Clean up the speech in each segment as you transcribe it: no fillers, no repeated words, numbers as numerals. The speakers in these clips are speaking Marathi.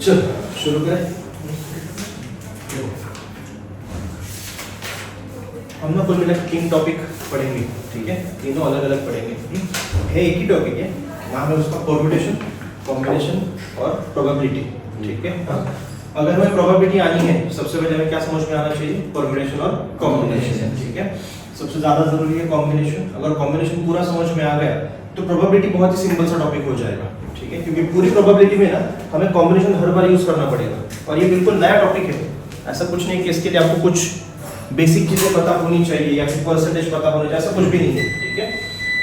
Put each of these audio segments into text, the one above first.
चल शुरू करें। हम ना कुल मिला तीन टॉपिक पढ़ेंगे, ठीक है, तीनों अलग अलग पढ़ेंगे। है एक ही टॉपिक है, नाम है उसका परम्यूटेशन, कॉम्बिनेशन और प्रोबेबिलिटी, ठीक है। अगर हमें प्रोबेबिलिटी आनी है सबसे पहले हमें क्या समझ में आना चाहिए, परम्यूटेशन और कॉम्बिनेशन, ठीक है। सबसे ज्यादा जरूरी है कॉम्बिनेशन। अगर कॉम्बिनेशन पूरा समझ में आ गया तो प्रोबेबिलिटी बहुत ही सिंपल सा टॉपिक हो जाएगा, ठीक है, क्योंकि पूरी प्रोबेबिलिटी में ना हमें कॉम्बिनेशन हर बार यूज करना पड़ेगा और ये बिल्कुल नया टॉपिक है। ऐसा कुछ नहीं कि इसके लिए आपको कुछ बेसिक चीजें पता होनी चाहिए या फिर परसेंटेज पता होना चाहिए, ऐसा कुछ भी नहीं है, ठीक है।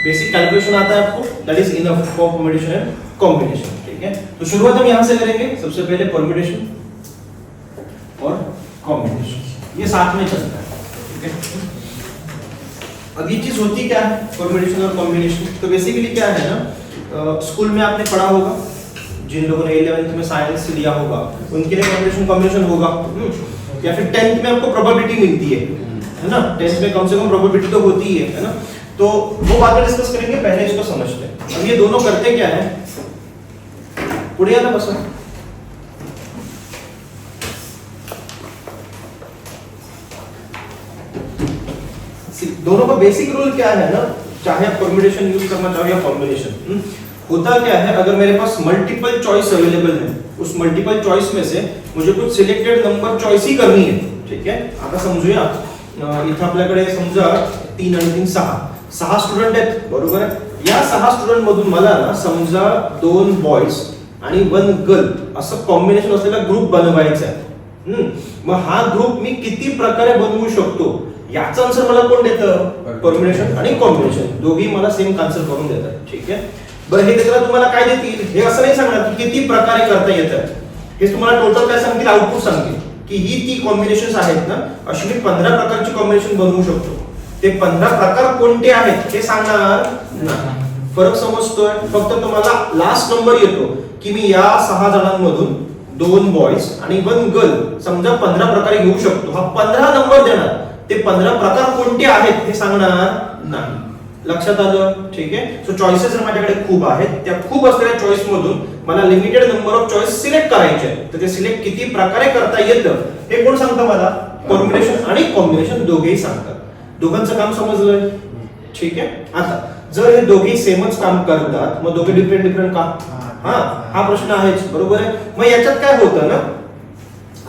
बेसिक कैलकुलेशन आता है आपको, that is enough for permutation end combination, ठीक है। तो शुरुआत हम यहां से करेंगे, सबसे पहले परम्यूटेशन और कॉम्बिनेशन, ये साथ में चलता है, ठीक है। अब ये चीज होती क्या है परम्यूटेशन और कॉम्बिनेशन, तो बेसिकली क्या है ना, स्कूल में आपने पढ़ा होगा, जिन लोगों ने 11th में साइंस लिया होगा उनके लिए परम्यूटेशन कॉम्बिनेशन होगा, या फिर 10th में आपको प्रोबेबिलिटी मिलती है ना, 10th में कम से कम प्रोबेबिलिटी तो होती है ना, तो वो बात डिस्कस करेंगे, पहले इसको समझते हैं। अब ये दोनों करते क्या है, पुढे आना बस। दोनों का बेसिक रूल क्या है ना, चाहे आप परम्यूटेशन यूज करना चाहो या कॉम्बिनेशन, होता क्या है, अगर मेरे पास मल्टीपल चॉइस अवेलेबल है, उस मल्टीपल चॉइस में से मुझे कुछ सिलेक्टेड नंबर चॉइस ही करनी है, ठीक है। आता समजूया, इथं आपल्याकडे समजा 3 आणि 3 6 स्टुडंट आहेत, बरोबर आहे। या 6 स्टुडंट मधून मला ना समजा 2 बॉयज आणि 1 गर्ल असं कॉम्बिनेशन असलेला ग्रुप बनवायचा आहे। मग हा ग्रुप मी किती प्रकारे बनवू शकतो याचा आन्सर मला कोण देतं, परम्यूटेशन आणि कॉम्बिनेशन, दोघी मला सेम आन्सर करून देतात, ठीक आहे। बरं हे त्याला तुम्हाला काय देतील, हे असं नाही सांगणार की किती प्रकारे करता येतं, हे तुम्हाला टोटल काय सांगतील, आउटपुट सांगतील की ही ती कॉम्बिनेशन्स आहेत ना, अशी मी 15 प्रकारची कॉम्बिनेशन बनवू शकतो। ते 15 प्रकार कोणते आहेत हे सांगणार नाही। फरक समजतोय, फक्त तुम्हाला लास्ट नंबर येतो की मी या 6 जणांमधून 2 बॉयज आणि 1 गर्ल समजा 15 प्रकारे घेऊ शकतो, हा 15 नंबर देणार, ते 15 प्रकार कोणते आहेत हे सांगणार नाही। लक्षात आलं, ठीक आहे। सो चॉईसेस माझ्याकडे खूप आहेत, त्या खूप असलेल्या चॉईस मधून मला limited number of choice select करायचे आहेत, तर ते सिलेक्ट किती प्रकारे करता येतं हे कोण सांगतं मला, परम्यूटेशन आणि कॉम्बिनेशन दोघेही सांगतात। दोघांचं काम समजलंय, ठीक आहे। आता जर हे दोघे सेमच काम करतात मग दोघे डिफरंट का, हा प्रश्न आहेच, बरोबर आहे। मग याच्यात काय होतं ना,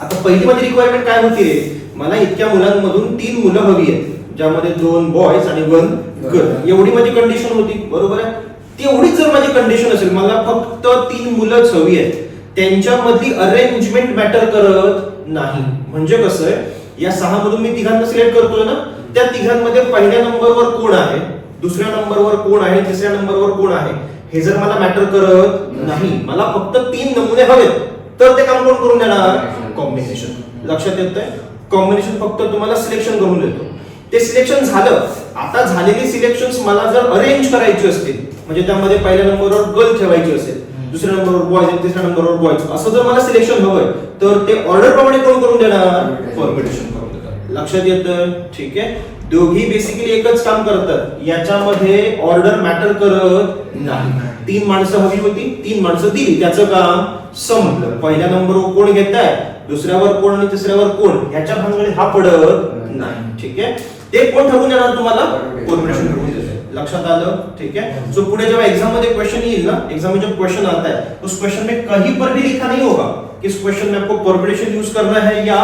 आता पहिली माझी रिक्वायरमेंट काय होती रे, मला इतक्या मुलांमधून 3 मुलं हवी आहेत, ज्यामध्ये 2 बॉयज आणि 1 गर्ल, एवढी माझी कंडिशन होती, बरोबर आहे। तेवढीच जर माझी कंडिशन असेल, मला फक्त 3 मुलंच हवी आहेत, त्यांच्यामधली अरेंजमेंट मॅटर करत नाही। म्हणजे कसं आहे, या 6 मधून मी तिघांना सिलेक्ट करतोय ना, त्या तिघांमध्ये पहिल्या नंबरवर कोण आहे, दुसऱ्या नंबरवर कोण आहे, तिसऱ्या नंबरवर कोण आहे, हे जर मला मॅटर करत नाही, मला फक्त 3 नमुने हवेत, तर ते काम कोण करून देणार, कॉम्बिनेशन। लक्षात येतंय, कॉम्बिनेशन फक्त तुम्हाला सिलेक्शन करून देतो, ते सिलेक्शन झालं, आता झालेली सिलेक्शन्स मला जर अरेंज करायची असतील, म्हणजे त्यामध्ये पहिल्या नंबरवर गर्ल ठेवायची असेल, दुसऱ्या नंबरवर बॉयज आणि तिसऱ्या नंबरवर बॉयज, असं जर मला सिलेक्शन हवंय तर ते ऑर्डर प्रमाणे कोण करून देणार, परम्यूटेशन करून देतात। लक्षात येतं, ठीक आहे। दोघी बेसिकली एकच काम करतात, याच्यामध्ये ऑर्डर मॅटर करत नाही। 3 माणसं हवी होती, 3 माणसं दिली, त्याचं काम संपलं। पहिल्या नंबरवर कोण घेताय, दुसऱ्यावर कोण आणि तिसऱ्यावर कोण, ह्याच्या भानगडीत हा पडत नाही, ठीक आहे। ते कोण ठरवून देणार तुम्हाला, परम्यूटेशन ठरवून देते। लक्षात आलं, ठीक है। सो पुढे जब एग्जाम में क्वेश्चन येईल ना, एग्जाम में जब क्वेश्चन आता है उस क्वेश्चन में कहीं पर भी लिखा नहीं होगा कि इस क्वेश्चन में आपको परम्यूटेशन यूज करना है या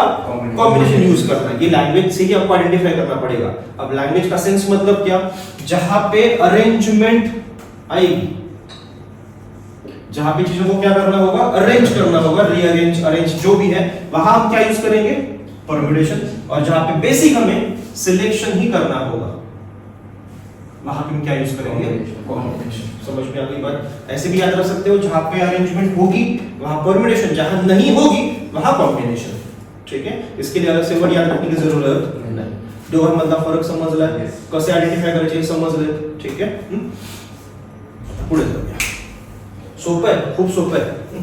कॉम्बिनेशन यूज करना है, ये लैंग्वेज से ही आपको आइडेंटिफाई करना पड़ेगा। अब लैंग्वेज का सेंस मतलब क्या, जहां पे अरेंजमेंट आएगी, जहां पे चीजों को क्या करना होगा, अरेंज करना होगा, रीअरेंज, अरेंज जो भी है, वहां हम क्या यूज करेंगे, परम्यूटेशन। और जहां पे बेसिक हमें सिलेक्शन ही करना होगा, वहां पे हम क्या यूज करेंगे, कॉम्बिनेशन। समझ में आ गई बात। ऐसे भी याद रख सकते हो, जहां पे अरेंजमेंट होगी वहां परम्यूटेशन, जहां नहीं होगी वहां कॉम्बिनेशन, ठीक है। इसके लिए अलग से वर्ड याद रखने की जरूरत नहीं। दोघांमधला फरक समजला, कसे आयडेंटिफाय करायचे समजले, ठीक है। पुढे जाऊया, सोपं आहे, खूप सोपं आहे।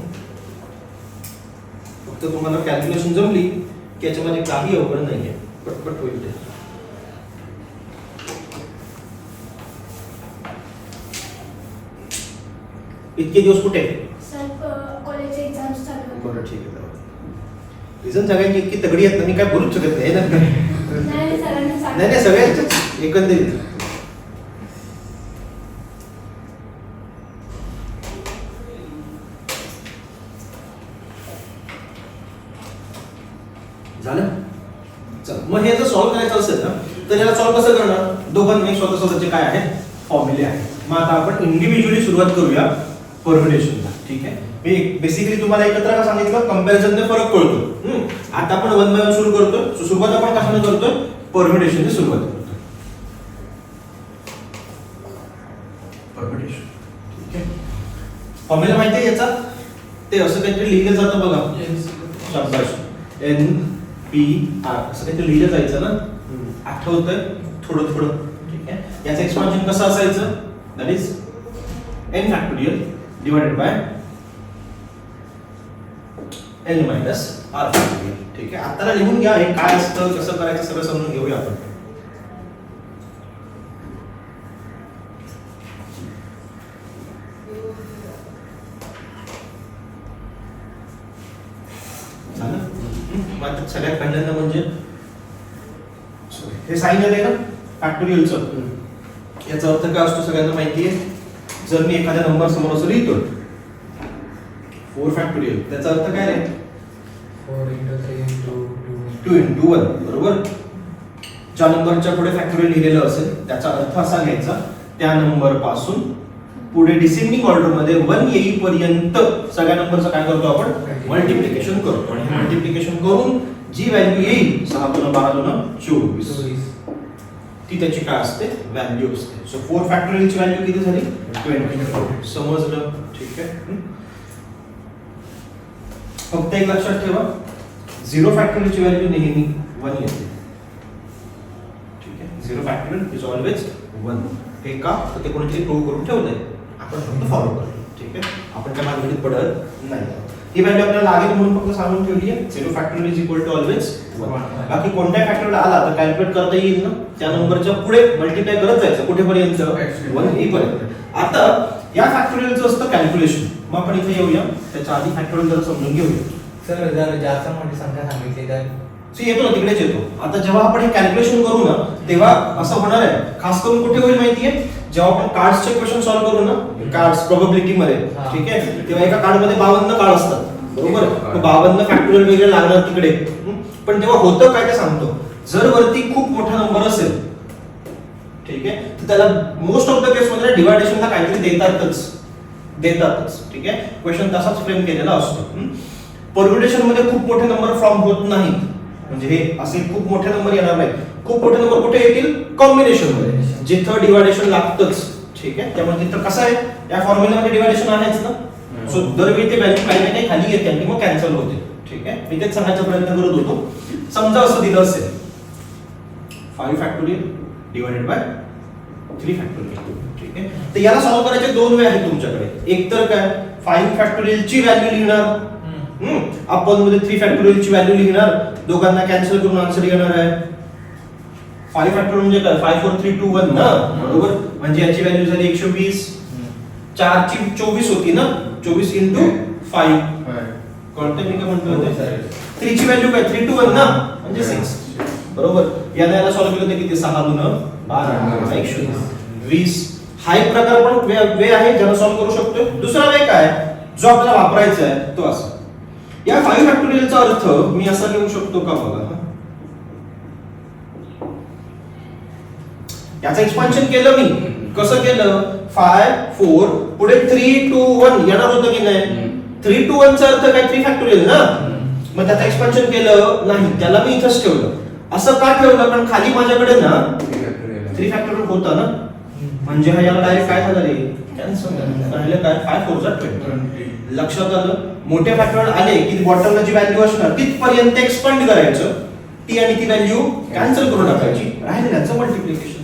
फक्त तुम्हाला कॅल्क्युलेशन जमली की याच्यामध्ये काही अवघड नाहीये, पटपट होईल ते। इतके दिवस कुठे? सर कॉलेज एक्झाम्स चालू होते. बरं ठीक आहे. रिझन सगळ्यांची इतकी तगडी आहेत ना, मी काय बोलूच शकत नाही ना. नाही सरांनी सांगितलं. नाही नाही सगळ्यांच एकंदरीत. झालं. चल मग हे जर सॉल्व्ह करायचं असेल ना, तर याला सॉल्व्ह कसं करणार? दोघांनी स्वतः स्वतःचे काय आहे फॉर्म्युले आहे. मग आता आपण इंडिव्हिज्युअली सुरुवात करूया परम्युटेशनला. ठीक आहे. मी बेसिकली तुम्हाला एकत्र का सांगितलं, कंपॅरिझनने फरक कळतो. आता आपण वन बाय वन सुरू करतोय. सो सुरुवात आपण कशाने करतोय? परम्युटेशनने सुरुवात करतोय. परम्युटेशन. ठीक आहे. फॉर्म्युला माहिती आहे याचा? ते असं काहीतरी लिहिलं जातं बघा. शाबाश. एन पी आर असं काहीतरी लिहिलं जायचं ना. आठवतंय थोडं थोडं. ठीक आहे. याचं एक्सपान्शन कसं असायचं? That is n factorial divided by n minus r factorial. ठीक आहे. आता लिहून घ्या हे काय असतं, कसं करायचं सगळं समजून घेऊया आपण. सगळ्यात पहिल्यांदा म्हणजे हे साइन आहे ना फॅक्टोरियलचं. याचा अर्थ काय असतो सगळ्यांना माहिती आहे. जर मी एखाद्या नंबर समोर असं लिहितो 4 फॅक्टोरियल, त्याचा अर्थ काय रे? 4 into 3 into 2 into 1. बरोबर. ज्या नंबरच्या पुढे फॅक्टोरियल लिहिलेलं असेल त्याचा अर्थ असा घ्यायचा, त्या नंबर पासून पुढे डिसेंडिंग ऑर्डर मध्ये 1 येईपर्यंत सगळ्या नंबरचं काय करतो आपण? मल्टिप्लिकेशन करतो. आणि मल्टिप्लिकेशन करून जी व्हॅल्यू येईल 6 × 12 = 24, ती त्याची काय असते? व्हॅल्यू असते. सो 4 फॅक्टोरियलची व्हॅल्यू किती झाली? 24. समजलं? ठीक आहे. फक्त एक लक्षात ठेवा, 0 फॅक्टोरियलची व्हॅल्यू नेहमी 1 येते. ठीक आहे. 0 फॅक्टोरियल इज ऑलवेज 1. हे का? तर ते कोणीतरी प्रूव्ह करून ठेवलंय, आपण फक्त फॉलो करतो. ठीक आहे. आपण त्या भानगडीत पडत नाही. ही व्हॅल्यू आपल्याला लागेल म्हणून फक्त सांगून ठेवली आहे. 0 factorial is equal to always 1. बाकी कोणत्या फॅक्टोरियल आला तर कॅल्क्युलेट करता येईल ना, त्या नंबरच्या पुढे मल्टिप्लाय करत जायचं कुठेपर्यंत? 1 येईपर्यंत. आता या फॅक्टोरियलचं असतं कॅल्क्युलेशन. मग आपण इथे येऊया, त्याच्या आधी फॅक्टोरियल जरा समजून घेऊया. सर जर जास्त मोठी संख्या सांगितली तर येतो ना, तिकडेच येतो. आता जेव्हा आपण हे कॅल्क्युलेशन करू ना, तेव्हा असं होणार आहे. खास करून कुठे होईल माहितीये? जेव्हा आपण कार्ड्सचे क्वेश्चन सॉल्व्ह करू ना, कार्ड्स प्रोबॅबिलिटी मध्ये. ठीक आहे. तेव्हा एका कार्ड मध्ये 52 कार्ड असतात. बरोबर. 52 फॅक्टोरियल वेगळे लागणार तिकडे. पण तेव्हा होतं काय ते सांगतो. जर वरती खूप मोठा नंबर असेल, ठीक आहे, तर त्याला मोस्ट ऑफ द केस मध्ये डिवायडेशनला काहीतरी देतातच. ठीक आहे. क्वेश्चन तसाच फ्रेम केलेला असतो. परम्युटेशन मध्ये खूप मोठे नंबर फॉर्म होत नाहीत. म्हणजे हे असे खूप मोठे नंबर येणार नाहीत. खूप मोठे नंबर कुठे येतील? कॉम्बिनेशन मध्ये, जिथं डिवायडेशन लागतंच. ठीक आहे. त्यामुळे तिथं कसं आहे, या फॉर्म्युल्यामध्ये डिवायडेशन आहेच ना. सो दरवेळी ते व्हॅल्यू काही ना काही खाली येते आणि मग कॅन्सल होते. ठीक आहे. मी तेच सांगायचा प्रयत्न करत होतो. समजा असं दिलं असेल 5 फॅक्टोरियल डिवाइडेड बाय 3 फॅक्टोरियल. ठीक आहे. तर याला सॉल्व्ह करायचे 2 वे आहेत तुमच्याकडे. एक तर काय, 5 फॅक्टोरियलची व्हॅल्यू लिहिणार, आपण मध्ये 3 फॅक्टोरियलची व्हॅल्यू लिहिणार, दोघांना कॅन्सल करून आन्सर येणार आहे. 5 फॅक्टोरियल म्हणजे काय? 5 4 3 2 1 ना. बरोबर. म्हणजे याची व्हॅल्यू झाली 120. 4 ची 24 होती ना, 24 into 5. कळतंय मी काय म्हणतोय? 3 ची व्हॅल्यू काय? 3 to 1 ना, म्हणजे 6. बरोबर. याला सॉल्व्ह केलं तर किती? 6 × 12 120. हा एक प्रकार पण वे आहे ज्याला सॉल्व्ह करू शकतोय. दुसरा वे काय जो आपल्याला वापरायचा आहे तो असा. या 5 फॅक्टोरियलचा अर्थ मी असा लिहू शकतो का बघा. याचं एक्सपान्शन केलं मी. कसं केलं? 5 4 पुढे 3 2 1 येणार होतं की नाही? 3 to 1 चा अर्थ काय? 3 फॅक्टोरियल ना. मग त्याचं एक्सपान्शन केलं नाही, त्याला मी इथंच ठेवलं. असं का ठेवलं? कारण खाली माझ्याकडे ना 3 फॅक्टोरियल होता ना, म्हणजे हा याला डायरेक्ट काय झालं रे? कॅन्सल झालं. काय? 5 4 = 20. लक्षात आलं? मोठे फॅक्टोरियल आले की बॉटमला जी व्हॅल्यू असणार तिथपर्यंत एक्सपांड करायचं, ती आणि ती व्हॅल्यू कॅन्सल करून टाकायची, राहिलेल्याचं मल्टिप्लिकेशन.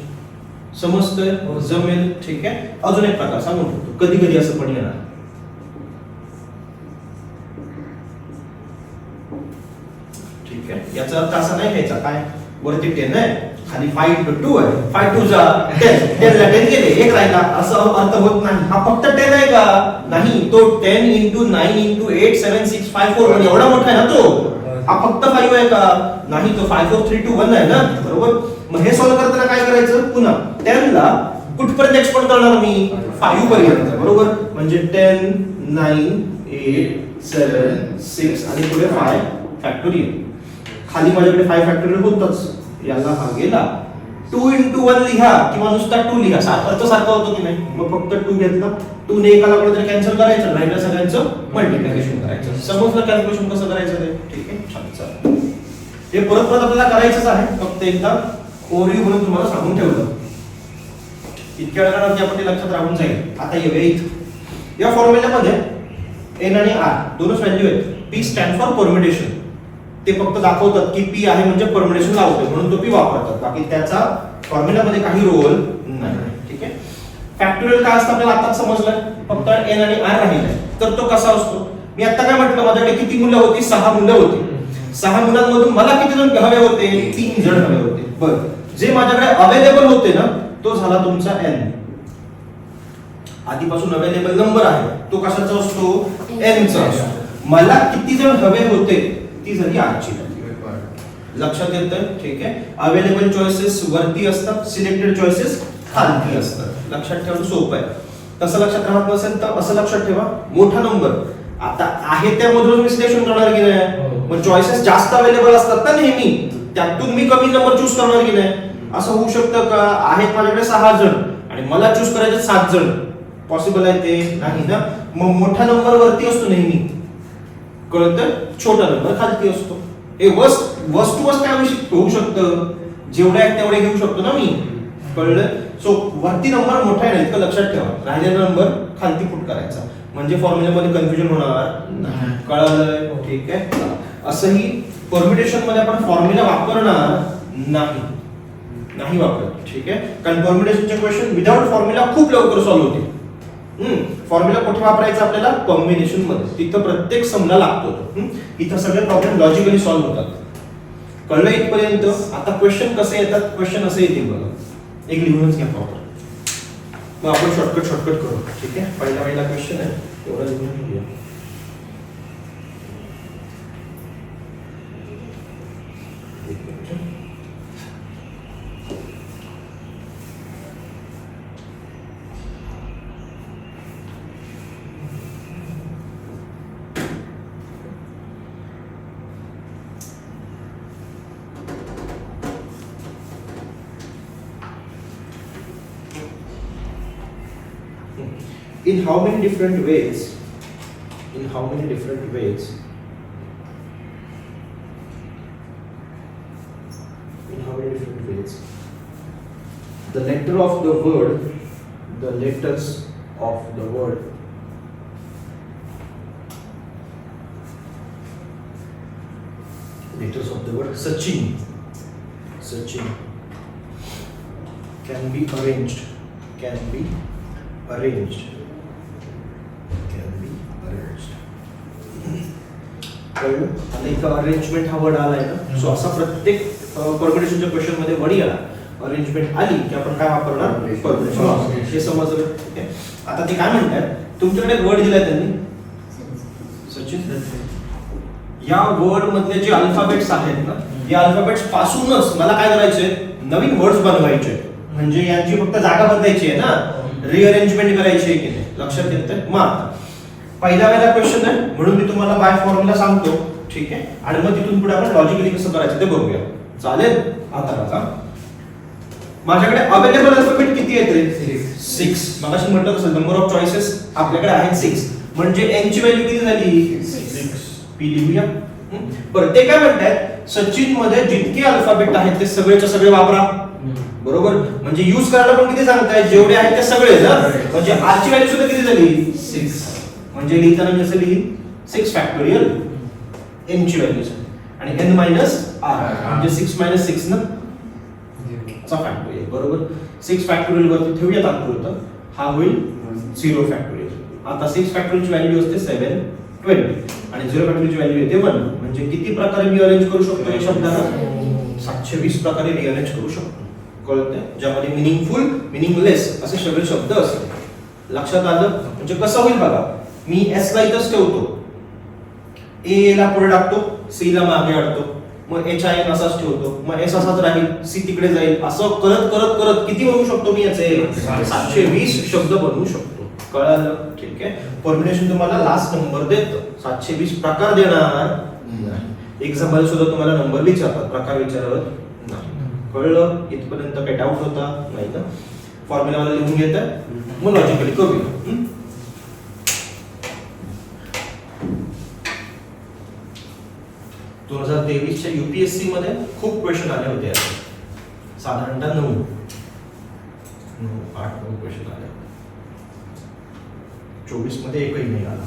समजतंय? जमेल. ठीक आहे. अजून एक प्रकार सांगू शकतो, कधी कधी असं पण येणार. ठीक आहे. याचा अर्थ असा नाही घ्यायचा काय वरती 10 आहे, खाली 5 into 2 आहे 5 2 जा 10 10 ला 10 गेले एक राहिला असं अर्थ होत नाही. हा फक्त 10 आहे का? नाही, तो 10 into 9 into 8 7 6 5 4 म्हणजे एवढा मोठा आहे ना तो. हा फक्त 5 आहे का? नाही, तो 5 4 3 2 1 आहे ना, बरोबर. मग हे सॉल्व्ह करताना काय करायचं? पुन्हा 10 ला कुठपर्यंत एक्सपांड करणार मी? 5 पर्यंत, बरोबर. म्हणजे 10 9 8 7 6 आणि पुढे 5 फॅक्टोरियल. खाली माझ्याकडे 5 फॅक्टोरियल होतच, याला हा गेला. 2 into 1 लिहा किंवा नुसता 2 लिहा, अर्थ सारखा होतो की नाही. मग फक्त 2 घेतला, 2 ने एकाला कुठेतरी कॅन्सल करायचं, राहिलं सगळ्यांचं मल्टिप्लिकेशन करायचं. समजलं कॅल्क्युलेशन कसं करायचं ते? ठीक आहे, छान. चला, हे परत परत आपल्याला करायचंच आहे, फक्त एकदा ओव्हरव्ह्यू म्हणून तुम्हाला सांगून ठेवलं. इतक्या वेळा की आपण ते लक्षात राहून जाईल. आता येऊया इथं या फॉर्म्युल्यामध्ये एन आणि आर दोनच व्हॅल्यू आहेत. P stand for permutation. ते फक्त दाखवतात की पी आहे म्हणजे परम्युटेशन लावतोय म्हणून तो पी वापरतात, बाकी त्याचा फॉर्म्युल्यामध्ये काही रोल नाही. ठीक आहे. फॅक्टोरियल काय असतं आपल्याला आताच समजलं, फक्त एन आणि आर राहिलाय. तर तो कसा असतो? मी आता काय म्हटलं, माझ्याकडे किती मुलं होती? 6 मुलं होती. 6 मुलांमधून मला किती जण हवे होते? 3 जण हवे होते. बरं, जे माझ्याकडे अवेलेबल होते ना, तो झाला तुमचा एन. आधीपासून अवेलेबल नंबर आहे, तो कशाचा असतो? एन चा असतो. मला किती जण हवे होते ती झाली आजची व्हॅल्यू. लक्षात येतं? ठीक आहे. अवेलेबल चॉईसेस वरती असतात, सिलेक्टेड चॉईसेस खाली असतात. लक्षात ठेवणं सोपं आहे. तसं लक्षात राहत नसेल तर असं लक्षात ठेवा, मोठा नंबर आता आहे त्यामधून मी सिलेक्शन करणार की नाही. मग चॉईसेस जास्त अवेलेबल असतात ना नेहमी, त्यातून मी कमी नंबर चूज करणार की नाही. असं होऊ शकतं का? आहेत माझ्याकडे 6 जण आणि मला चूज करायचे 7 जण, पॉसिबल आहे ते? नाही ना. मग मोठा नंबर वरती असतो नेहमी, कळतं? छोटा नंबर खालती असतो. हे वस्तू काय होऊ शकतं? जेवढे आहेत तेवढे घेऊ शकतो ना मी, कळलं? सो वरती नंबर मोठा आहे ना, इतकं लक्षात ठेवा. राहिलेला नंबर खालती पुट करायचा, म्हणजे फॉर्म्युल्यामध्ये कन्फ्युजन होणार नाही. कळलं? ठीक आहे. असंही परम्युटेशन मध्ये आपण फॉर्म्युला वापरणार नाही वापरत. ठीक आहे. कारण परम्युटेशनचे क्वेश्चन विदाउट फॉर्म्युला खूप लवकर सॉल्व्ह होते. फॉर्म्युला कुठे वापरायचा आपल्याला? कॉम्बिनेशन मध्ये. तिथं प्रत्येक समला लागतो. इथं सगळे प्रॉब्लेम लॉजिकली सॉल्व्ह होतात. कळलं इथपर्यंत? आता क्वेश्चन कसे येतात? क्वेश्चन असे येतील बघा, एक लिहूनच घ्या प्रॉपर. मग आपण शॉर्टकट करू. ठीक आहे. पहिला क्वेश्चन आहे, तेवढा लिहून घेऊया. In how many different ways the letter of the word letters of the word Sachin can be arranged कळलं? आता इथं अरेंजमेंट हा वर्ड आलाय ना. सो असा प्रत्येक परम्युटेशनच्या क्वेश्चन मध्ये वर्ड आला, अरेंजमेंट आली की आपण काय वापरणार? परम्युटेशन. हे समजलं? ठीक आहे. आता ते काय म्हणतात, तुमच्याकडे एक वर्ड दिलाय त्यांनी, सचिन. या वर्ड मधले जे अल्फाबेट्स आहेत ना, या अल्फाबेट्स पासूनच मला काय करायचंय? नवीन वर्ड्स बनवायचे. म्हणजे यांची फक्त जागा बदलायची आहे ना, रिअरेंजमेंट करायची आहे की नाही? लक्षात येतंय? मग पहिला क्वेश्चन आहे म्हणून मी तुम्हाला बाय फॉर्म्युला सांगतो. ठीक आहे. आणि मग तिथून पुढे आपण लॉजिकली कसं करायचं ते बघूया. चालेल? आता बघा, माझ्याकडे अवेलेबल अल्फाबेट किती आहेत रे? 6. मगाशी म्हटलं तसं नंबर ऑफ चॉईसेस आपल्याकडे आहेत 6. म्हणजे n ची व्हॅल्यू किती झाली? 6. पी लिहूया. बरं, ते काय म्हणतात, सचिन मध्ये जितके अल्फाबेट आहेत ते सगळेच्या सगळे वापरा. बरोबर. म्हणजे यूज करायला पण किती सांगताय? जेवढे आहेत ते सगळे ना. म्हणजे आरची व्हॅल्यू सुद्धा किती झाली? 6. म्हणजे लिहिताना मी असं लिहीन 6 फॅक्टोरियल n ची व्हॅल्यू आणि n मायनस r म्हणजे 6 - 6 ना चा फॅक्टोरियल. बरोबर. 6 फॅक्टोरियल वरती ठेवूया तात्पुरतं, हा होईल 0 फॅक्टोरियल. आता 6 फॅक्टोरियलची व्हॅल्यू असते 720 आणि 0 फॅक्टोरियलची व्हॅल्यू येते 1. म्हणजे किती प्रकारे मी अरेंज करू शकतो या शब्दाला? 720 प्रकारे रिअरेंज करू शकतो. कळतंय? ज्यामध्ये मिनिंगफुल, मिनिंगलेस असे सगळे शब्द असतात. लक्षात आलं? म्हणजे कसं होईल बघा, मी एस ला इथंच ठेवतो, ए ला पुढे टाकतो, सी ला मागे आणतो, मग एच आय एन असाच ठेवतो, मग एस असाच राहील, सी तिकडे जाईल, असं करत करत करत किती बनवू शकतो मी याचे? 720 शब्द बनवू शकतो. कळालं? ठीक आहे. परमिटेशन तुम्हाला लास्ट नंबर देतं, 720 प्रकार देणार नाही. एक्झाम मध्ये सुद्धा तुम्हाला नंबर विचारतात, प्रकार विचारत नाही. कळलं? इथपर्यंत काही डाऊट होता नाही ना? फॉर्म्युला मला लिहून घेत मग लॉजिकली करूया. 2023च्या UPSC मध्ये खूप क्वेश्चन आले होते याचे. साधारणतः 9 क्वेश्चन आले. 24 मध्ये एकही नाही आला.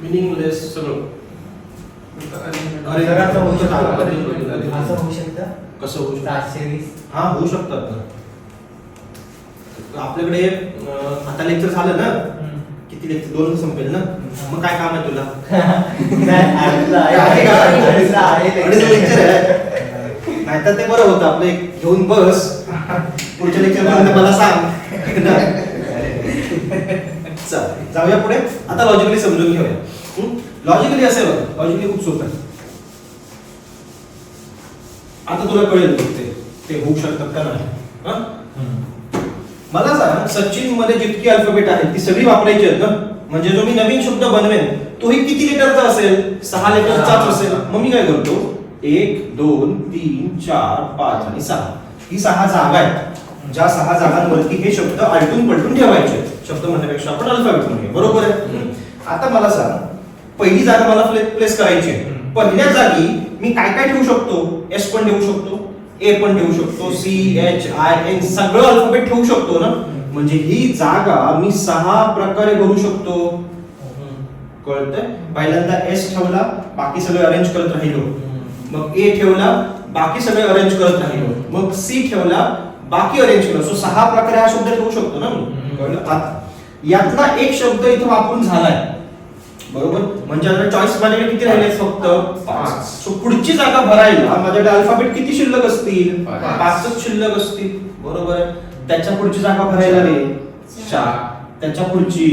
मिनिंगलेस सगळं. अरे असं होऊ शकतं. असं होऊ शकतं. कसं होऊ शकतं? 720. हा होऊ शकतात ना. आपल्याकडे आता लेक्चर झालं ना, किती लेक्चर? 2 संपेल ना. मग काय काम आहे तुला? नाहीतर ते बरं होतं आपलं, घेऊन बस, पुढच्या लेक्चर मला सांग. चालेल, जाऊया पुढे. आता लॉजिकली समजून घेऊया. लॉजिकली असे बघा, लॉजिकली खूप सोपं आहे. आता तुला कळेल ते होऊ शकतात का नाही. मला सांग, सचिन मध्ये जितकी अल्फाबेट आहेत ती सगळी वापरायची आहेत ना? म्हणजे जो मी नवीन शब्द बनवेन तोही किती लेटरचा असेल? 6 लेटरचाच असेल. मग मी काय करतो, 1 2 3 4 5 आणि 6 ही 6 जागा आहेत. ज्या 6 जागांवरती हे शब्द आलटून पलटून ठेवायचे. शब्द म्हणण्यापेक्षा आपण अल्फाबेट म्हणूया. बरोबर आहे? आता मला सांग, पहिली जागा मला प्लेस करायची आहे. पहिल्या जागी मी काय काय ठेवू शकतो? एस पण ठेवू शकतो, ए पण ठेवू शकतो, सी एच आय एन सगळं अल्फाबेट ठेवू शकतो ना. म्हणजे ही जागा मी 6 प्रकारे भरू शकतो. कळतंय? पहिल्यांदा एस ठेवला, बाकी सगळे अरेंज करत राहिलो. मग ए ठेवला, बाकी सगळे अरेंज करत राहिलो. मग सी ठेवला, बाकी अरेंज केलं. सो 6 प्रकारे हा शब्द ठेवू शकतो ना. कळलं? आता यातला एक शब्द इथं वापरून झालाय. बरोबर? म्हणजे आता चॉईस माझ्याकडे किती राहिले? फक्त 5. सो पुढची जागा भरायला माझ्याकडे अल्फाबेट किती शिल्लक असतील? 5च शिल्लक असतील. बरोबर आहे? त्याच्या पुढची जागा भरायला रे 4, त्याच्या पुढची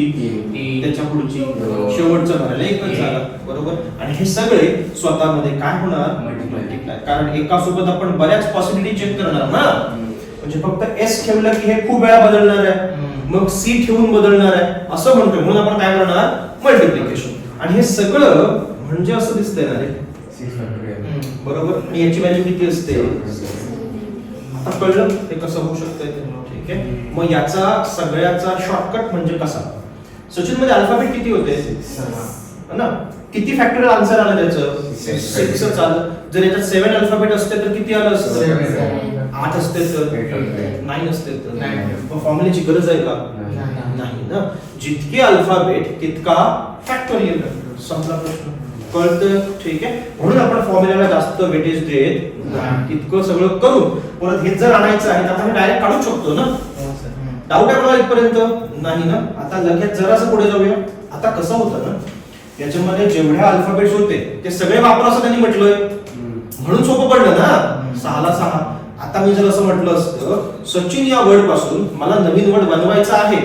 3, त्याच्या पुढची शेवटचं भरायला एकच जागा. बरोबर? आणि हे सगळे स्वतःमध्ये काय होणार? मल्टिप्लाय. कारण एका सोबत आपण बऱ्याच पॉसिबिलिटी चेक करणार ना. म्हणजे फक्त एस ठेवलं की हे खूप वेळा बदलणार आहे, मग सी ठेवून बदलणार आहे, असं म्हणतोय. म्हणून आपण काय करणार? मल्टिप्लिकेशन. आणि हे सगळं म्हणजे असं दिसतंय ना रे. बरोबर? आणि याची व्हॅल्यू किती असते? आता कळलं हे कसं होऊ शकतंय? ठीक आहे. मग याचा सगळ्याचा शॉर्टकट म्हणजे कसा? सचिन मध्ये अल्फाबेट किती होते? 6 ना. किती फॅक्टोरियल आन्सर आलं त्याचं? 6च आलं. जर याच्यात 7 अल्फाबेट असते तर किती आलं असतं? 8 असते तर 9 असते तर फॉर्म्युल्याची गरज आहे का? नाही ना. जितके अल्फाबेट तितका फॅक्टोरियल. संपला प्रश्न. कळतं? ठीक आहे. म्हणून आपण फॉर्म्युल्याला जास्त वेटेज देत नाही. इतकं सगळं करून परत हे जर आणायचं आहे तर आपण डायरेक्ट काढू शकतो ना. डाऊट आहे मला इथपर्यंत? नाही ना. आता लगेच जरासं पुढे जाऊया. आता कसं होतं ना, याच्यामध्ये जेवढ्या अल्फाबेट्स होते ते सगळे वापरा असं त्यांनी म्हटलंय, म्हणून सोपं पडलं ना. 6 ला 6. आता मी जर असं म्हटलं असतं, सचिन या वर्ड पासून मला नवीन वर्ड बनवायचा आहे,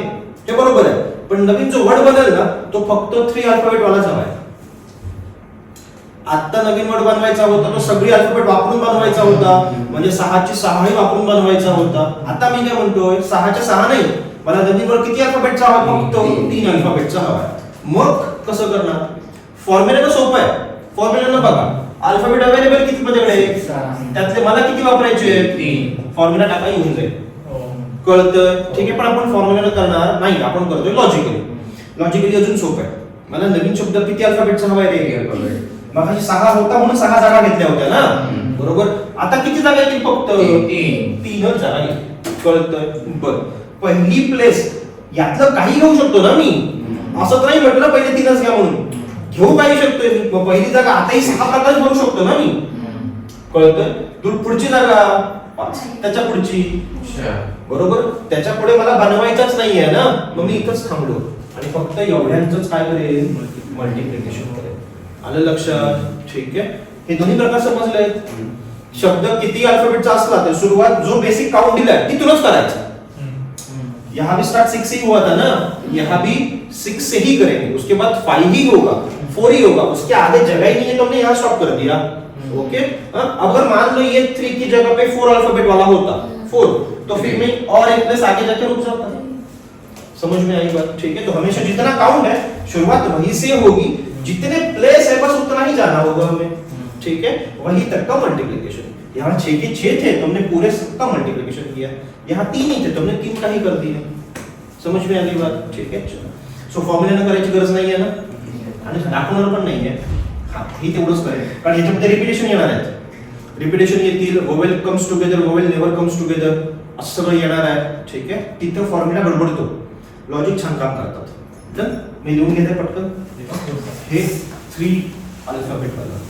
हे बरोबर आहे. पण नवीन जो वर्ड बनेल ना तो फक्त 3 अल्फाबेट वालाच हवा आहे. आता नवीन वर्ड बनवायचा होता तो सगळी अल्फाबेट वापरून बनवायचा होता. म्हणजे 6ची 6 वापरून बनवायचा होता. आता मी काय म्हणतोय, 6च्या 6 नाही, मला नवीन वर्ड किती अल्फाबेटचा हवा? फक्त 3 अल्फाबेटचा हवा आहे. मग कसं करणार? फॉर्म्युला सोपं आहे. फॉर्म्युला बघा, अल्फाबेट अवेलेबल किती माझ्याकडे? त्यातले मला किती वापरायचे? 3. फॉर्म्युला टाका येऊन जाईल. कळतं? ठीक आहे. पण आपण फॉर्म्युला करणार नाही, आपण करतोय लॉजिकली. लॉजिकली अजून सोपं आहे. मला नवीन शब्द किती अल्फाबेटचा हवा आहे रे? मग 6 होता म्हणून 6 जागा घेतल्या होत्या ना. बरोबर. आता किती जागा येतील फक्त तीन. तीनच जागा येतील. कळतंय. बर, पहिली प्लेस यातलं काही घेऊ शकतो ना मी. असं तर नाही म्हटलं पहिले तीनच घ्या म्हणून. घेऊ काही शकतोय मी. मग पहिली जागा आताही 6 प्रकाश भरू शकतो ना मी. कळतंय. पुढची जागा 5, त्याच्या पुढची बरोबर. त्याच्या पुढे मला बनवायचाच नाहीये ना, मग मी इथंच थांबलो आणि फक्त एवढ्यांचंच काय करेल, मल्टिप्लिकेशन करेल. आलं लक्षात. ठीक आहे. हे दोन्ही प्रकार समजले. शब्द किती अल्फाबेटचा असला तर सुरुवात जो बेसिक काउंट दिलाय तिथूनच करायचा. यहाँ भी स्टार्ट 6 से ही हुआ था ना, यहाँ भी 6 से ही करेंगे, उसके बाद 5 ही होगा, 4 ही होगा, उसके आगे जगह ही नहीं है तो हमने यहाँ स्टॉप कर दिया. ओके. अगर मान लो ये 3 की जगह पे 4 अल्फाबेट वाला होता 4, तो फिर में और एक प्लेस आगे जाके रुक जाता. समझ में आई बात. ठीक है. तो हमेशा जितना काउंट है शुरुआत वहीं से होगी, जितने प्लेस है बस उतना ही जाना होगा हमें. ठीक है. वहीं तक का मल्टीप्लिकेशन. यहाँ 6 के 6 थे तो हमने पूरे सबका मल्टीप्लिकेशन किया. यहाँ 3 ही थे तो हमने 3 का ही कर दिया. समझ में आली बात. ठीक है. चलो. सो फॉर्म्युला करायची गरज नाहीये ना, आणि दाखवणार पण नाहीये. हा, ही तेवढंच करेल कारण याच्यामध्ये रिपीटेशन येणार आहेत. रिपीटेशन येतील, vowel comes together, vowel never comes together, असं सगळं येणार आहे. ठीक आहे. तिथं फॉर्म्युला गडबडतो, लॉजिक छान काम करतात. डन. मी लिहून घेते पटकन. हे 3 अल्फाबेट वाला.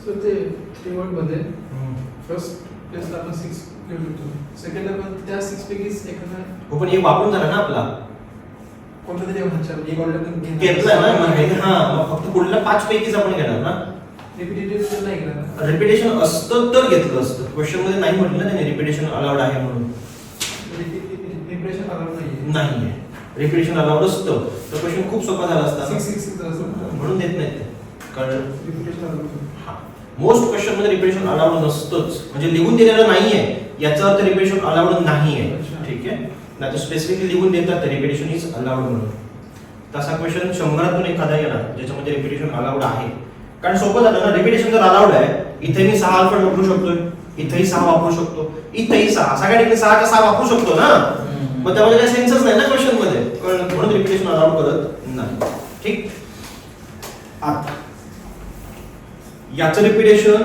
So ते 3 वर्ड मध्ये फर्स्ट प्लेसला आपण 6 घेऊ शकतो. सेकंड आपण त्या 6 पैकी एखादा हो, पण हे वापरून झालं ना आपला. कोणता तरी वाचा एक ऑर्डर पण घेतलं ना मग हे. हा, मग फक्त पुढल्या 5 पैकीच आपण घेणार ना. रिपीटेटिव्ह नाही करणार. रिपीटेशन असतं तर घेतलं असतं. क्वेश्चन मध्ये नाही म्हटलं ना त्याने रिपीटेशन अलाउड आहे म्हणून. रिपीटेशन अलाउड नाहीये. नाहीये. रिपीटेशन अलाउड असतं तर क्वेश्चन खूप सोपा झाला असता. 6 म्हणून देत नाही ते. कारण रिपीटेशन अलाउड. मोस्ट क्वेश्चन मध्ये रिपीटेशन अलाउड नसतंच. म्हणजे लिहून दिलेलं नाहीये याचा अर्थ रिपीटेशन अलाउड नाहीये. ठीक आहे. नाही तर स्पेसिफिकली लिहून देतात रिपीटेशन इज अलाउड म्हणून. तसा क्वेश्चन 100 एखादा येणार ज्याच्यामध्ये रिपीटेशन अलाउड आहे. कारण सोपं झालं ना. रिपीटेशन जर अलाउड आहे, इथे मी 6 अल्फाबेट वापरू शकतोय, इथेही 6 वापरू शकतो, इथेही 6, सगळ्या ठिकाणी 6 वापरू शकतो ना. मग त्यामध्ये काही सेन्सच नाही ना क्वेश्चन मध्ये. म्हणून रिपीटेशन अलाउड करत नाही. ठीक. आता याचं रिपीटेशन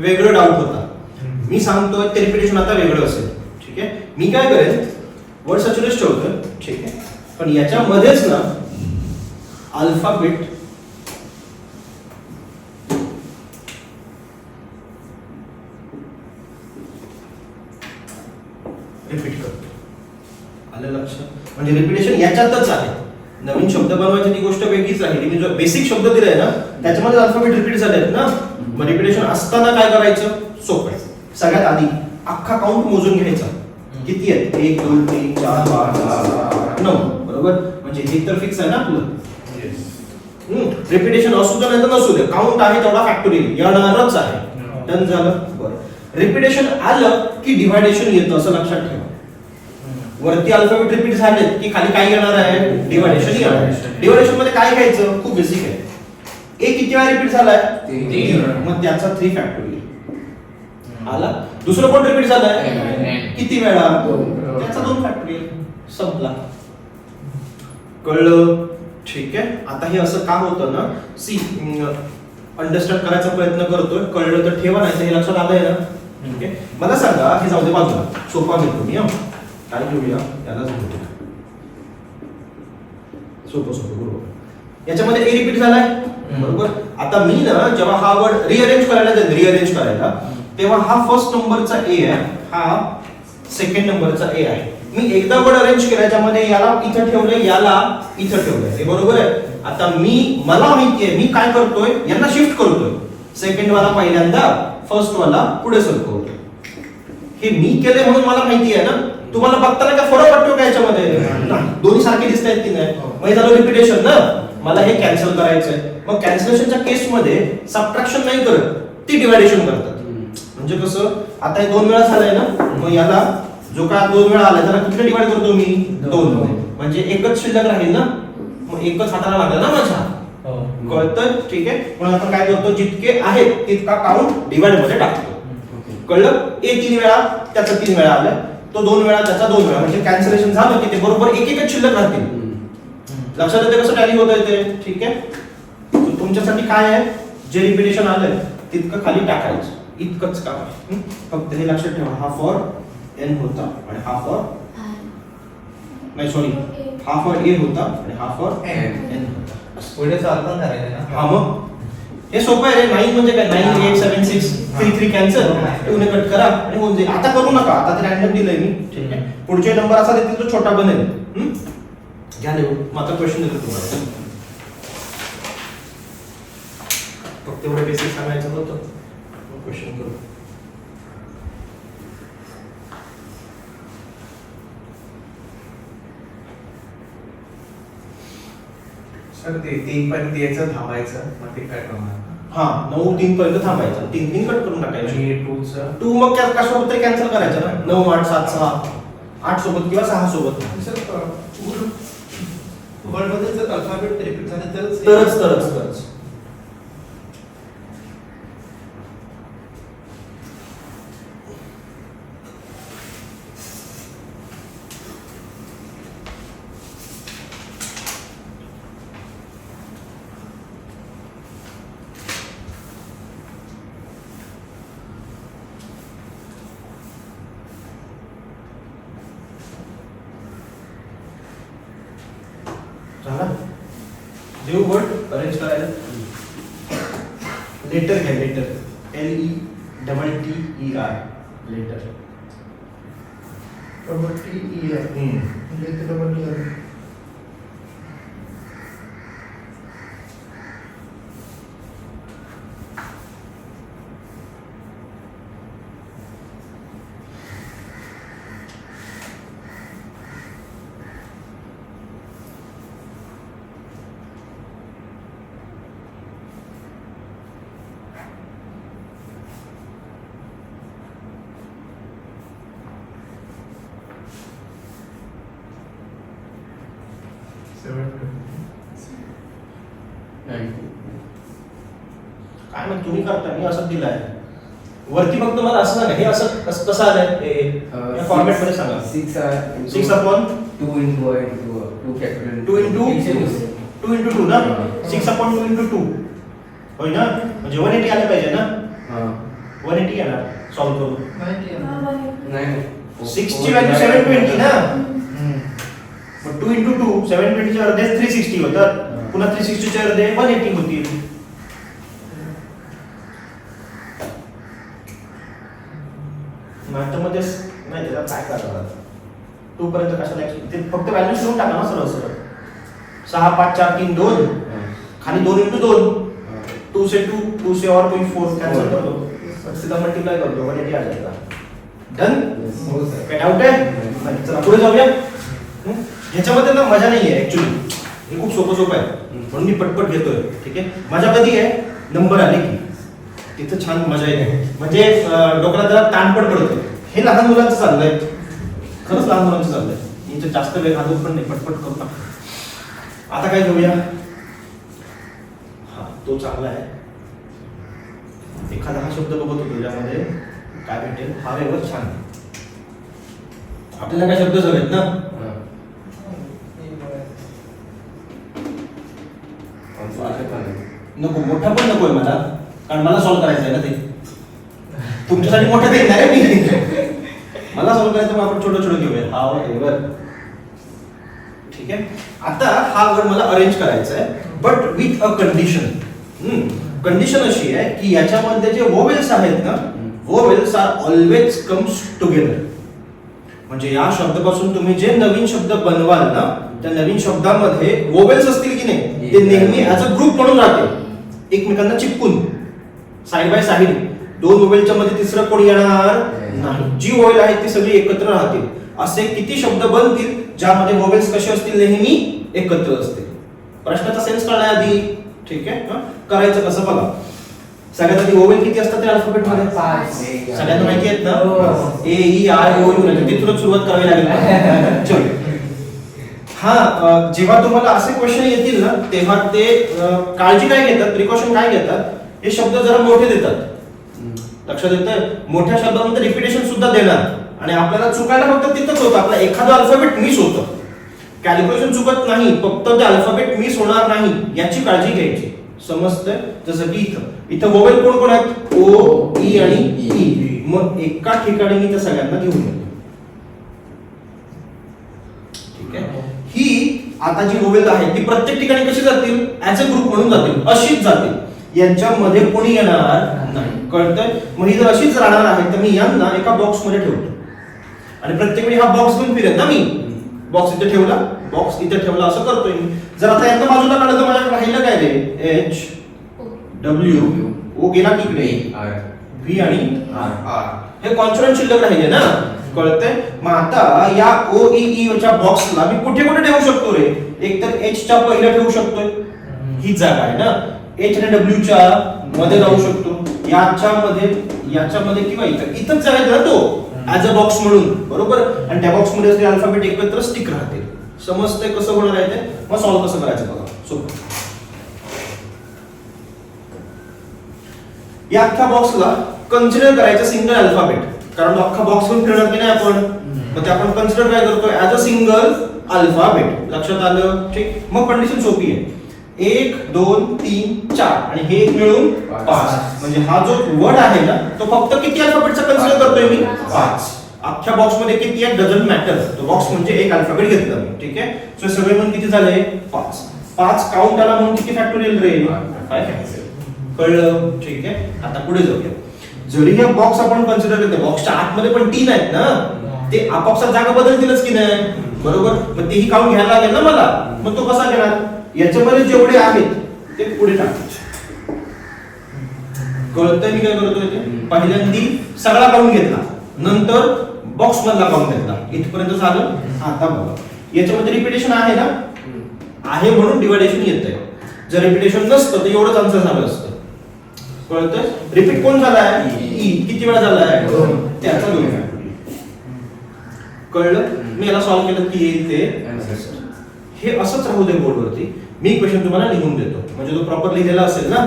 वेगळं डाऊट होता. मी सांगतोय ते रिपीटेशन आता वेगळं असेल. ठीक आहे. मी काय करेन, वर्ड सॅच्युरेट ठेवतोय. ठीक आहे. पण याच्यामध्येच ना अल्फाबेट रिपीट करतो. आलं लक्षात. म्हणजे रिपीटेशन याच्यातच आहे. नवीन शब्द बनवायची ती गोष्ट वेगळीच आहे. मी जो बेसिक शब्द दिलाय ना त्याच्यामध्ये अल्फाबेट रिपीट झालेत ना. मग रिपीटेशन असताना काय करायचं, सोपं आहे. सगळ्यात आधी अख्खा काउंट मोजून घ्यायचा. किती आहेत, 1 2 3 4 5 6 9. बरोबर. म्हणजे हे तर फिक्स आहे ना आपलं. रिपीटेशन असू दे नाही तर नसू दे, काउंट आहे तेवढा फॅक्टोरियल येणारच आहे. डन झालं. बरं. रिपीटेशन आलं की डिव्हायडेशन येतं असं लक्षात ठेवा. वरती अल्फाबेट रिपीट झालेत की खाली काय येणार आहे, डिव्हायडेशन येणार. डिव्हायडेशन मध्ये काय घ्यायचं, खूप बेसिक आहे. ए किती वेळा रिपीट झालाय, 3. मग त्याचा 3 फॅक्टोरियल आला. दुसरं कोण रिपीट झालाय, किती वेळा, त्याचा 2 फॅक्टोरियल. संपला. कळलं. ठीक आहे. आता हे असं का होतं ना, सी अंडरस्टँड करायचा प्रयत्न करतोय. कळलं तर ठेवा, नाही तर हे लक्षात आलंय ना. ठीक आहे. मला सांगा, हे जाऊ दे बाजूला, सोपा घेतो मी. काय घेऊया, त्यालाच घेऊया. सोपं बरोबर. याच्यामध्ये ए रिपीट झालाय. बरोबर. आता मी ना जेव्हा हा वर्ड रिअरेंज करायला जाईल, रिअरेंज करायला, तेव्हा हा फर्स्ट नंबरचा ए आहे, हा सेकंड नंबरचा ए आहे. मी एकदा वर्ड अरेंज केला, त्यामध्ये याला इथं ठेवलंय, याला इथं ठेवलंय. हे बरोबर आहे. आता मला माहितीये मी काय करतोय, यांना शिफ्ट करतोय. सेकंड वाला पहिल्यांदा, फर्स्ट वाला पुढे सरकवतोय. हे मी केले म्हणून मला माहिती आहे ना. तुम्हाला बघताना काय फरक वाटतो का याच्यामध्ये, नाही. दोन्ही सारखे दिसतायत की नाही. मग झालं रिपीटेशन ना. मला हे कॅन्सल करायचंय, मग कॅन्सलेशनच्या केसमध्ये सबट्रॅक्शन नाही करत, ती डिव्हायडेशन करतात. म्हणजे कसं, आता हे 2 वेळा झालंय ना, मग याला जो काय 2 वेळा आलाय त्याला किती डिवाइड करतो मी 2 मध्ये, म्हणजे एकच शिल्लक राहील ना, मग एकच हाताला लागला ना माझ्या. कळतं? ठीक आहे. म्हणून आपण काय करतो, जितके आहेत तितका काउंट डिवाइड मध्ये टाकतो. कळलं? ए 3 वेळा त्याचा 3 वेळा आलाय, तो 2 वेळा त्याचा 2 वेळा, म्हणजे कॅन्सलेशन झालं की ते बरोबर एक एकच शिल्लक राहतील. लक्षात येते कसं टॅली होत आहे ते? ठीक आहे. तुमच्यासाठी काय आहे, जे रिपिटेशन आलंय तितकं खाली टाकायचं, इतकंच काम आहे. फक्त हे लक्षात ठेवा, हा फॉर एन होता आणि हा फॉर नाही सॉरी हा फॉर ए होता आणि हा फॉर एन होता. पुढे चालतं करायचं ना. हा मग हे सोपं आहे रे. 9 म्हणजे काय, 9 8 7 6 3 3 कॅन्सल, 2 ने कट करा आणि होऊन जाईल. आता करू नका, आता ते रँडम दिलंय मी. ठीक आहे. पुढचे नंबर असा देतील तो छोटा बनेल. घ्या लिहून. मग आता क्वेश्चन देतो तुम्हाला, फक्त एवढं बेसिक सांगायचं होतं. क्वेश्चन करू. सर ते 3 पर्यंत यायचं थांबायचं, मग ते काय करणार? हा 9 3 पर्यंत थांबायचं, 3 3 कट करून टाकायचे. आणि 2 चं 2 मग काय कशासोबत तरी कॅन्सल करायचं ना, 9 8 7 6 8 सोबत किंवा 6 सोबत. सर वर्डमध्ये जर अल्फाबेट रिपीट झाले तरच झाला. देऊ वर्ड अरेंज करायला. लेटर घ्या, लेटर LETTER लेटर. काय मग तुम्ही करता, मी असं दिलंय वरती. फक्त मला असं सांगा, हे असं कसं आलंय या फॉर्मॅट मध्ये सांगा. 6 अपॉन 2 into 2 factorial 2 into 2 ना, 6 अपॉन 2 into 2 होय ना, म्हणजे 180 आलं पाहिजे ना. 180 येणार सॉल्व करून. 6 ची व्हॅल्यू 720 ना, मग 2 into 2 720 चे अर्धे 360 होतात, पुन्हा 360 चे अर्धे 180 होतील. नाट्यामध्ये नाही त्याला काय करणार, 2 पर्यंत कशाला ते फक्त व्हॅल्यू करून टाका ना सरळ सरळ. 6 5 4 3 2 खाली 2 into 2 2 से 2 से और कोई 4 कैंसिल कर दो, सीधा मल्टीप्लाई कर दो, 180 आ जाएगा. डन. हो सर. काय डाऊट आहे? चला पुढे जाऊया. ह्याच्यामध्ये ना मजा नाही आहे ऍक्च्युली, हे खूप सोपं आहे म्हणून मी पटपट घेतोय. ठीक आहे. मजा कधी आहे, नंबर आले की तिथं छान मजा येते, म्हणजे डोक्याला जरा ताण पण पडतो. हे लहान मुलांचं चाललंय, खरंच लहान मुलांचं चाललंय. यांचं जास्त वेळ घालवत पण नाही, पटपट करतो. आता काय घेऊया, हा तो चांगला आहे. एखादा हा शब्द बघत होतो ज्यामध्ये काय भेटेल, हा वेगळं छान. आपल्याला काय शब्द हवेत ना, नको मोठा पण नकोय मला, कारण मला सॉल्व्ह करायचं आहे ना ते. तुमच्यासाठी मोठं ते नाही मी, मला सॉल्व्ह करायचं, मग आपण छोटं छोटं घेऊया. हा वर ठीक आहे. आता हा वर्ड मला अरेंज करायचा आहे, but with a condition. Condition अशी आहे की याच्यामध्ये जे वोवेल्स आहेत ना, vowels are always comes together. म्हणजे या शब्दापासून तुम्ही जे नवीन शब्द बनवाल ना, त्या नवीन शब्दामध्ये वोवेल्स असतील की नाही, ते नेहमी ऍज अ ग्रुप म्हणून राहते, एकमेकांना चिपकून साइड बाय साइड. 2 वोवेलच्या मध्ये तिसरं कोणी येणार नाही. जी वोवेल आहेत ती सगळी एकत्र राहतील. असे किती शब्द बनतील ज्यामध्ये वोवेल्स कसे असतील, नेहमी एकत्र असतील. प्रश्नाचा सेन्स कळलाय आधी, ठीक आहे. करायचं कसं बघा. सगळ्यात आधी ओवेल किती असतात त्या अल्फाबेट मध्ये? 5. सगळ्यांना माहिती आहेत ना? हो. ए ई आय ओ यू, तिथूनच सुरुवात करावी लागेल. चलो. हा, जेव्हा तुम्हाला असे क्वेश्चन येतील ना, तेव्हा ते काळजी काय घेतात, प्रिकॉशन काय घेतात, हे शब्द जरा मोठे देतात. लक्षात येतं? मोठ्या शब्दामध्ये रिपिटेशन सुद्धा देणार आणि आपल्याला चुकायला फक्त तिथंच होतं, आपला एखादं अल्फाबेट मिस होतं. कॅल्क्युलेशन चुकत नाही, फक्त ते अल्फाबेट मिस होणार नाही याची काळजी घ्यायची. समजतंय? जसं की इथं वोवेल कोण कोण आहेत? ओ, ई आणि ई. मग एका ठिकाणी मी त्या सगळ्यांना घेऊन येतो. ठीक आहे. ही आता जी वोवेल आहे ती प्रत्येक ठिकाणी कशी जातील? ऍज अ ग्रुप म्हणून जातील, अशीच जातील. यांच्यामध्ये कोणी येणार नाही. कळतंय? मग ही जर अशीच राहणार आहे तर मी यांना एका बॉक्स मध्ये ठेवतो आणि प्रत्येक वेळी हा बॉक्स घेऊन फिरेल ना मी. बॉक्स इथे ठेवला, बॉक्स इथे ठेवला, असं करतोय मी. जर आता यांना बाजूला काढलं तर माझ्याकडे राहिलं काय रे? एच डब्ल्यू, ओ गेला तिकडे, व्ही आणि आर. हे कॉन्सोनंट शिल्लक राहिले ना. कळतंय? मग आता या ओ ई च्या बॉक्सला मी कुठे कुठे ठेवू शकतो रे? एक तर एच च्या पहिल्या ठेवू शकतोय, ही जागा आहे ना. एच आणि डब्ल्यू च्या मध्ये राहू शकतो, याच्यामध्ये किंवा इथंच जागा ना तो ऍज अ बॉक्स म्हणून, बरोबर. आणि त्या बॉक्स मध्ये असलेले अल्फाबेट एकत्र स्टिक राहतील. समजतंय कसं होणार आहे ते? मग सॉल्व्ह कसं करायचं बघा. सोपं. या अख्ख्या बॉक्सला कन्सिडर करायचं सिंगल अल्फाबेट, कारण अख्खा बॉक्स घेऊन फिरणार की नाही आपण. मग ते आपण कन्सिडर काय करतोय? As a single alphabet. लक्षात आलं? ठीक. मग कंडिशन सोपी आहे. 1 2 3 4 आणि हे एक मिळून 5. म्हणजे हा जो वर्ड आहे ना तो फक्त किती अल्फाबेटचा कन्सिडर करतोय मी? 5. अख्ख्या बॉक्स मध्ये किती आहे डझंट मॅटर. तो बॉक्स म्हणजे एक अल्फाबेट घेतला मी. ठीक आहे. सो सगळे म्हणून किती झाले? 5. 5 काउंट आला म्हणून किती फॅक्टोरियल रे? 5 फॅक्टोरियल. कळलं? ठीक आहे. आता पुढे जाऊया. जरी हे बॉक्स आपण कन्सिडर करतो, बॉक्सच्या आतमध्ये पण 3 आहेत ना, ते आपापसात जागा बदलतीलच की नाही? बरोबर. मग तेही काउंट घ्यायला लागेल ना मला. मग तो कसा घेणार? याच्यामध्ये जेवढे आहेत ते पुढे टाकायचे. कळतंय मी काय करतोय ते? पहिल्यांदी सगळा काउंट घेतला, नंतर बॉक्स मधला काउंट घेतला, इथपर्यंत झालं. आता बघा याच्यामध्ये रिपिटेशन आहे ना, आहे म्हणून डिवायडेशन येतंय. जर रिपिटेशन नसतं तर एवढंच आन्सर झालं असतं. कळतंय? रिपीट कोण झालाय? ई. किती वेळा झालाय? 2. त्याचा 2 फॅक्टोरियल. कळलं? मी याला सॉल्व्ह केलं की येईल ते. हे असंच राहू दे बोर्डवरती. मी क्वेश्चन तुम्हाला लिहून देतो, म्हणजे तो प्रॉपर लिहिलेला असेल ना.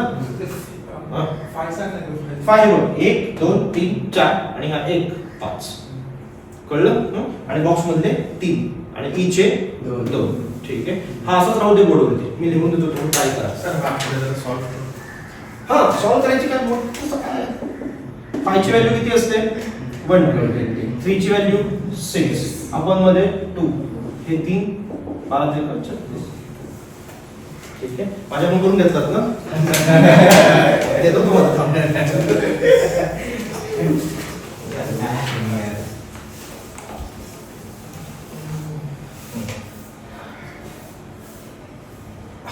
5 1 2 3 4 आणि हा 1 5. कळलं? आणि बॉक्स मधले 3 आणि ई चे 2. ठीक आहे. हा असंच राहू दे बोर्डवरती. मी लिहून देतो, तुम्ही ट्राय करा. सर आपल्याला सॉल्व्ह हा सॉल्व्ह करायची काय बोर्ड? 5 ची व्हॅल्यू किती असते? 120. 3 ची व्हॅल्यू 6. आपण मध्ये 2. हे 3 12 3 36. ठीक आहे. माझ्याकडून करून घेतलात ना? देतो तुम्हाला.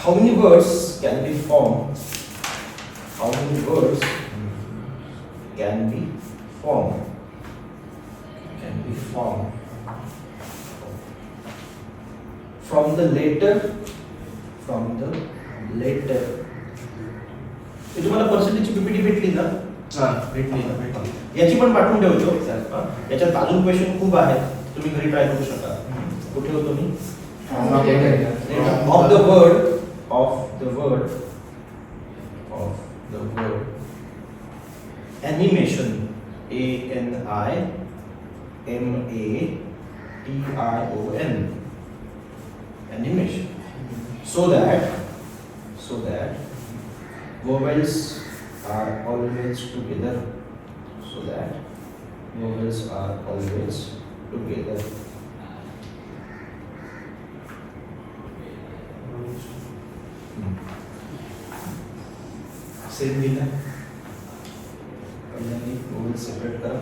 How many words can be formed? How many words can be formed? Can be formed from the letter. हे तुम्हाला पर्सेंटेजची पीपीटी भेटली ना? याची पण पाठवून ठेवतो. याच्यात अजून क्वेश्चन खूप आहेत, तुम्ही घरी ट्राय करू शकता. कुठे होतो मी? Of the word animation, ANIMATION, animation, so that vowels are always together, same लिहिला. पहिल्यांदा vowels सेपरेट करा.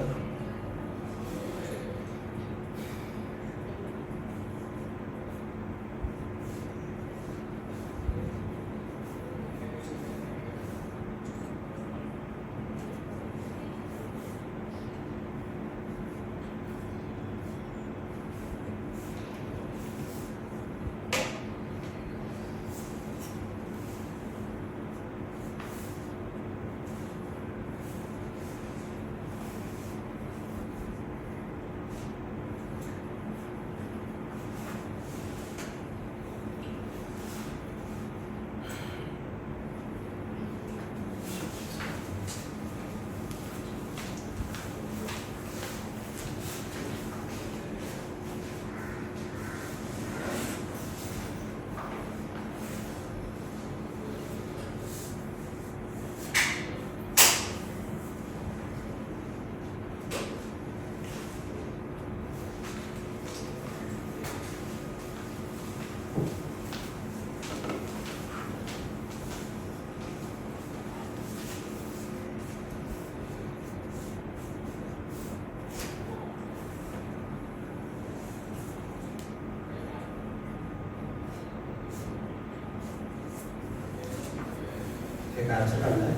एक आन्सर काढलाय.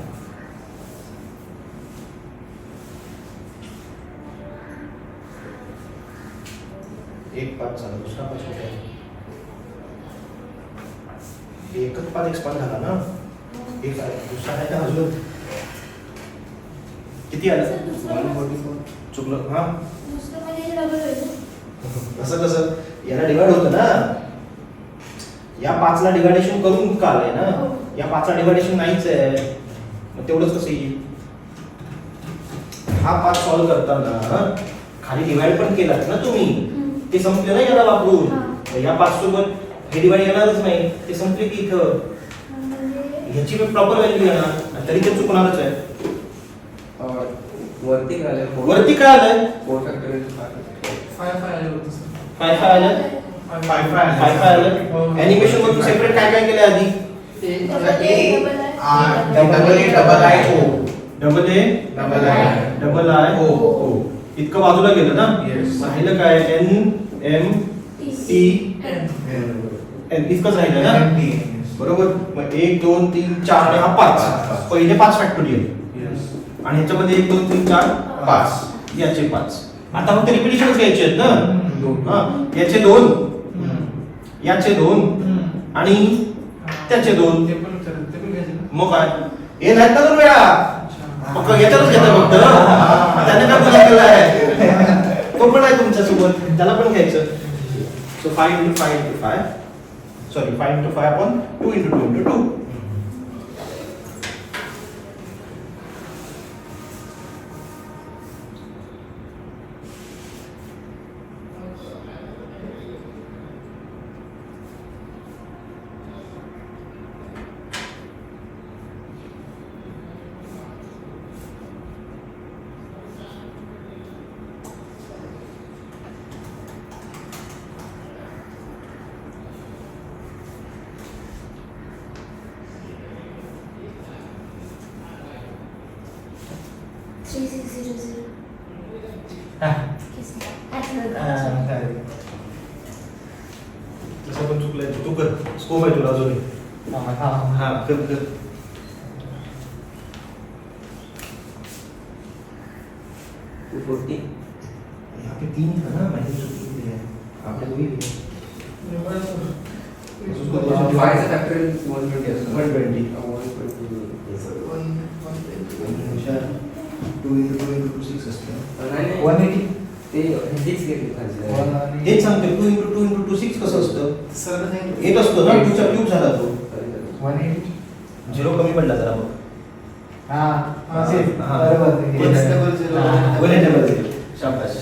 एक 5 झाला, दुसरा 5 कुठे आहे? एकच 5 एक्सपांड झाला ना. एक आहे, दुसरा आहे का अजून? किती आलं? सर, दुसरा 144. चुकलं. हा, दुसरं म्हणजे डबल होईल. असं कसं? याला डिवाइड होतं ना. या 5 ला डिवायडेशन करून का आलंय ना. हो. या 5 ला डिवायडेशन नाहीच आहे, मग तेवढंच कसं येईल? हा 5 सॉल्व्ह करताना खाली डिवाइड पण केलात ना तुम्ही, ते संपले ना याला वापरून. हा. तर या 5 सोबत हे डिवाइड येणारच नाही, ते संपले की इथं म्हणजे ह्याची प्रॉपर व्हॅल्यू येणार आणि तरी ते चुकणारच आहे. वरती काय आलं? वरती काय आलंय? 4 फॅक्टोरियल 5 आलं होतं सर. 5 आलं. 5 5 आलं. ॲनिमेशन मध्ये सेपरेट काय काय केलंय आधी? Double A, double I O double A, double I double I, O O. इतकं बाजूला गेलं ना. Yes. राहिलं काय? N M T N. इतकंच राहिलं ना. बरोबर. मग 1 2 3 4 आणि हा 5. पहिले 5 फॅक्टोरियल आणि ह्याच्यामध्ये 1 2 3 4 5, याचे 5. आता फक्त रिपिटेशनच घ्यायचे आहेत ना. हा, याचे 2, याचे 2 आणि त्याचे 2. ते पण घ्यायचे ना. मग काय? हे नाहीत ना 2 वेळा. फक्त याच्यातच घेता फक्त. त्याने काय पुन्हा केलं आहे? तो पण आहे तुमच्या सोबत, त्याला पण घ्यायचं. So 5 into 5 into 5. Sorry 5 into 5 upon 2 into 2 into 2. तसं पण चुकलंय, तू कर. स्कोप आहे तुला अजून. हा, कर कर. यहाँ पे 3 है ना, मैंने चुकी है. आपने वही लिया. एवढं सर. उसको 5 फॅक्टोरियल 120 असतं. 120. 2 into 2 into 2 6 असतं. नाही 180 ते हेच घेतलं. हेच सांगते 2 into 2 into 2 6 कसं असतं? सर 8 असतो ना. 2 चा क्यूब झाला तो. 180 0 कमी पडला जरा बघ. हां हाँ, सेफ हाँ. बरोबर. One double zero. One double zero. शाबाश.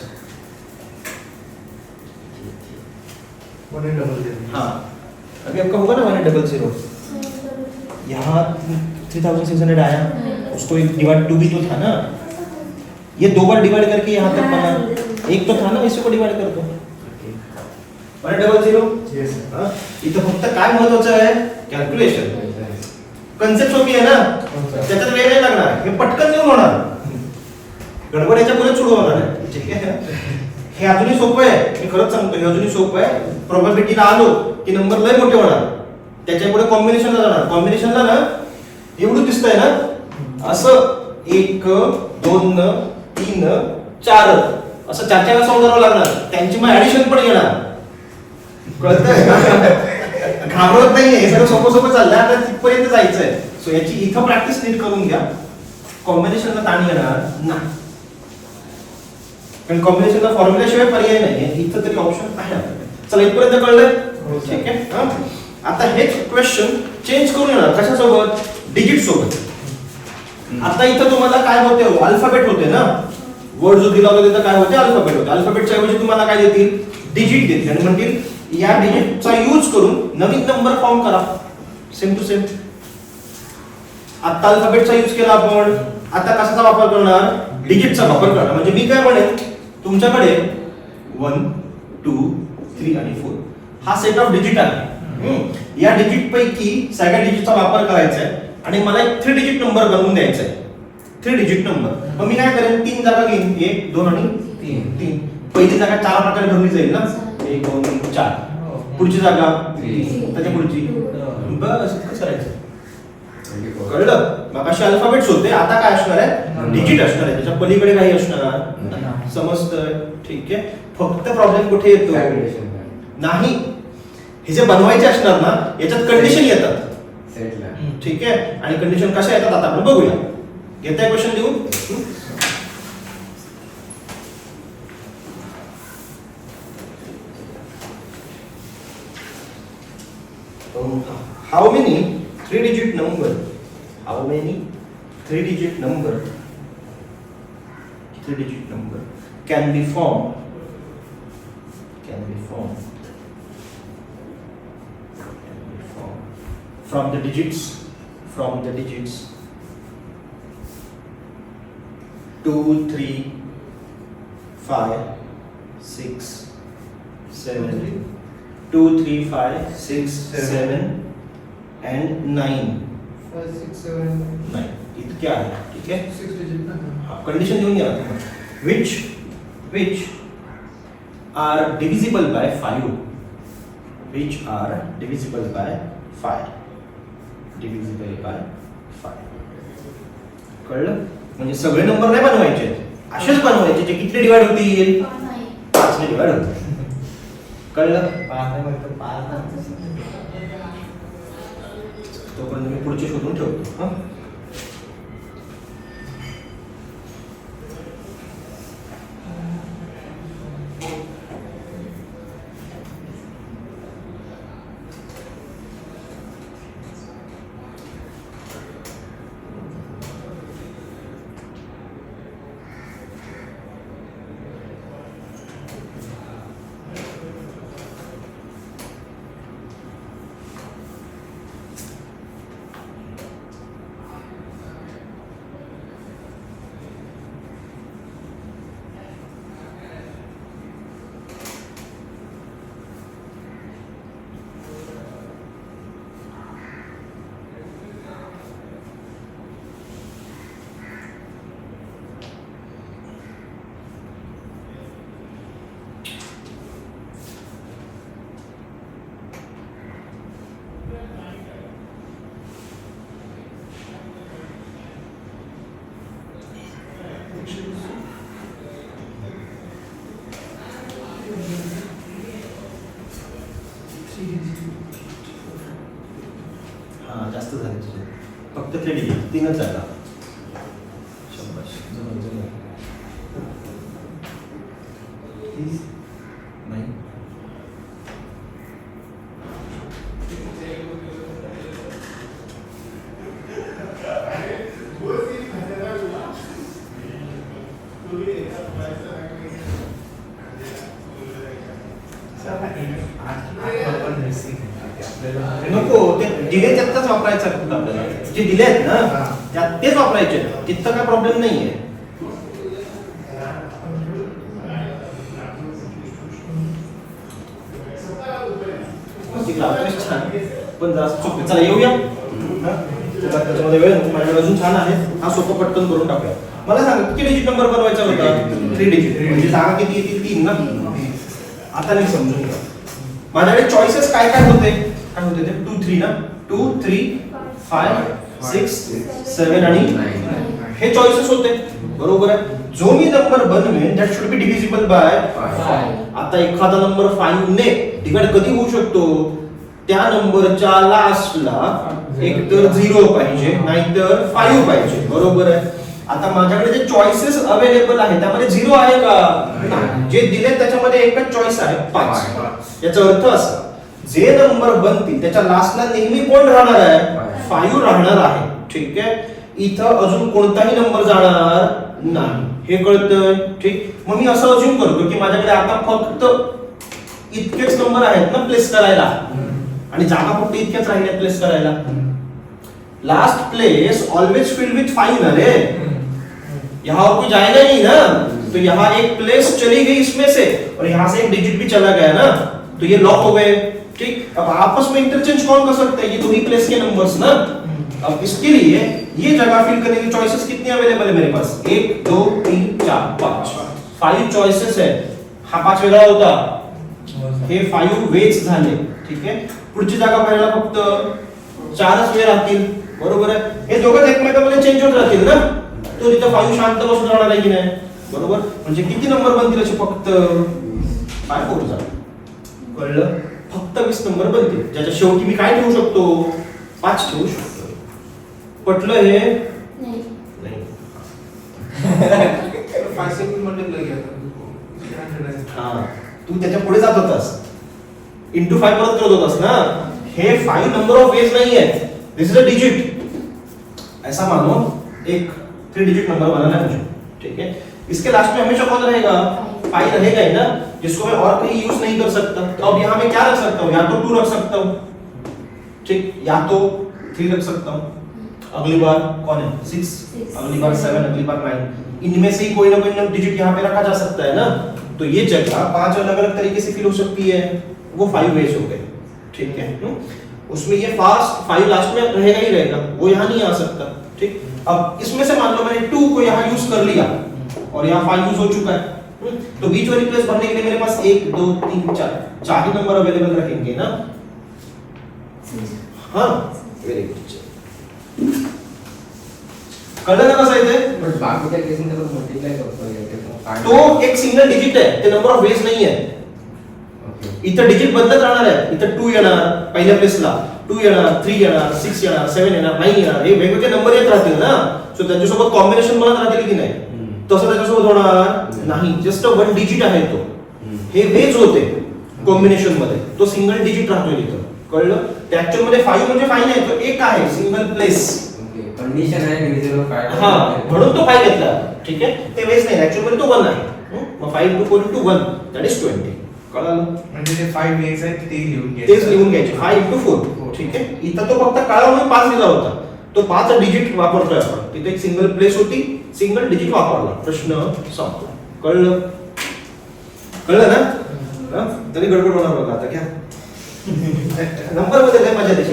हाँ, अभी आपका होगा ना 100. यहाँ 3600 आया, उसको एक डिवाइड 2 भी तो था ना. ये 2 बार डिवाइड करके यहाँ तक बना. एक तो था ना, इसी को डिवाइड कर दो. 100. येस हाँ, इथं फक्त काय महत्वाचं आहे? कॅल्क्युलेशन. कन्सेप्ट सोपी आहे ना, त्याच्यात वेळ नाही लागणार. हे पटकन येऊन होणार. गडबड याच्या पुढे सुरू होणार आहे. ठीक आहे. हे अजूनही सोपं आहे, मी खरंच सांगतो, हे अजूनही सोपं आहे. प्रोबॅबिलिटीला आलो की नंबर लय मोठे होणार. त्याच्या पुढे कॉम्बिनेशनला जाणार. कॉम्बिनेशनला ना एवढं दिसतंय ना, असं 1 2 3 4 असं 4 वेळा सॉल्व्ह करावं लागणार. त्यांची मग ऍडिशन पण येणार. कळतंय? घाबरत नाहीये, हे सगळं सोपं सोपं चाललंय. आता तिथपर्यंत जायचंय. सो याची इथं प्रॅक्टिस नीट करून घ्या. कॉम्बिनेशनला ताण येणार नाही, कारण कॉम्बिनेशनला फॉर्म्युला शिवाय पर्याय नाही. इथं तरी ऑप्शन आहे आपल्याकडे. चला इथपर्यंत कळलंय? ठीक आहे. हा, आता हेच क्वेश्चन चेंज करून येणार. कशासोबत? डिजिट सोबत. आता इथं तुम्हाला काय होते? अल्फाबेट होते ना. वर्ड जो दिला होता तिथं काय होते? अल्फाबेट होते. अल्फाबेटच्या ऐवजी तुम्हाला काय देतील? डिजिट देतील आणि म्हणतील या डिजिटचा यूज करून नवीन नंबर फॉर्म करा. Same to same. आता अल्फाबेटचा यूज केला आपण. आता कशाचा वापर करणार? डिजिटचा वापर करणार. म्हणजे मी काय म्हणेन, तुमच्याकडे 1 2 3 आणि 4 हा सेट ऑफ डिजिट आहे. या डिजिट पैकी सगळ्या डिजिटचा वापर करायचा आहे आणि मला एक 3 डिजिट नंबर बनवून द्यायचा आहे. 3 डिजिट नंबर. मग मी काय करेन? 3 जागा घेईन. 1 2 आणि 3. पहिली जागा 4 प्रकारे भरली जाईल ना. 1 2 3 4. पुढची जागा 3. त्याच्या पुढची. बस इतकंच करायचं. 24. कळलं? मग असे अल्फाबेट्स होते, आता काय असणार आहे? डिजिट असणार आहे, त्याच्या पलीकडे काही असणार नाही. समजतंय? ठीक आहे. फक्त प्रॉब्लेम कुठे येतो? Calculation. नाही, हे जे बनवायचे असणार ना याच्यात कंडिशन येतात. Set ला. ठीक आहे. आणि कंडिशन कशा येतात आता आपण बघूया. घेताय क्वेश्चन लिहून? How many 3-digit number? How many 3-digit number? 3-digit number can be formed? Can be formed from the digits. 2, 3, 5, 6, 7. 2, 3, 5, 6, 7 and 9. 5, 6, 7, 9 इतके आहे. ठीक आहे. 6 digit ना. हा कंडिशन लिहून घ्या तुम्ही. which are divisible by 5. Which are divisible by 5. Divisible by 5. कळलं? म्हणजे सगळे नंबर नाही बनवायचे, असेच बनवायचे जे किती डिवाइड होतील? 5 ने डिवाइड होतील. कळलं? तोपर्यंत मी पुढचे शोधून ठेवतो. हा हा जास्त झाले तुझे. फक्त 3 डिजिट 3च झाला. शाबास. जमलं. नाही. नको, ते दिले त्यातच वापरायचं फक्त आपल्याला. जे दिले आहेत ना त्यात तेच वापरायचे. तिथं काय प्रॉब्लेम नाहीये. छान पण जरा सोपं. चला येऊया. त्याच्यामध्ये वेळ माझ्याकडे अजून छान आहे. हा सोपं पटकन करून टाकूया. मला सांगा किती डिजिट नंबर बनवायचा होता? 3 डिजिट. म्हणजे जागा किती येतील? 3 ना. आता नाही समजून घ्या. माझ्याकडे चॉईसेस काय काय होते? काय होते ते? 2, 3 ना. 2, 3, 5, 6, 7 आणि 9 हे चॉईसेस होते. बरोबर आहे. जो मी नंबर बनवेन that should be divisible by 5. आता एखादा नंबर 5 ने डिवाइड कधी होऊ शकतो? त्या नंबरच्या लास्टला एक तर 0 पाहिजे नाहीतर 5 पाहिजे. बरोबर आहे. आता माझ्याकडे जे चॉईसेस अवेलेबल आहे त्यामध्ये 0 आहे का? नाही. जे दिले त्याच्यामध्ये एकच चॉईस आहे 5. याचा अर्थ असा जे नंबर बनतील त्याच्या लास्टला नेहमी कोण राहणार आहे? 5 राहणार आहे. ठीक आहे. इथं अजून कोणताही नंबर जाणार नाही. हे कळतंय? ठीक. मग मी असं अज्युम करतो की माझ्याकडे आता फक्त इतकेच नंबर आहेत ना प्लेस करायला आणि जागा फक्त इतक्याच राहिल्यात प्लेस करायला. Last place always filled with 5 ना रे. यहाँ और कोई जाएगा नहीं ना, तो यहाँ एक प्लेस चली गई इसमें से और यहाँ से एक डिजिट भी चला गया ना, तो ये लॉक हो गए. ठीक. अब आपस में इंटरचेंज कौन कर सकता है? ये दो ही प्लेस के नंबर्स ना. अब इसके लिए ये जगह फिल करने की चॉइसेस कितनी अवेलेबल है मेरे पास? 1, 2, 3, 4, 5. 5 चॉइसेस है. हा 5 वेगळा होता. हे 5 वेज झाले. ठीक आहे. पुढची जागा भरायला फक्त 4च वे राहतील. बरोबर आहे. हे दोघं एकमेकांमध्ये चेंज होत राहतील ना, तो तिथं 5 शांत बसून राहणार आहे की नाही, बरोबर. म्हणजे किती नंबर बनतील असे फक्त 5 4 जा, कळलं. फक्त 20 नंबर बनतील, ज्याच्या शेवटी मी काय ठेवू शकतो, 5 ठेवू शकतो. पटलं हे? नाही. नाही. 5 सेकंड मल्टिप्लाय केला 100 आहे. हा, तू त्याच्या पुढे जात होतास, इंटू 5 परत करत होतास ना. हे 5 नंबर ऑफ वेज नहीं है, दिस इज अ डिजिट. ऐसा मानो एक 3 डिजिट नंबर बनाना है मुझे, ठीक है. इसके लास्ट में हमेशा कौन रहेगा, 5 रहेगा ही ना, जिसको मैं और कहीं यूज नहीं कर सकता. तो अब यहाँ मैं क्या रख सकता हूँ, या तो 2 रख सकता हूँ, ठीक, या तो 3 रख सकता हूँ. अगली बार कौन है 6, अगली बार 7, अगली बार 9. इनमें से ही कोई ना कोई डिजिट यहाँ पे रखा जा सकता है ना. तो ये जगह 5 अलग अलग तरीके से फिल हो सकती है, वो 5 वेज हो गए, ठीक है. उसमें ये फास्ट 5 लास्ट में रहेगा ही रहेगा, वो यहाँ नहीं आ सकता, ठीक. अब इसमें से मान लो मैंने 2 को यहाँ यूज कर लिया और यहाँ 5 यूज हो चुका है. तो बीच वाली प्लेस भरने के लिए मेरे पास 1 2 3 4 ही नंबर अवेलेबल रखेंगे ना. हाँ, व्हेरी गुड. कळलं ना कसं आहे ते. पण बाकीच्या केसमध्ये पण मल्टिप्लाय करतो तो एक सिंगल डिजिट आहे, ते नंबर ऑफ वेज नाही आहे. इथं डिजिट बदलत राहणार आहे. इथं 2 येणार पहिल्या प्लेसला, 2 येणार, 3 येणार, 6 येणार, 7 येणार, 9 येणार. हे वेगवेगळे नंबर येत राहतील ना. सो त्यांच्यासोबत कॉम्बिनेशन बनत राहतील की नाही, तसं त्याच्यासोबत होणार नाही. जस्ट 1 डिजिट आहे तो. हे वेज होते कॉम्बिनेशन मध्ये, तो सिंगल डिजिट राहतोय इथं, कळलं. त्या ऍक्च्युअल मध्ये 5 म्हणजे 5 नाही, तो एक आहे सिंगल प्लेस. कंडिशन आहे डिव्हिजिबल 5. हा, म्हणून तो 5 घेतला, ठीक आहे. ते वेज नाही, ऍक्च्युअल मध्ये तो 1 आहे. मग 5 * 4 * 1 दॅट इज 20. कळलं. म्हणजे ते 5 वेज आहेत ते लिहून घ्यायचे. तेच लिहून घ्यायचे 5 * 4, ठीक आहे. इथं तो फक्त काळा म्हणून 5 लिहिला होता, तो 5 डिजिट वापरतोय आपण. तिथे एक सिंगल प्लेस होती, सिंगल डिजिट वापरला, प्रश्न संपला. कळलं. कळलं ना. तरी गडबड होणार बघा आता. घ्या नंबर मध्ये काय मजा द्यायची.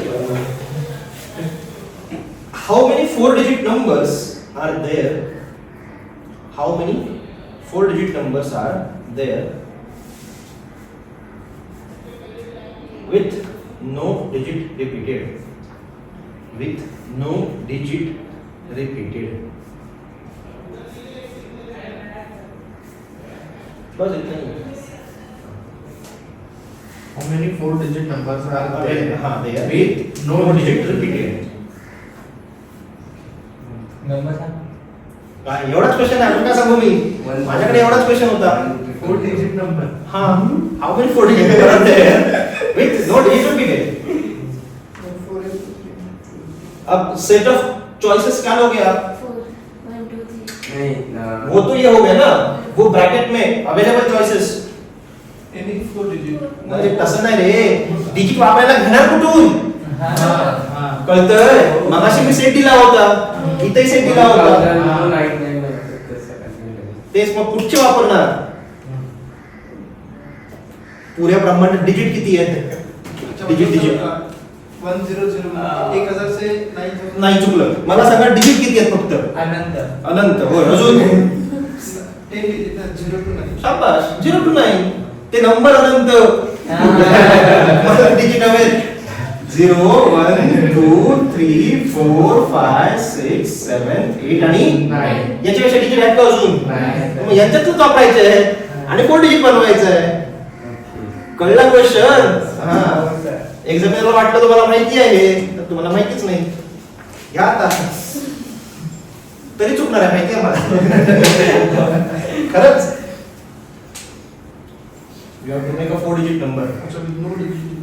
How many 4 digit numbers are there, how many 4 digit numbers are there with no digit repeated, with no digit repeated. बस इतना ही. How many 4 digit numbers are there? there? हाँ, there with no digit repeated. Number सांग. काय एवढाच क्वेश्चन आहे, अजून काय सांगू मी. माझ्याकडे एवढाच क्वेश्चन होता. 4 digit number. हाँ, how many 4 digit numbers are there with no digit repeated? अब सेट ऑफ चॉइसेस क्या लोगे आप. 4 1 2 3. नाही वो तो ये हो गया ना, वो ब्रैकेट में अवेलेबल चॉइसेस. Any 4 digit. म्हणजे तसं नाही रे, डिजिट वापरायला घेणार कुठून. हां. कळतंय. मगाशी मी सेट दिला होता, इथेही सेट दिला होता. तेच मग कुठचे वापरणार. पुऱ्या ब्रह्मांडात डिजिट किती आहेत. डिजिट 100 1000 से 9000. नाही चुकलं. मला सांगा डिजिट किती आहेत फक्त. अनंत. अनंत. हो, अजून 10 डिजिट ना 0 to 9. शाबास. 0 to 9 ते नंबर अनंत. डिजिट हवे 0 1 2 3 4 5 6 7 8 आणि 9. याच्यापेक्षा डिजिट आहेत का अजून. नाही. मग यांच्यातच वापरायचं आहे आणि 4 डिजिट बनवायचं आहे. कळला क्वेश्चन. हा, एक्झामिनरला वाटलं तुम्हाला माहिती आहे, तर तुम्हाला माहितीच नाही. घ्या आता. तरी चुकणार आहे माहिती आहे मला. खरंच. You have to make a 4 digit number. अच्छा नो डिजिट.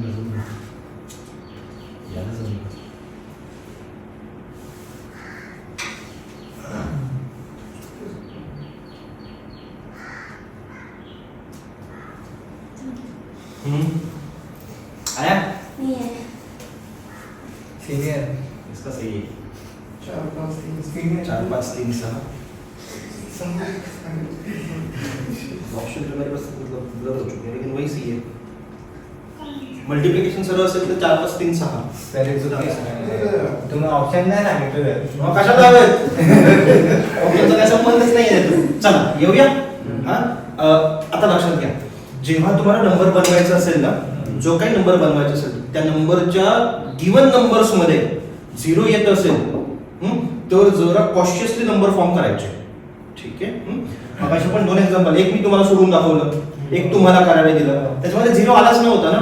जमलं याला जमलं आया नहीं है सीनियर इसका सही है 4 5 3 सीनियर 4 5 3 6 ऑप्शन तो मेरे पास मतलब ब्लर हो चुके हैं लेकिन वही सही है मल्टिप्लिकेशन सरळ असेल तर 4 5 3 6 पहिले तुम्ही ऑप्शन नाही सांगितलं मग कशाला हवेत ऑप्शनचा काय संबंधच नाही आहे तो चला येऊया हा आता लक्षात घ्या जेव्हा तुम्हाला नंबर बनवायचा असेल ना जो काही नंबर बनवायचा असेल त्या नंबरच्या गिवन नंबर्स मध्ये 0 येत असेल तर जरा कॉशियसली नंबर फॉर्म करायचे ठीक आहे मग असे पण दोन एक्झाम्पल एक मी तुम्हाला सोडून दाखवलं एक तुम्हाला करायला दिलं त्याच्यामध्ये 0 आलाच नव्हता ना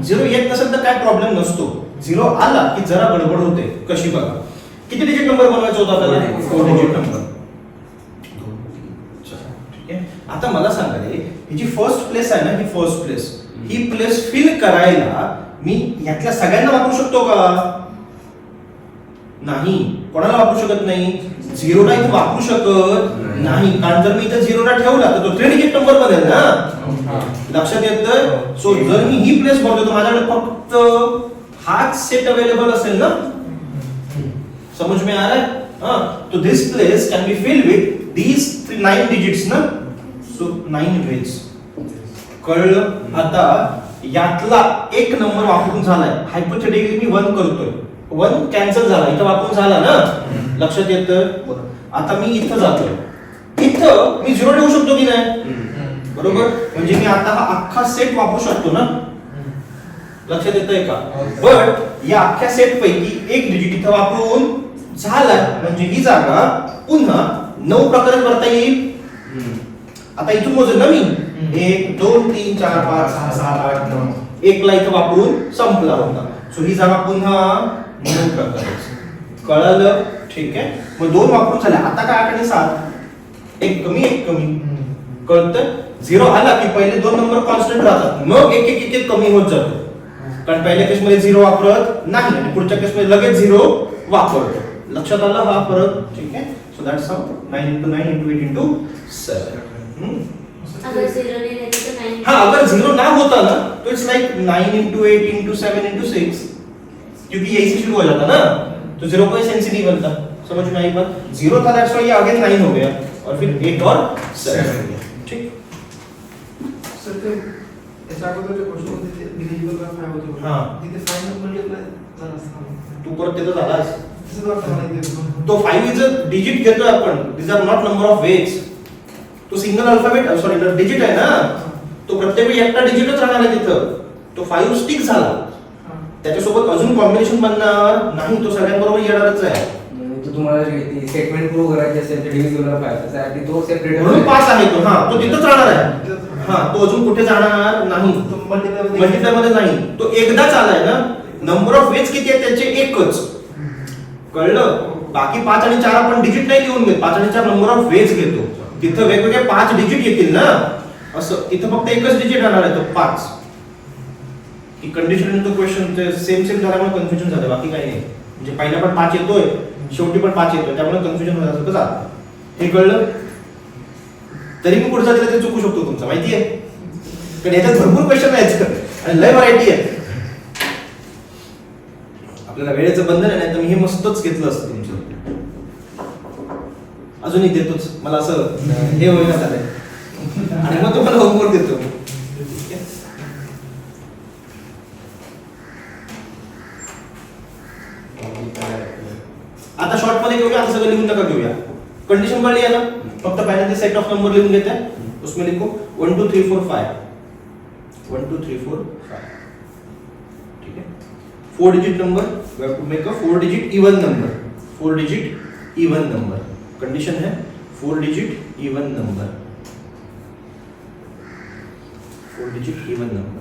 0 येत नसेल तर काय प्रॉब्लेम नसतो 0 आला की जरा गडबड होते कशी बघा किती डिजिट नंबर बनवायचा होता आपल्याला 4 डिजिट नंबर ठीक आहे आता मला सांगा रे ही जी फर्स्ट प्लेस आहे ना ही फर्स्ट प्लेस ही प्लेस फिल करायला मी यातल्या सगळ्यांना वापरू शकतो का नाही कोणाला वापरू शकत नाही 0 ला इथे वापरू शकत नाही कारण जर मी इथे 0 ला ठेवला तर तो 3 डिजिट नंबर बनेल ना लक्षात येतं सो जर मी ही प्लेस भरतो तर माझ्याकडे फक्त हाच सेट अवेलेबल असेल ना समझ में आ रहा है हां तो this place can be filled with these 9 digits ना सो 9 ways कळलं आता यातला एक नंबर वापरून झालाय हायपोथेटिकली मी 1 करतोय 1 कॅन्सल झाला इथं वापरून झाला ना लक्षात येतं आता मी इथं जातोय इथं मी 0 ठेवू शकतो की नाही बरोबर म्हणजे मी आता हा अख्खा सेट वापरू शकतो ना लक्षात येतंय का बट या अख्ख्या सेट पैकी एक डिजिट इथं वापरून झालाय म्हणजे ही जागा पुन्हा 9 प्रकारे भरता येईल आता इथून मोजेल ना मी 1 2 3 4 5 6 7 8 9 एक ला इथं वापरून संपला होता सो ही जागा पुन्हा 9 प्रकारे कळलं ठीक आहे मग 2 वापरून झाले आता काय 8 आणि 7 एक कमी कळतं 0 आला की पहिले 2 नंबर कॉन्स्टंट राहतात मग एक कमी होत जातो कारण पहिल्या केस मध्ये 0 वापरत नाही आणि पुढच्या केस मध्ये लगेच 0 वापरतो लक्षात आलं हा फरक ठीक आहे so that's how 9 into 9 into 8 into 7 अगर 0 नहीं रहती तो 9 हाँ अगर 0 ना होता ना तो it's like 9 into 8 into 7 into 6 क्योंकि यही से शुरू हो जाता ना तो 0 कोई सेंस ही नहीं बनता समझ में आई बात 0 था दैट्स व्हाई ये अगेन 9 हो गया और फिर 8 और 7 हो गया ठीक सर ते याच्या अगोदरच्या क्वेश्चन मध्ये डिव्हिजिबल बाय 5 होते हां. तिथे 5 ने मल्टिप्लाय झाला असता तू परत तिथं झालास तसंच वाटतं मला इथे तो 5 इज अ डिजिट घेतोय आपण these are not number of ways तो सिंगल अल्फाबेट सॉरी डिजिट आहे ना तो प्रत्येक वेळी एकटा डिजिटच राहणार आहे तिथं तो 5 स्टिक झाला त्याच्यासोबत अजून कॉम्बिनेशन बनणार नाही तो सगळ्यांबरोबर येणारच आहे तो तुम्हाला स्टेटमेंट प्रूव्ह करायची असेल तर डिव्हिजिबल बाय 5 त्यासाठी तो सेपरेट म्हणून 5 आहे तो हा तो तिथंच राहणार आहे हा तो अजून कुठे जाणार नाही तो मल्टिप्लाय मल्टिप्लाय मध्ये नाही तो एकदाच आलाय ना नंबर ऑफ वेज किती आहेत त्याचे एकच कळलं बाकी 5 आणि 4 आपण डिजिट नाही लिहून घेत 5 आणि 4 नंबर ऑफ वेज घेतो तिथं वेगवेगळे 5 डिजिट येतील ना असं इथं फक्त एकच डिजिट राहणार आहे तो 5 ही कंडिशन इन द क्वेश्चन ते सेम झाल्यामुळे कन्फ्युजन झालं बाकी काही नाही म्हणजे पहिला पण 5 येतोय शेवटी पण 5 येतोय त्यामुळे कन्फ्युजन होण्यासारखं झालं हे कळलं तरी मी पुढचा दिला ते चुकू शकतो तुमचा माहिती आहे कारण याच्यात भरपूर क्वेश्चन आहेत आणि लय व्हरायटी आहे आपल्याला वेळेचं बंधन आहे नाही तर मी हे मस्तच घेतलं असतं तुमचं अजूनही देतोच मला असं हे होईना झालंय आणि मग तुम्हाला होमवर्क देतो आता शॉर्ट मध्ये घेऊया आता सगळं लिहून नका घेऊया कंडिशन कळली आहे ना फक्त पहले सेट ऑफ नंबर लिहून घेते उसमें लिखो 1 2 3 4 5 1 2 3 4 5 ठीक है 4 digit number we have to make a 4 digit even number 4 digit even number condition है 4 digit even number 4 digit even number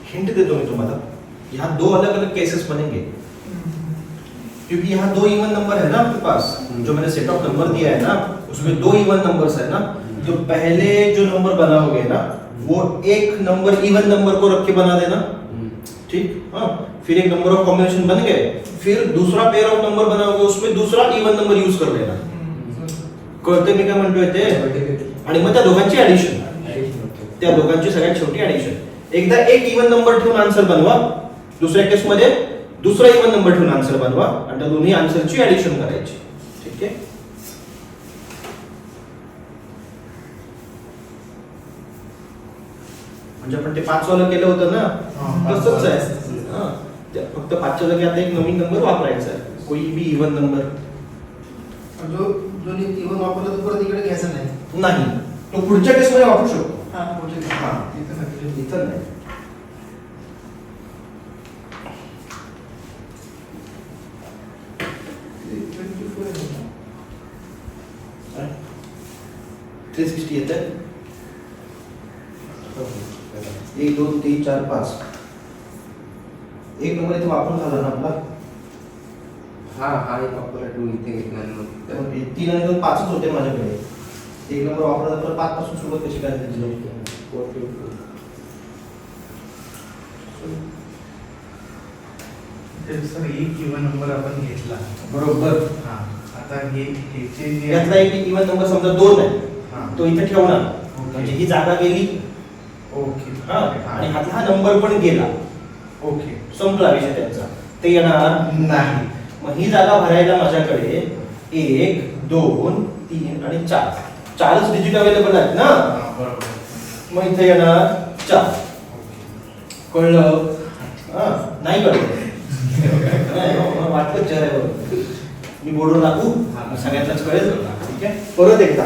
hint देता हूँ मैं तुम्हारा, यहाँ दो अलग अलग केसेस बनेंगे, क्योंकि यहाँ दो इवन नंबर है ना आपके पास, जो मैंने सेट ऑफ नंबर दिया है ना उसमें दो इवन नंबर्स है ना, जो पहले जो नंबर बनाओगे ना वो एक नंबर इवन नंबर को रख के बना देना, ठीक, हाँ, फिर एक नंबर ऑफ कॉम्बिनेशन बन गए, फिर दूसरा पेयर ऑफ नंबर बनाओगे उसमें दूसरा इवन नंबर यूज कर लेना, कळते मी काय म्हणतोय ते, आणि मग त्या दोघांची ऍडिशन, त्या दोघांची सगळ्यात शेवटी ऍडिशन, एकदा एक इवन नंबर ठेवून आन्सर बनवा, दुसऱ्या केस मध्ये दुसरा इवन नंबर ठेवून आन्सर बनवा आणि त्या दोन्ही आन्सरची ऍडिशन करायची, ठीक आहे. म्हणजे आपण ते 5 वाला केलं होतं ना, तसंच आहे, हां, फक्त 5च्या जागी आता एक नवीन नंबर वापरायचा आहे, कोई भी इवन नंबर. जो जो इवन वापरला तो परत इकडे घ्यायचा नाही. नाही, तो पुढच्या केस मध्ये वापरू शकतो. हा पुढचे हां, इथं नाही. इथं नाही. काय? 360 येत आहे. 1 2 3 4 5 एक नंबर इथे वापरून झाला ना आपला. हा हा एक आपला 2 इथे घेतला आणि मग त्यामुळे 3 आणि 2 5च होते माझ्याकडे. एक नंबर वापरला तर 5 पासून सुरुवात कशी करायची? सर एक इवन नंबर आपण घेतला, बरोबर. हा, आता ह्याचे जे यातला एक इवन नंबर समजा 2 आहे, हा, तो इथे ठेवणार, ओके. म्हणजे ही जागा गेली, ओके, हा, आणि हातला हा नंबर पण गेला, ओके, संपला विषय त्यांचा, ते येणार नाही. मग ही जागा भरायला माझ्याकडे 1 2 3 आणि 4 चारच डिजिट अवेलेबल आहेत ना, हा, बरोबर. मग इथे येणार 4. ओके. कळलं? हा, नाही कळलं. नाही, मला वाटलं चेहऱ्यावर मी बोर्डवर टाकू, मग सगळ्यांनाच कळेल, ठीक आहे. परत एकदा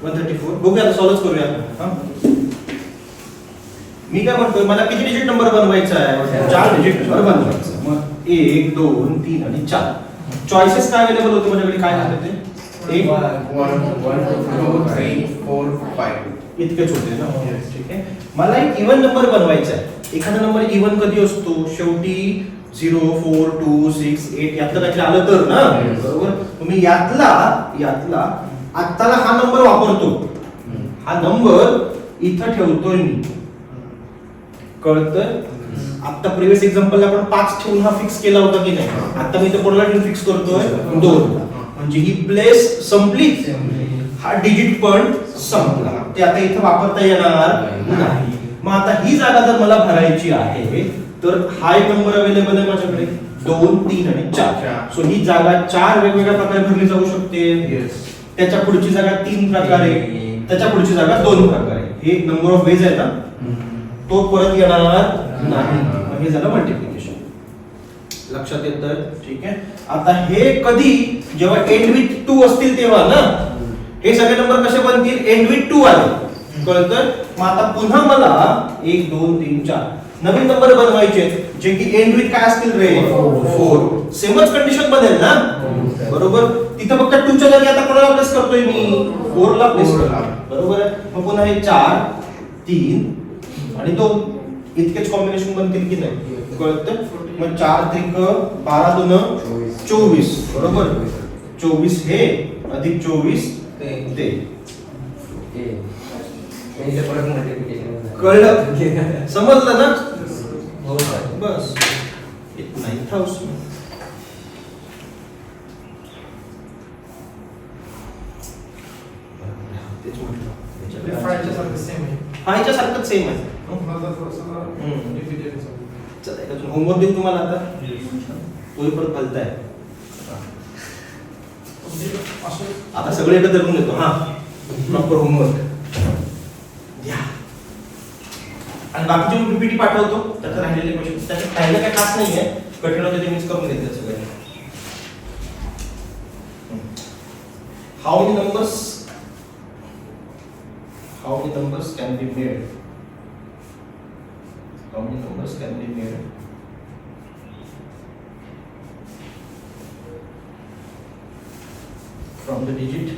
134 बघूया, आता सॉल्व्ह करूया. हा, मी काय म्हणतोय, मला किती डिजिट नंबर बनवायचा आहे? 4 डिजिट नंबर बनवायचा. मग 1 2 3 आणि 4 चॉईसेस काय अवेलेबल होते माझ्याकडे, काय होते ते? 1 1 2 3 4 5 इतकेच होते ना, ठीक आहे. मला एक इवन नंबर बनवायचा आहे. एखादा नंबर इवन कधी असतो? शेवटी 0 4 2 6 8 यातलं काहीतरी आलं तर ना, बरोबर. तुम्ही यातला आत्ताला हा नंबर वापरतो, हा नंबर इथं ठेवतोय मी, कळतं? आता प्रिव्हियस एक्झाम्पलला आपण 5 ठेवून हा फिक्स केला होता की नाही, आता मी इथं कोणाला ठेवून फिक्स करतोय? 2, म्हणजे ही प्लेस संपली, हा डिजिट पण संपला, ते आता इथं वापरता येणार नाही. मग आता ही जागा जर मला भरायची आहे तर हा एक नंबर अवेलेबल आहे माझ्याकडे 2 3 आणि 4. सो ही जागा 4 वेगवेगळ्या प्रकारे भरली जाऊ शकते. येस. त्याच्या पुढची जागा 3 प्रकारे, त्याच्या पुढची जागा 2 प्रकारे. हे नंबर ऑफ वेज आहे ना, तो परत येणार नाही. मग हे झालं मल्टिप्लिकेशन. लक्षात येतं? ठीक आहे. आता हे कधी, जेव्हा एंड विथ 2 असतील तेव्हा ना, हे सगळे नंबर कसे बनतील? एंड विथ 2 आले, कळतं? मग आता पुन्हा मला 1 2 3 4 नवीन नंबर बनवायचे जे की एंड विथ काय असतील रे? 4. सेमच कंडिशन बनेल ना, बरोबर. तिथं फक्त 2 च्या जागी आता कोणाला प्लेस करतोय मी? 4 ला प्लेस करतो, बरोबर आहे. मग पुन्हा हे 4 3 आणि 2 इतकेच कॉम्बिनेशन बनतील की नाही, कळतं? मग 4 त्रिक 12 2 24, बरोबर. 24 हे अधिक 24 ते. कळलं? समजलं ना? बस इतना ही था उसमें. तेच म्हटलं, फ्रायच्या सारखं सेम आहे. हा ह्याच्यासारखंच सेम आहे. मला थोडंसं डिफिकल्ट आहे. चला एक होमवर्क देऊ तुम्हाला आता, तोही परत घालताय. आता सगळे एकत्र करून देतो. हा, प्रॉपर होमवर्क द्या. आणि बाकीचे मी पीपीटी पाठवतो, त्याचं राहिलेले क्वेश्चन, त्याच्यात राहिलं काय खास नाहीये, कठीण होते ते मिस करून घेतलं सगळे. How many numbers can be made? How many numbers can be made from the digit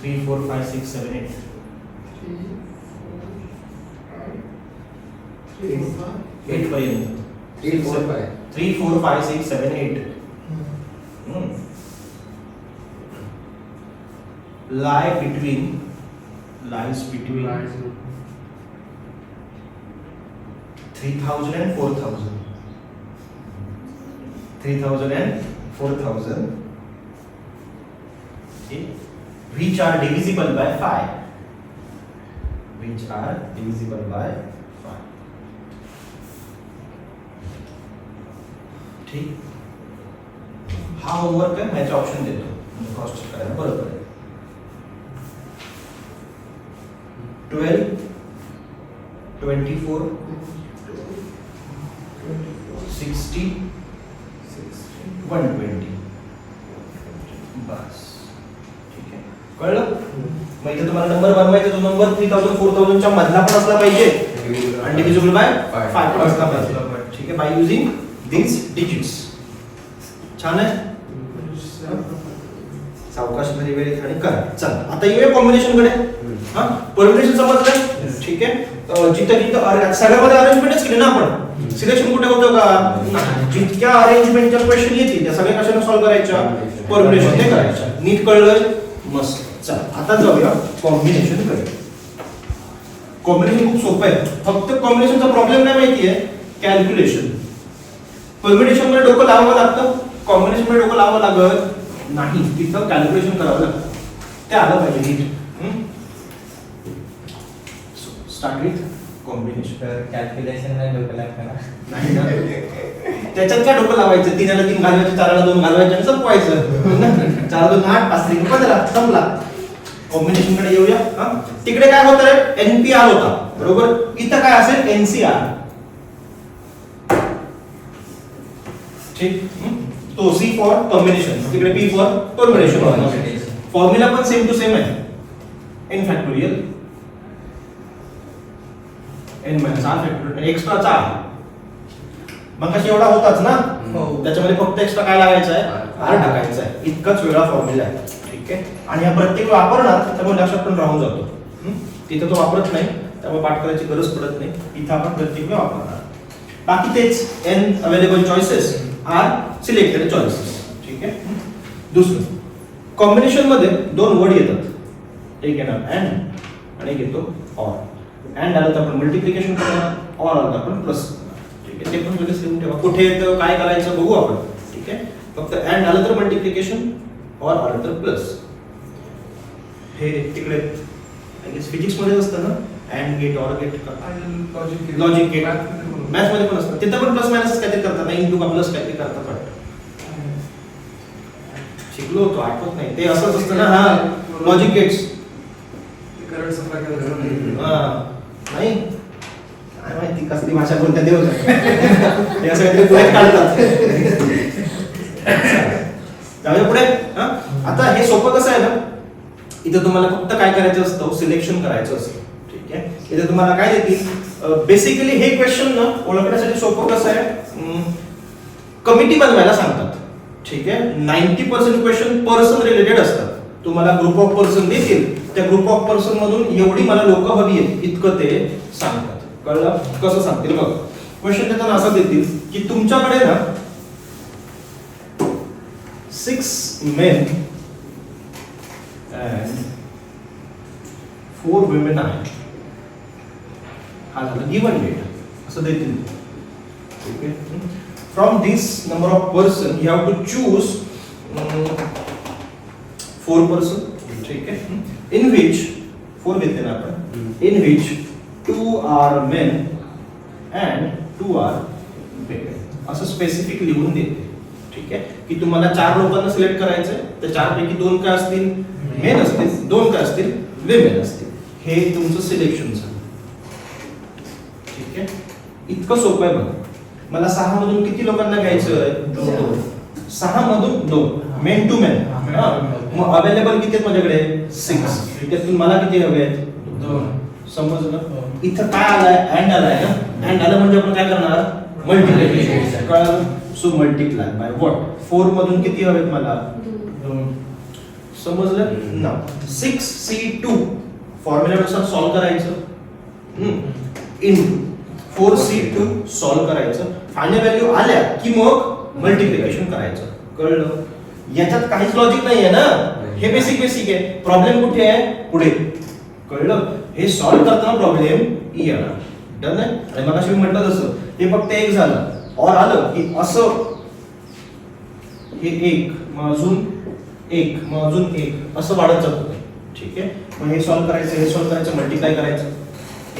3 4 5 6 7 8 3 4 5 8 पर्यंत 3 4 5 3 4 5 6 7 8 lies between 3000 and 4000 okay, which are divisible by 5 ठीक. हा होमवर्क आहे, माझ्या ऑप्शन देतो क्रॉस चेक करायला बरोबर आहे. 12 24 60 120 बस ठीक आहे, कळलं. मग इथे तुम्हाला नंबर बनवायचा, तो नंबर 3000 4000 च्या मधला पण असला पाहिजे आणि डिव्हिजिबल बाय 5 पण असला पाहिजे. ठीक आहे, बाय युजिंग these digits. छान आहे. सावकाश व्हेरी व्हेरी आणि करा. चला आता येऊया कॉम्बिनेशन कडे. हा परम्युटेशन समजलं. ठीक आहे, जिथं सगळ्यामध्ये अरेंजमेंटच केली ना आपण. सिलेक्शन कुठे होतं का नाही. जितक्या अरेंजमेंटच्या क्वेश्चन येतील त्या सगळ्या कशाने सॉल्व्ह करायच्या, परम्युटेशन ने करायच्या. नीट कळलं मस्त. चला आता जाऊया कॉम्बिनेशन कडे. कॉम्बिनेशन खूप सोपं आहे, फक्त कॉम्बिनेशनचा प्रॉब्लेम काय माहिती आहे, कॅल्क्युलेशन. परम्युटेशन मध्ये डोकं लावावं लागतं, कॉम्बिनेशन मध्ये डोकं लावावं लागत नाही. तिथं कॅल्क्युलेशन करावं लागतं, ते आलं पाहिजे नीट. Start with combination. कॅल्क्युलेशन नाही डोकं लागतं ना. नाही ना, त्याच्यात काय डोकं लावायचं, 3 ला 3 घालवायचे, 4 ला 2 घालवायचे आणि संपवायचं. 4 2 8 5 3 15 संपला. कॉम्बिनेशन कडे येऊया. तिकडे काय होतं रे, एनपीआर होता बरोबर, इथं काय असेल एनसीआर. ठीक, तो सी फॉर कॉम्बिनेशन, तिकडे पी फॉर परम्युटेशन. फॉर्म्युला पण सेम टू सेम आहे, n factorial n minus r factorial extra 4. मग कशी एवढा होताच ना, त्याच्यामध्ये फक्त एक्स्ट्रा काय लागायचं आहे, r टाकायचं आहे. इतकाच वेगळा फॉर्म्युला आहे. ठीक आहे, आणि हा प्रत्येक वापरणार त्यामुळे लक्षात पण राहून जातो. तिथं तो वापरत नाही त्यामुळे पाठ करायची गरज पडत नाही, इथं आपण प्रत्येक वेळा वापरणार. बाकी तेच n available choices are selected choices. ठीक आहे. दुसरं कॉम्बिनेशन मध्ये 2 वर्ड येतात, एक येणार अँड आणि एक येतो ऑर. अँड आलं तर आपण मल्टिप्लिकेशन करणार, ऑर आलं तर आपण प्लस करणार. ठीक आहे, ते पण लगेच लिहून ठेवा, कुठे येतं काय करायचं बघू आपण. ठीक आहे, फक्त अँड आलं तर मल्टिप्लिकेशन, ऑर आलं तर प्लस. हे तिकडे आय गेस फिजिक्स मध्ये असतं ना, and gate or gate logic gate maths मध्ये पण असतं, तिथं पण प्लस मायनस काहीतरी करतात ना, इनटू का प्लस काहीतरी करतात वाटतं. शिकलो होतो, आठवत नाही. ते असंच असतं ना, हा लॉजिक गेट्स. नाही काय माहिती कसली भाषा कोणत्या देव हे असं काहीतरी पुढे काढतात. जाऊया पुढे. आता हे सोपं कसं आहे ना, इथे तुम्हाला फक्त काय करायचं असतं, सिलेक्शन करायचं असतं. ठीक आहे, इथे तुम्हाला काय देतील, बेसिकली हे क्वेश्चन ना ओळखण्यासाठी सोपं कसं आहे, कमिटी बनवायला सांगतात. ठीक आहे, 90% क्वेश्चन पर्सन रिलेटेड असतात. तुम्हाला ग्रुप ऑफ पर्सन देतील, त्या ग्रुप ऑफ पर्सन मधून एवढी मला लोक हवी आहेत इतकं ते सांगतात. कळलं कसं सांगतील बघ. क्वेश्चन देताना असं देतील की तुमच्याकडे ना 6 men and 4 women आहेत. हा झालं गिवन डेट असं देतील. ठीक आहे, from this number of person you have to choose 4 person. ठीक आहे, इन विच 4 देते ना आपण, in which 2 are men and 2 are women असं स्पेसिफिक लिहून देते. ठीक आहे, की तुम्हाला 4 लोकांना सिलेक्ट करायचंय, तर 4 पैकी 2 काय असतील मेन असतील, 2 काय असतील विमेन असतील. हे तुमचं सिलेक्शन झालं. ठीक आहे, इतकं सोपं आहे बघा. मला 6 मधून किती लोकांना घ्यायचं आहे, 6 मधून 2 मेन टू मेन. मग अवेलेबल किती आहेत माझ्याकडे 6. त्यातून मला किती हवे आहेत 2. समजलं. इथं काय आलाय, अँड आलाय ना, अँड आलं म्हणजे आपण काय करणार, मल्टिप्लिकेशन. कळलं. सो मल्टिप्लाय बाय व्हॉट, 4 मधून किती हवेत मला 2. समजलं ना? 6C2 फॉर्म्युल्यानुसार सॉल्व करायचं इंटू 4C2 सॉल्व करायचं, फायनल व्हॅल्यू आल्या की मग मल्टिप्लिकेशन करायचं. कळलं? याच्यात काहीच लॉजिक नाहीये ना, हे बेसिक आहे. प्रॉब्लेम कुठे आहे? पुढे. कळलं? हे सॉल्व करताना प्रॉब्लेम येणार. डन आहे? आणि मग अशी मी म्हटलं तसं हे फक्त एक झालं, और आलं की असं हे एक मग अजून एक मग अजून एक असं वाढत जातं. ठीक आहे? मग हे सॉल्व करायचं, हे सॉल्व करायचं, मल्टिप्लाय करायचं,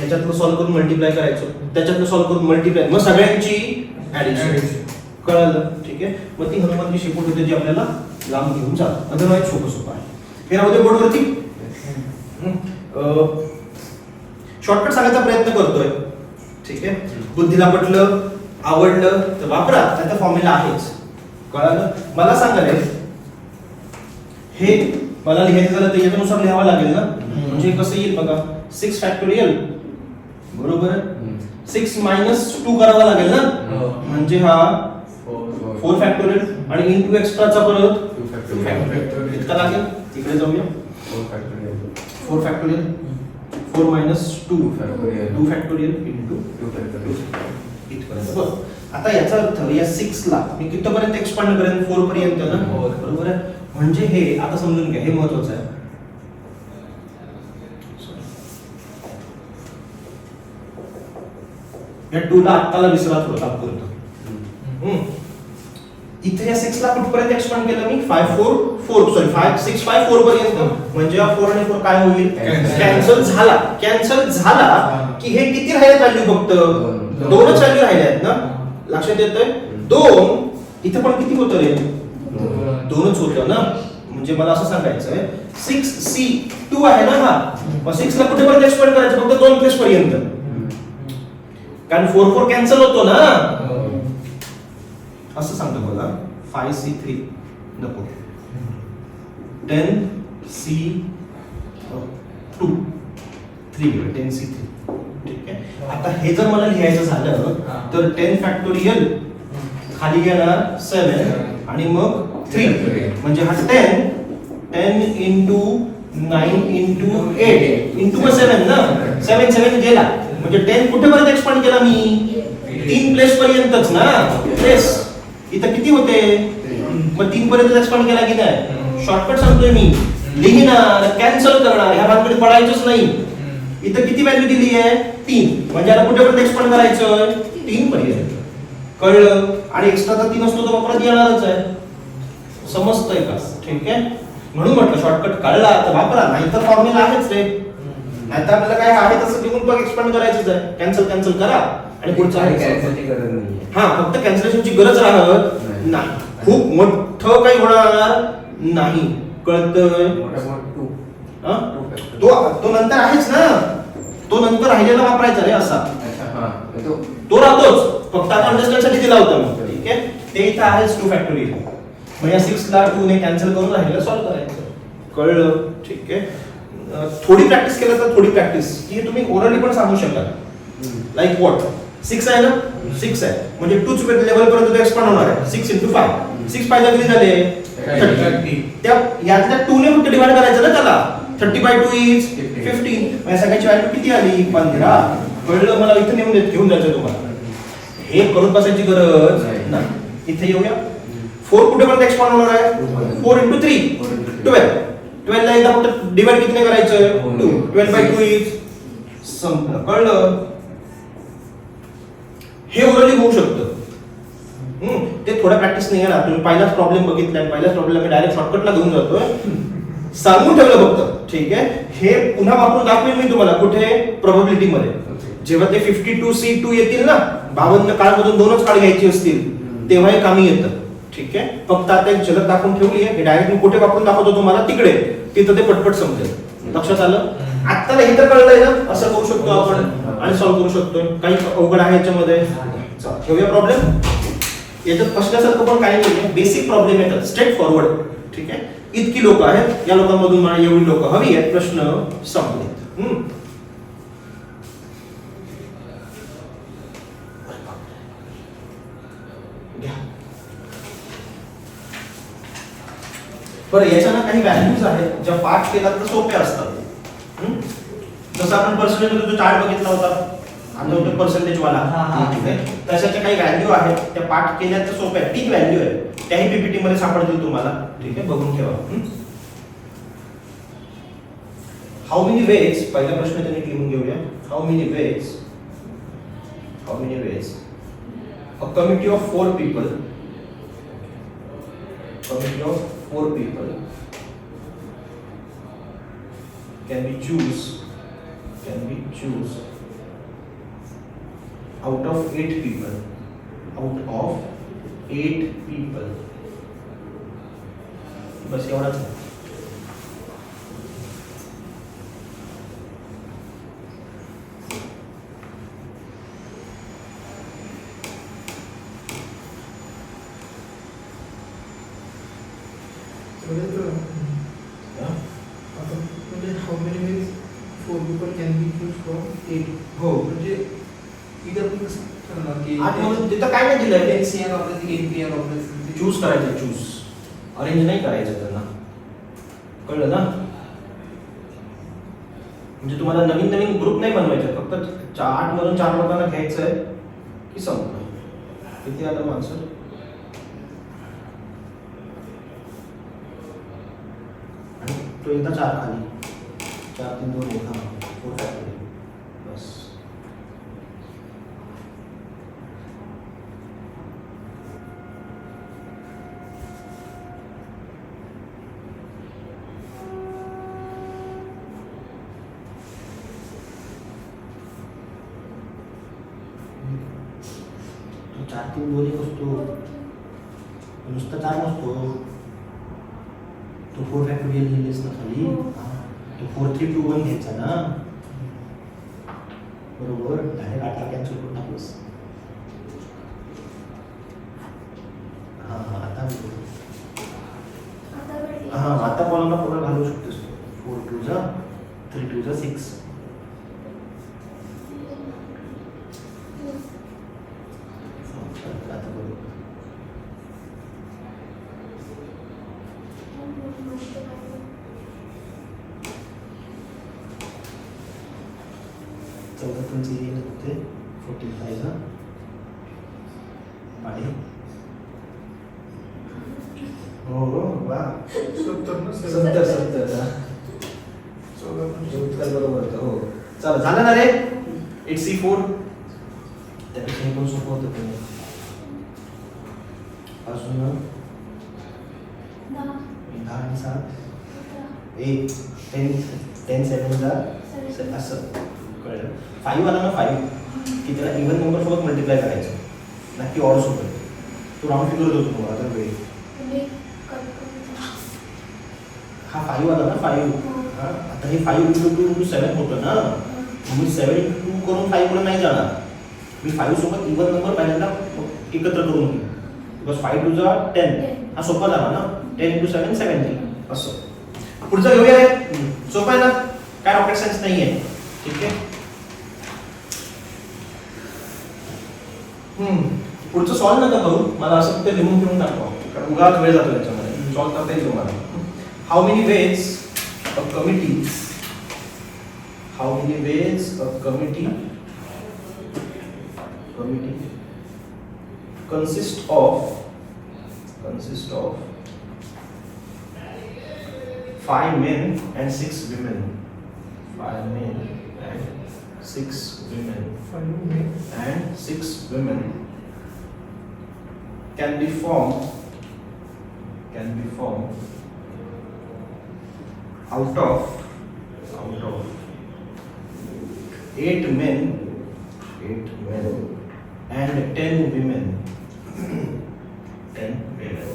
याच्यातलं सॉल्व करून मल्टिप्लाय करायचं, त्याच्यातलं सॉल्व करून मल्टिप्लाय, मग सगळ्यांची ऍडिशन. कळलं? ठीक आहे? मग ती हनुमानची शिकवण होते जी आपल्याला लांब घेऊन जातात. अदरवाईज सोपं आहे. हे राहू दे बोर्डवरती. शॉर्टकट सांगायचा प्रयत्न करतोय. ठीक आहे? बुद्धीला पटलं, आवडलं तर वापरा, त्याचा फॉर्म्युला आहेच. कळलं? मला सांगा रे, हे मला लिहायचं झालं तर याच्यानुसार लिहावं लागेल ना. म्हणजे कसं येईल बघा, 6 फॅक्टोरियल बरोबर आहे. 6 मायनस 2 करावा लागेल ना, म्हणजे हा 4 फॅक्टोरियल आणि इंटू एक्स्ट्राचा परत 2 फॅक्टोरियल. इतका लागेल. इकडे जाऊया. 4 factorial 4 minus 2 factorial into 2 factorial इथपर्यंत. बरं, आता याचा अर्थ या 6 ला मी कितीपर्यंत एक्सपांड करेन? 4 पर्यंत ना, बरोबर आहे. म्हणजे हे आता समजून घ्या, हे महत्वाचं आहे. या 2 ला आत्ताला विसरा थोडं तात्पुरतं. इथे या 6 ला कुठपर्यंत एक्सपांड केलं मी? 5 6 5 4 पर्यंत. म्हणजे हा 4 आणि 4 काय होईल? कॅन्सल झाला की हे किती राहिले व्हॅल्यू? फक्त 2च व्हॅल्यू राहिले आहेत ना. लक्षात येतंय? 2 इथे पण किती होतं रे? 2च होतं ना. म्हणजे मला असं सांगायचंय 6C2 आहे ना हा, मग 6 ला कुठेपर्यंत एक्सपांड करायचं? फक्त 2 प्लेस पर्यंत, कारण 4 4 कॅन्सल होतो ना. असं सांगतो मला 5C3 नको, 10C2 10C3. ठीक आहे? आता हे जर मला लिहायचं झालं तर 10 फॅक्टोरियल खाली येणार 7 आणि मग 3, म्हणजे हा 10 इंटू 9 इंटू 8 इंटू 7 ना. 7 गेला म्हणजे 10 कुठेपर्यंत एक्सपांड केला मी? 3 प्लेस पर्यंतच ना. प्लेस इथं किती होते? मग 3 पर्यंत एक्सपांड केला की नाही? शॉर्टकट सांगतोय मी, लिहिणार कॅन्सल करणार, ह्या भानगडीत पडायचंच नाही. इथं किती व्हॅल्यू दिली आहे? 3, म्हणजे आता कुठेपर्यंत एक्सपांड करायचं? 3 पर्यंत. कळलं? आणि एक्स्ट्राचा 3 असतो तो परत येणारच आहे. समजतंय का? ठीक आहे? म्हणून म्हटलं शॉर्टकट कळला तर वापरा, नाहीतर फॉर्म्युला आहेच रे. नाहीतर आपल्याला काय आहे तसं लिहून बघ, एक्सपांड करायचंच आहे. कॅन्सल करा आणि पुढचं आहे. कॅन्सलची गरज नाही. हा, फक्त कॅन्सलेशनची गरज राहत नाही. खूप मोठं काही होणार नाही. कळतंय? तो नंतर आहेच ना, तो नंतर राहिलेला वापरायचा रे असा. तो राहतोच, फक्त आता अंडरस्टँड साठी दिला होता मी. ठीक आहे? ते इथं आहेच 2 फॅक्टोरियल. मग या 6 ला 2 ने कॅन्सल करून राहिलेलं सॉल्व करायचं. कळलं? ठीक आहे? थोडी प्रॅक्टिस केलं तर थोडी प्रॅक्टिस की तुम्ही ओरली पण सांगू शकाल. Like what? 6 आहे ना, 6 आहे म्हणजे 2च लेवल पर्यंत तो एक्सपांड होणार आहे. 6 into 5, 6 पाहिजे किती झाले? 30. त्या यातल्या 2 ने फक्त डिवाइड करायचं ना त्याला. 30/2 इज 15. या सगळ्याची व्हॅल्यू किती आली? 15. कळलं? मला इथे घेऊन जायचं तुम्हाला. हे करून बसायची गरज नाही. इथे येऊया. 4 कुठेपर्यंत एक्सपांड होणार आहे? 4 into 3 12. 12 ला एकदा फक्त डिवाइड कितीने करायचं? 2. 12/2 इज संपलं. कळलं? हे ओरली होऊ शकतं. ते थोड्या प्रॅक्टिस नाही येणार. तुम्ही पहिलाच प्रॉब्लेम बघितला आणि पहिलाच प्रॉब्लेम मी डायरेक्ट शॉर्टकटला घेऊन जातोय. सांगून ठेवलं फक्त. ठीक आहे? हे पुन्हा वापरून दाखवेल मी तुम्हाला कुठे? प्रोबॅबिलिटी मध्ये. जेव्हा ते 52C2 येतील ना, 52 काळामधून 2च काळ घ्यायची असतील तेव्हा हे कामी येतं. ठीक आहे? फक्त आता एक झलक दाखवून ठेवली आहे. हे डायरेक्ट मी कुठे वापरून दाखवतो तुम्हाला? तिकडे. तिथं ते पटपट समजेल. लक्षात आलं? आता हे तर कळलंय ना, असं करू शकतो आपण आणि सॉल्व्ह करू शकतोय. काही अवघड आहे याच्यामध्ये? ठेवूया प्रॉब्लेम. याच्यात कसल्यासारखं पण काही नाही, बेसिक प्रॉब्लेम येतात, स्ट्रेट फॉरवर्ड. ठीक आहे? इतकी लोक आहेत, या लोकांमधून मला एवढी लोक हवी आहेत, प्रश्न संपलेत. बरं याच्या ना काही व्हॅल्यूज आहेत ज्या पाठ केल्या तर सोप्या असतात. जसं आपण पर्सेंटेज मध्ये जो चार्ट बघितला होता आठवतो पर्सेंटेज वाला, ठीक आहे, तशाच्या काही व्हॅल्यू आहेत त्या पाठ केल्या तर सोप्या आहेत. ठीक व्हॅल्यू आहे, त्याही पीपीटी मध्ये सापडतील तुम्हाला. ठीक आहे, बघून ठेवा. हाऊ मेनी वेज, पहिला प्रश्न त्यांनी लिहून घेऊया. How many ways a committee of 4 people can be choose out of 8 people बस एवढाच आहे. म्हणजे how many means 4 people can be choose from 8. हो, म्हणजे इथे आपण कसं करणार की 8 म्हणून तिथं काय नाही दिलंय. NCR वापरायचं की NPR वापरायचं चूज करायचं, चूज अरेंज नाही करायचं त्यांना, कळलं ना? म्हणजे तुम्हाला नवीन नवीन ग्रुप नाही बनवायचे, फक्त 8 मधून 4 लोकांना घ्यायचं आहे की संपलं. किती आलं माणसं? आणि तो एकदा 4 खाली 4 3 2 1 हा 4 फॅक्टरी बस. तो 4 3 2 1 असतो, नुसता 4 नसतो. तो 4 फॅक्टोरियल लिहिलेस ना खाली, तो 4 3 2 1 घ्यायचा ना, बरोबर. डायरेक्ट 8 कॅन्सल करून टाकलंस. आता कॉलमला पूर्ण घालू शकतेस. 4 2 जा 3 2 जा 6. आता बरोबर. चौदा तुमचे येईल होते 45 जा पाणी. हो हो वा 70 ना 70 हा. 14 उत्तर बरोबर होतं. हो चला झालं ना रे. 8C4 त्यापेक्षा हे पण सोपं होतं पण अजून 10 आणि 7 8 10 7 जा असं कळलं. 5 आला ना 5 की त्याला इव्हन नंबर सोबत मल्टिप्लाय करायचं नक्की ऑड सोबत. तो राऊंड फिगर होतो तुम्हाला तर वेळ. हा 5 आला ना 5. आता हे 5 × 7 होतं ना, मी 7 × 2 करून 5 कडे नाही जाणार. मी 5 सोबत इव्हन नंबर पहिल्यांदा एकत्र करून घेईन. बिकॉज 5 2 जा 10 हा सोपा झाला ना. 10 × 7 70 असं. पुढचं घेऊया रे. सोपं आहे ना, काय रॉकेट सायन्स नाही आहे. ठीक आहे. पुढचं सॉल्व नका करू, मला असं फक्त लिहून घेऊन दाखवा, कारण उगाच वेळ जातो त्याच्यामध्ये. सॉल्व करता येईल तुम्हाला. How many ways a committee consist of 5 men and 6 women. 5 men and 6 women. 5 men And 6 women can be formed out of 8 men and 10 women. 10 women.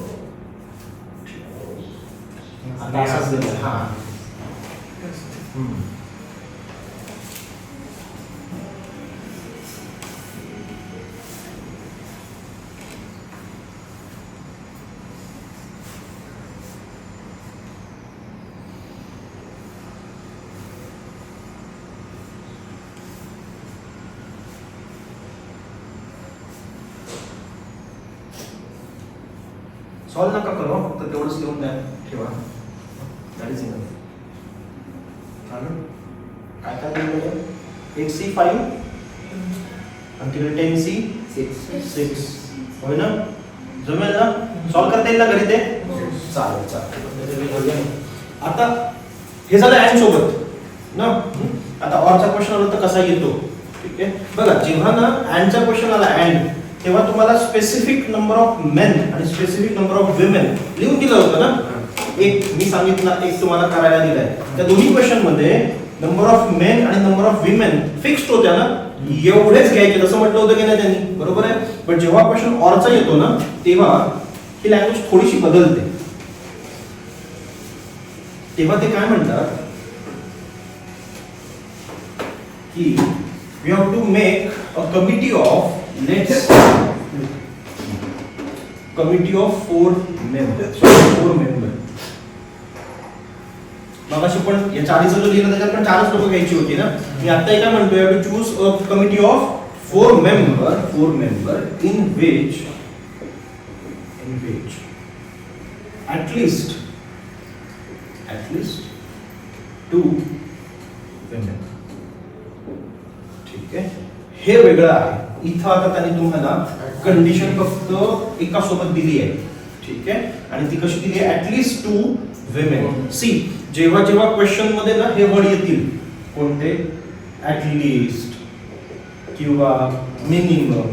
आता असंच दिलं. हा. सॉल्व नका करू हं, फक्त तेवढंच लिहून द्या ठेवा. That is enough. चालेल? काय काय दिलेलं? 8C5 until 10C 6 होय ना? जमेल ना? सॉल्व करता येईल ना घरी ते? चालेल चालेल. आता हे झालं अँड सोबत ना. आता ऑरचा क्वेश्चन आला तर कसा येतो? ठीक आहे, बघा जेव्हा ना अँडचा क्वेश्चन आला अँड, तेव्हा तुम्हाला स्पेसिफिक नंबर ऑफ मेन आणि स्पेसिफिक नंबर ऑफ विमेन लिहून दिलं होतं ना. एक मी सांगितलं, एक तुम्हाला करायला दिलाय. त्या दोन्ही क्वेश्चन मध्ये नंबर ऑफ मेन आणि नंबर ऑफ विमेन फिक्स्ड होत्या ना, एवढेच घ्यायचे जसं म्हटलं होतं की नाही त्यांनी, बरोबर आहे. पण जेव्हा क्वेश्चन ऑरचा येतो ना, तेव्हा ही लँग्वेज थोडीशी बदलते. तेव्हा ते काय म्हणतात की we have to make a committee of, let's committee of 4 members. मगाशी पण या चाळीचा जो लिहिला त्याच्यात पण 4च लोक घ्यायची होती ना. मी आता काय म्हणतोय, to choose a committee of 4 member in which at least 2 women. ठीक आहे, हे वेगळं आहे. इथं आता त्यांनी तुम्हाला कंडिशन फक्त एका सोबत दिली आहे. ठीक आहे, आणि ती कशी दिली आहे? At least 2 women. सी जेव्हा जेव्हा क्वेश्चन मध्ये ना हे वर्ड येतील, कोणते? ऍटलीस्ट किंवा मिनिमम,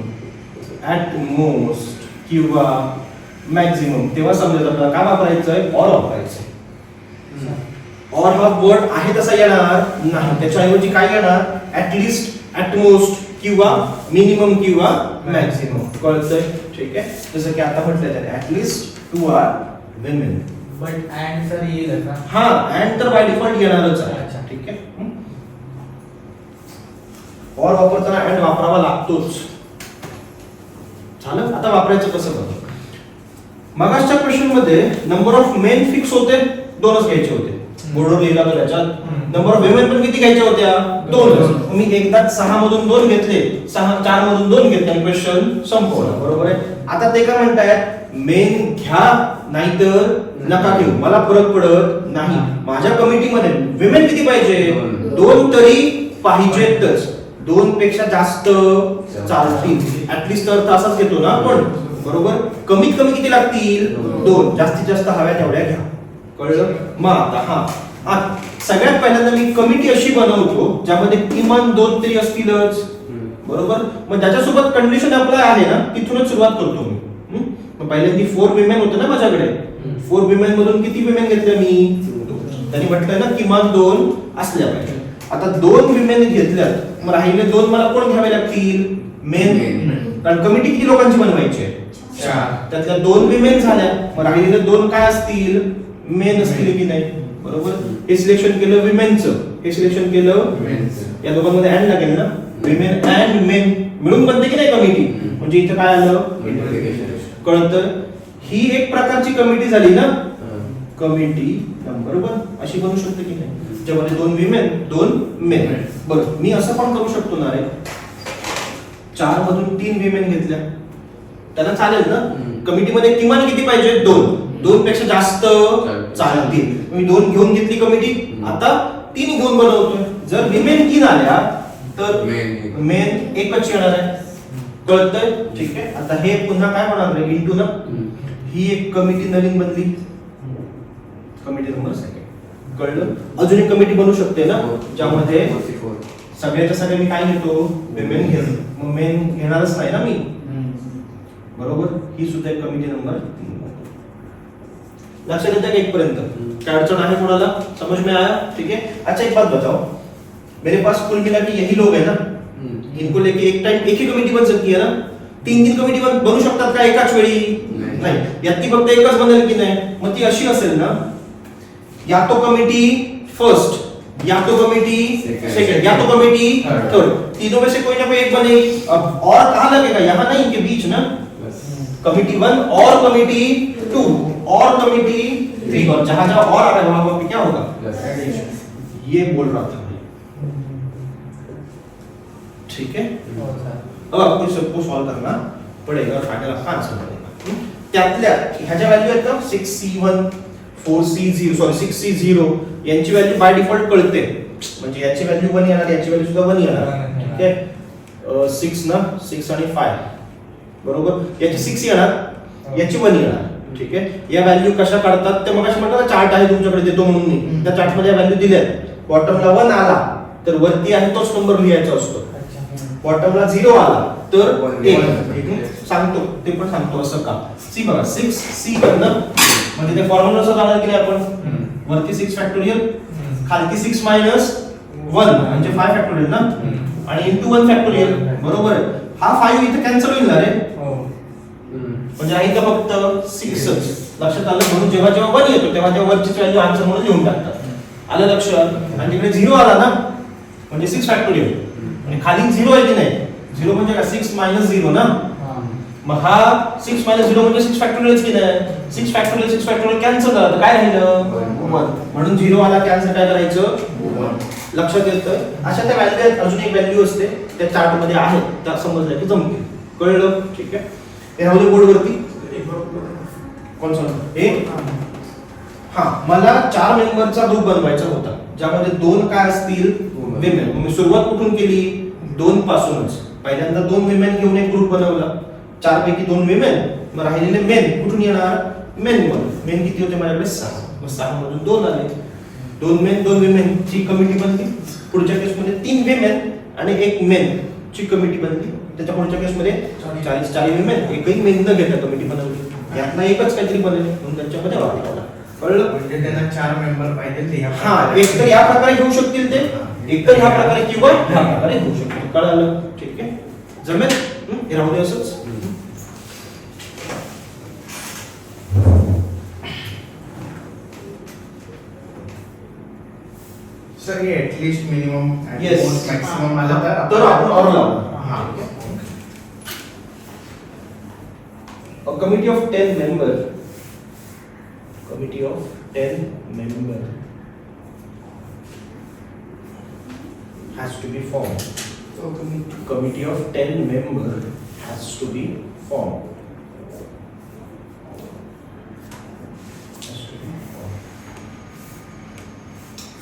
ऍट मोस्ट किंवा मॅक्झिमम, तेव्हा समजेल आपल्याला काय वापरायचं आहे, ऑर वापरायचं आहे. ऑर हा वर्ड आहे तसा येणार नाही, त्याच्याऐवजी काय येणार? ऍटलीस्ट, ऍटमोस्ट किंवा मिनिमम किंवा मॅक्झिमम. कळतंय? ठीक आहे, जसं की आता म्हटलं त्याने at least 2 are women. But and sir येईल का? हा, अँड तर बाय डिफॉल्ट येणारच आहे. अच्छा. ठीक आहे, ऑर वापरताना अँड वापरावा लागतोच. झालं? आता वापरायचं कसं बघा. मगाच्या क्वेश्चन मध्ये नंबर ऑफ मेन फिक्स होते, 2च घ्यायचे होते. बोर्डवर लिहिला तर त्याच्यात नंबर ऑफ विमेन पण किती घ्यायच्या होत्या? 2च. मी एकदाच 6 मधून 2 घेतले, 4 मधून 2 घेतले आणि क्वेश्चन संपवला. बरोबर आहे. आता ते काय म्हणतायत, मेन घ्या नाहीतर नका घेऊ, मला फरक पडत नाही. माझ्या कमिटीमध्ये विमेन किती पाहिजे? 2 तरी पाहिजेतच. 2 पेक्षा जास्त चालतील. ऍटलीस्ट तर असाच घेतो ना आपण, बरोबर. कमीत कमी किती लागतील? 2. जास्तीत जास्त हव्या तेवढ्या घ्या. कळलं? मग आता सगळ्यात पहिल्यांदा मी कमिटी अशी बनवतो ज्यामध्ये किमान 2 तरी असतीलच, बरोबर. मग ज्याच्यासोबत कंडिशन अप्लाय आहे ना, तिथूनच सुरुवात करतो मी. मग पहिल्यांदा 4 विमेन होते ना माझ्याकडे. 4 विमेन मधून किती विमेन घेतल्या मी? 2. त्यांनी म्हटलं ना किमान 2 असल्या पाहिजे. आता 2 विमेन घेतल्यात, मग राहिले 2 मला कोण घ्यावे लागतील? मेन. कारण कमिटी किती लोकांची बनवायची आहे? 4. त्यातल्या 2 विमेन झाल्या, मग राहिलेले 2 काय असतील? मेन असतील की नाही, बरोबर. हे सिलेक्शन केलं विमेनचं, हे सिलेक्शन केलं मेनचं. या दोघांमध्ये अँड लागेल ना. विमेन अँड मेन मिळून बनते की नाही कमिटी. म्हणजे इथं काय आलं? कळतं? ही एक प्रकारची कमिटी झाली ना, कमिटी नंबर 1. अशी बनवू शकते की नाही, ज्यामध्ये 2 विमेन 2 मेन. बरं, मी असं पण करू शकतो ना रे, 4 मधून 3 विमेन घेतल्या, त्यांना चालेल ना. कमिटीमध्ये किमान किती पाहिजे? 2 पेक्षा जास्त चालतील. मी 2 घेऊन घेतली कमिटी, आता 3 घेऊन बनवतोय. जर विमेन 3 आल्या तर मेन एकच येणार आहे. कळतंय? ठीक आहे. आता हे पुन्हा काय होणार रे, इंटू ना. ही एक कमिटी नवीन बनली, कमिटी नंबर 2. कळलं? अजून एक कमिटी बनवू शकते ना, ज्यामध्ये सगळ्याच्या सगळे मी काय घेतो? विमेन घेतो. मग मेन घेणारच नाही ना मी, बरोबर. ही सुद्धा एक कमिटी नंबर 3. लक्षात येतं का इथपर्यंत? क्या अड़चन आहे कोणाला? समझ में आया? ठीक है. अच्छा एक बात बताओ, मेरे पास कुल मिला के यही लोग है ना, इनको लेके एक टाइम एक ही कमिटी बन सकती है ना. 3 कमिटी बनू शकतात का एकाच वेळी? नाही. यातली फक्त एकच बनेल की नाही. मग ती अशी असेल ना, या तो कमिटी फर्स्ट, या तो कमिटी सेकंड, या तो कमिटी थर्ड. तीनों में से कोई ना कोई एक बनेगी. अब और कहाँ लगेगा? यहाँ नहीं, इनके बीच ना. कमिटी 1 और कमिटी 2 और कमिटी 3, और जहां जहां और आ रहा है वहां पे क्या होगा? ये बोल रहा था. ठीक है. अब आपको सबको सॉल्व करना पड़ेगा और फाइनल आपका आंसर बनेगा. त्यातल्या ह्याच्या व्हॅल्यू आहेत ना 6C1 4C0 सॉरी 6C0 यांची व्हॅल्यू बाय डिफॉल्ट कळते, म्हणजे याची व्हॅल्यू 1 येणार, याची व्हॅल्यू सुद्धा 1 येणार. ठीक आहे 6 ना 6 आणि 5 बरोबर, याची 6 येणार, याची 1 येणार. ठीक आहे, या व्हॅल्यू कशा काढतात ते मगाशी म्हटलं ना, चार्ट आहे तुमच्याकडे देतो म्हणून मी, त्या चार्ट मध्ये व्हॅल्यू दिल्यात. बॉटमला 1 आला तर वरती आहे तोच नंबर लिहायचा असतो, बॉटमला 0 आला तर 1. सांगतो ते पण सांगतो असं का. सी बघा 6C मधनं म्हणजे ते फॉर्म्युला नुसार जाणार की नाही आपण, वरती 6 फॅक्टोरियल खालती 6 मायनस 1 म्हणजे 5 फॅक्टोरियल ना, आणि इंटू 1 फॅक्टोरियल बरोबर. हा 5 इथे कॅन्सल होईल ना रे, म्हणजे आहे का फक्त 6च. लक्षात आलं, म्हणून जेव्हा जेव्हा 1 येतो तेव्हा तेव्हा वरची व्हॅल्यू आन्सर म्हणून लिहून टाकतात. आलं लक्षात. आणि तिकडे 0 आला ना म्हणजे 6 फॅक्टोरियल, आणि खाली 0 आहे की नाही, 0 म्हणजे काय 6 मायनस 0 ना, मग हा 6 मायनस 0 म्हणजे 6 फॅक्टोरियल की नाही, 6 फॅक्टोरियल कॅन्सल झालं तर काय राहिलं 1, म्हणून 0 आला कॅन्सल काय करायचं 1. लक्षात येतं. अशा त्या व्हॅल्यू आहेत. अजून एक व्हॅल्यू असते त्या चार्ट मध्ये आहेत, त्या समजलं की जमते. कळलं. ठीक आहे, हे राहू बोर्ड वरती. कोणचा हे, हा मला 4 मेंबरचा ग्रुप बनवायचा होता, ज्यामध्ये 2 काय असतील विमेन. मी सुरुवात कुठून केली 2 पासूनच. पहिल्यांदा 2 विमेन घेऊन एक ग्रुप बनवला, 4 पैकी 2 विमेन, मग राहिलेले मेन कुठून येणार, मेन मधून. मेन किती होते माझ्याकडे 6, मग 6 मधून 2 आले, 2 मेन 2 विमेन ची कमिटी बनली. पुढच्या केस मध्ये 3 विमेन आणि 1 मेन ची कमिटी बनली. त्याच्या पुढच्या केस मध्ये 40 विमेन एकही मेन न घेता कमिटी बनवली. यातला एकच काहीतरी बनेल म्हणून त्यांच्यामध्ये वापरला. कळलं. म्हणजे त्यांना 4 मेंबर पाहिजे ते हा, एक तर या प्रकारे घेऊ शकतील ते, एक तर ह्या प्रकारे किंवा ह्या प्रकारे घेऊ शकतील. कळलं. ठीक आहे, जमेल. हे राहू दे असंच. सर हे ऍटलीस्ट मिनिमम Yes. मॅक्सिमम आला तर आपण ऑर लावू. A committee of 10 member has to be formed. Committee of 10 member has to be formed.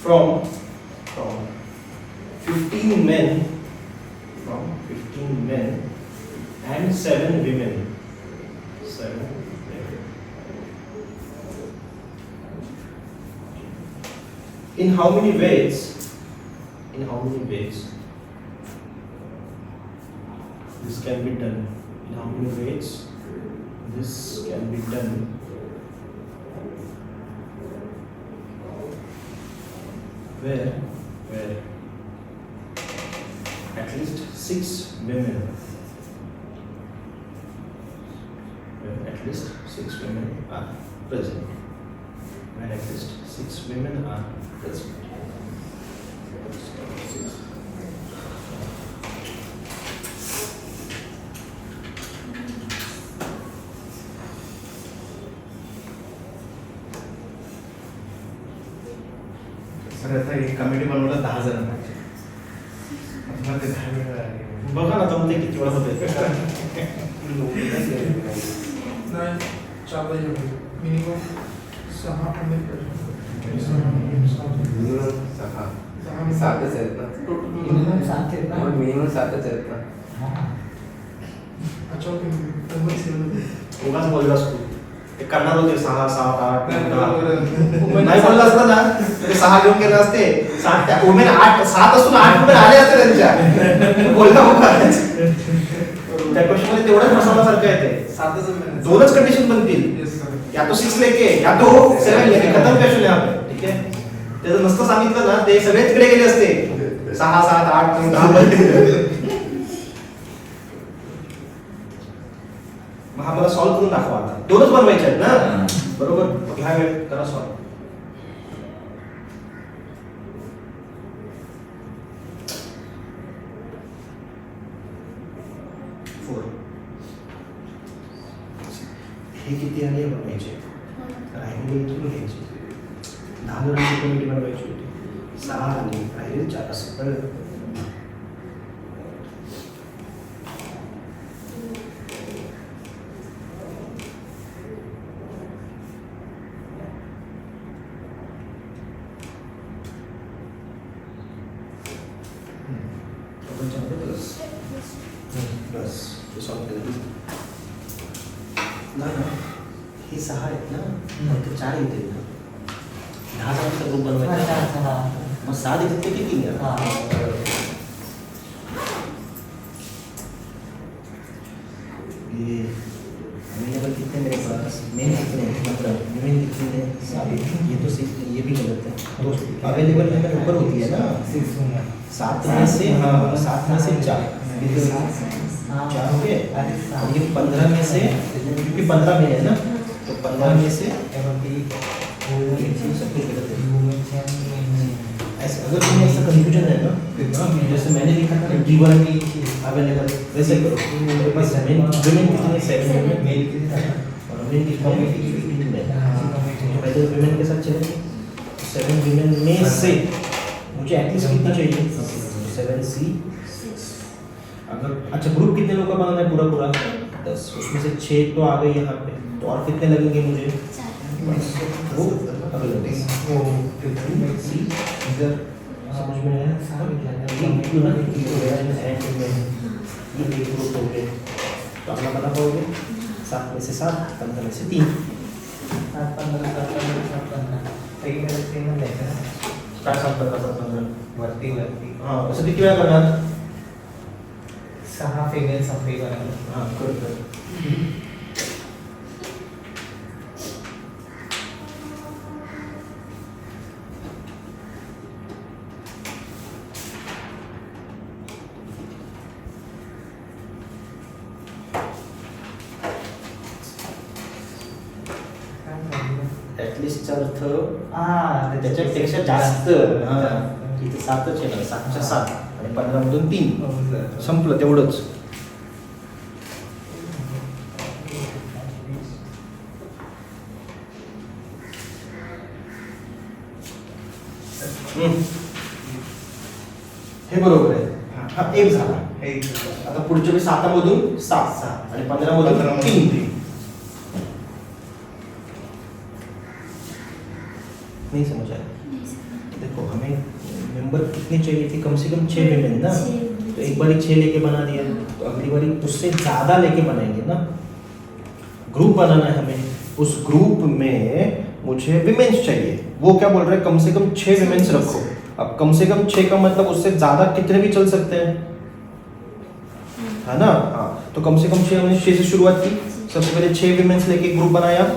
From 15 men and 7 women. In how many ways this can be done? In how many ways this can be done? Where at least 6 women, are present. Where at least 6 women are present. Sir आता एक कमिटी बनवलं 10 जणांची. मला ते 10 वेळा आले. बघा ना जमते किती वेळा होते. नाही 4 मिनिमम 6 आणि सातच आहेत ना, मिनिमम 7 आहेत ना. मिनिमम 7च आहेत ना. अच्छा ओके नंबर 7 उगाच बोललास तू. ते करणार होते 6, 7, 8, 9. नाही नाही बोलला असता ना ते 6 घेऊन गेले असते. 7 त्या वुमेन 8 7 असून 8 वुमेन आले असते त्यांच्या. बोलला होता त्या क्वेश्चन मध्ये तेवढंच फसवण्यासारखं आहे ते. 7च 2च कंडिशन बनतील, येस सर. या तो 6 लेके या तो 7 लेके. खतम क्वेश्चन आहे आपलं. ठीक आहे, त्याचं नसतं सांगितलं ना ते सगळे तिकडे गेले असते. 6, 7, 8, 9, 10. मग हा मला सॉल्व्ह करून दाखवा. आता 2च बनवायचे आहेत ना बरोबर. ह्या वेळ करा सॉल्व्ह. हे किती आले बनवायचे, राहिले इथून घ्यायचे. 10 जणांची कमिटी बनवायची होती, 6 आले, राहिले 4 असं. कळलं. 6 आहेत ना मग ते 4 येतील ना 10 जणांचा ग्रुप बनवायचा मग 6 देतात ते किती आहे ये अवेलेबल कितने मेरे पास मेन कितने मतलब मेन कितने ये तो ये भी गलत है तो अवेलेबल में ऊपर होती है ना 7 में से हाँ 7 में से 4 4 हो गए और ये 15 में से क्योंकि 15 में है ना तो 15 में से सब कुछ गलत है ऐसे अगर तुम्हें ऐसा कंफ्यूजन है ना जैसे मैंने लिखा था ना D1 अवेलेबल वैसे करो मेरे पास विमेन कितने 7 में मेल कितने और मेल कितने में तो पहले विमेन के साथ चलेंगे 7 विमेन में से मुझे एटलीस्ट कितना चाहिए 7C अगर अच्छा ग्रुप कितने लोगों का बनाना है पूरा पूरा 10 उसमें से 6 तो आ गए यहाँ पे तो और कितने लगेंगे मुझे वो अवेलेबल सी इधर समझ में आया ये क्यों ना एंड में ये ग्रुप हो गए तो आप बता पाओगे 7 में से 7 15 में से 3 काय 7 15 वरती हां असं किती वेळा करणार 6 फिमेल संपे हां कर ॲटलिस्टचा अर्थ त्याच्यापेक्षा जास्त इथे 7च आहे ना 7च्या 7 आणि 15 मधून 3 संपलं तेवढंच हे बरोबर आहे हा एक झाला आता पुढच्या मी 7 मधून 7 आणि 15 मधून 3 नहीं समझ आया देखो हमें मेंबर कितने चाहिए थे कम से कम 6 विमेन ना तो एक बारी 6 लेके बना दिया तो अगली बारी उससे ज़्यादा लेके बनाएंगे ना ग्रुप बनाना है हमें उस ग्रुप में मुझे विमेन्स चाहिए वो क्या बोल रहे हैं कम से कम 6 विमेन्स रखो अब कम से कम 6 का मतलब उससे ज़्यादा कितने भी चल सकते हैं है ना हाँ तो कम से कम 6 हमने 6 से शुरुआत की सबसे पहले 6 विमेन्स लेके ग्रुप बनाया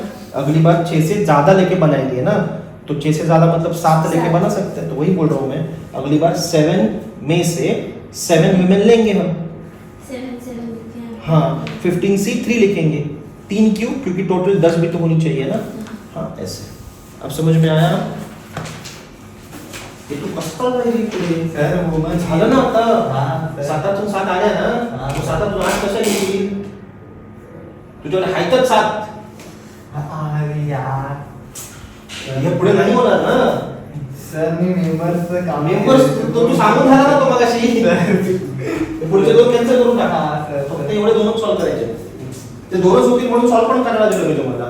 अगली बार 6 से ज़्यादा लेके बनाएंगे ना तो 6 से ज्यादा मतलब 7 लेके बना सकते हैं तो वही बोल रहा हूँ मैं अगली बार 7 में से 7 विमेन लेंगे हम 7 हाँ 15C 3 लिखेंगे 3 क्यों क्योंकि टोटल 10 भी तो होनी चाहिए ना हाँ ऐसे अब समझ में आया ये तो कसं नाही पुढे सर वुमन झालं ना आता हां, 7तून 7 आल्या ना हां. तो 7तून 8 कशा येईल तुझ्याकडे हायतच 7 अरे यार हे पुढे नाही होणार ना सर मी मेंबरचं काम मेंबर्स तो तू सांगून झाला ना तो मगाशी पुढचे 2 कॅन्सल करून टाका हां, सर. फक्त एवढे 2च सॉल्व करायचे ते 2च होतील म्हणून सॉल्व पण करायला दिलं मी तुम्हाला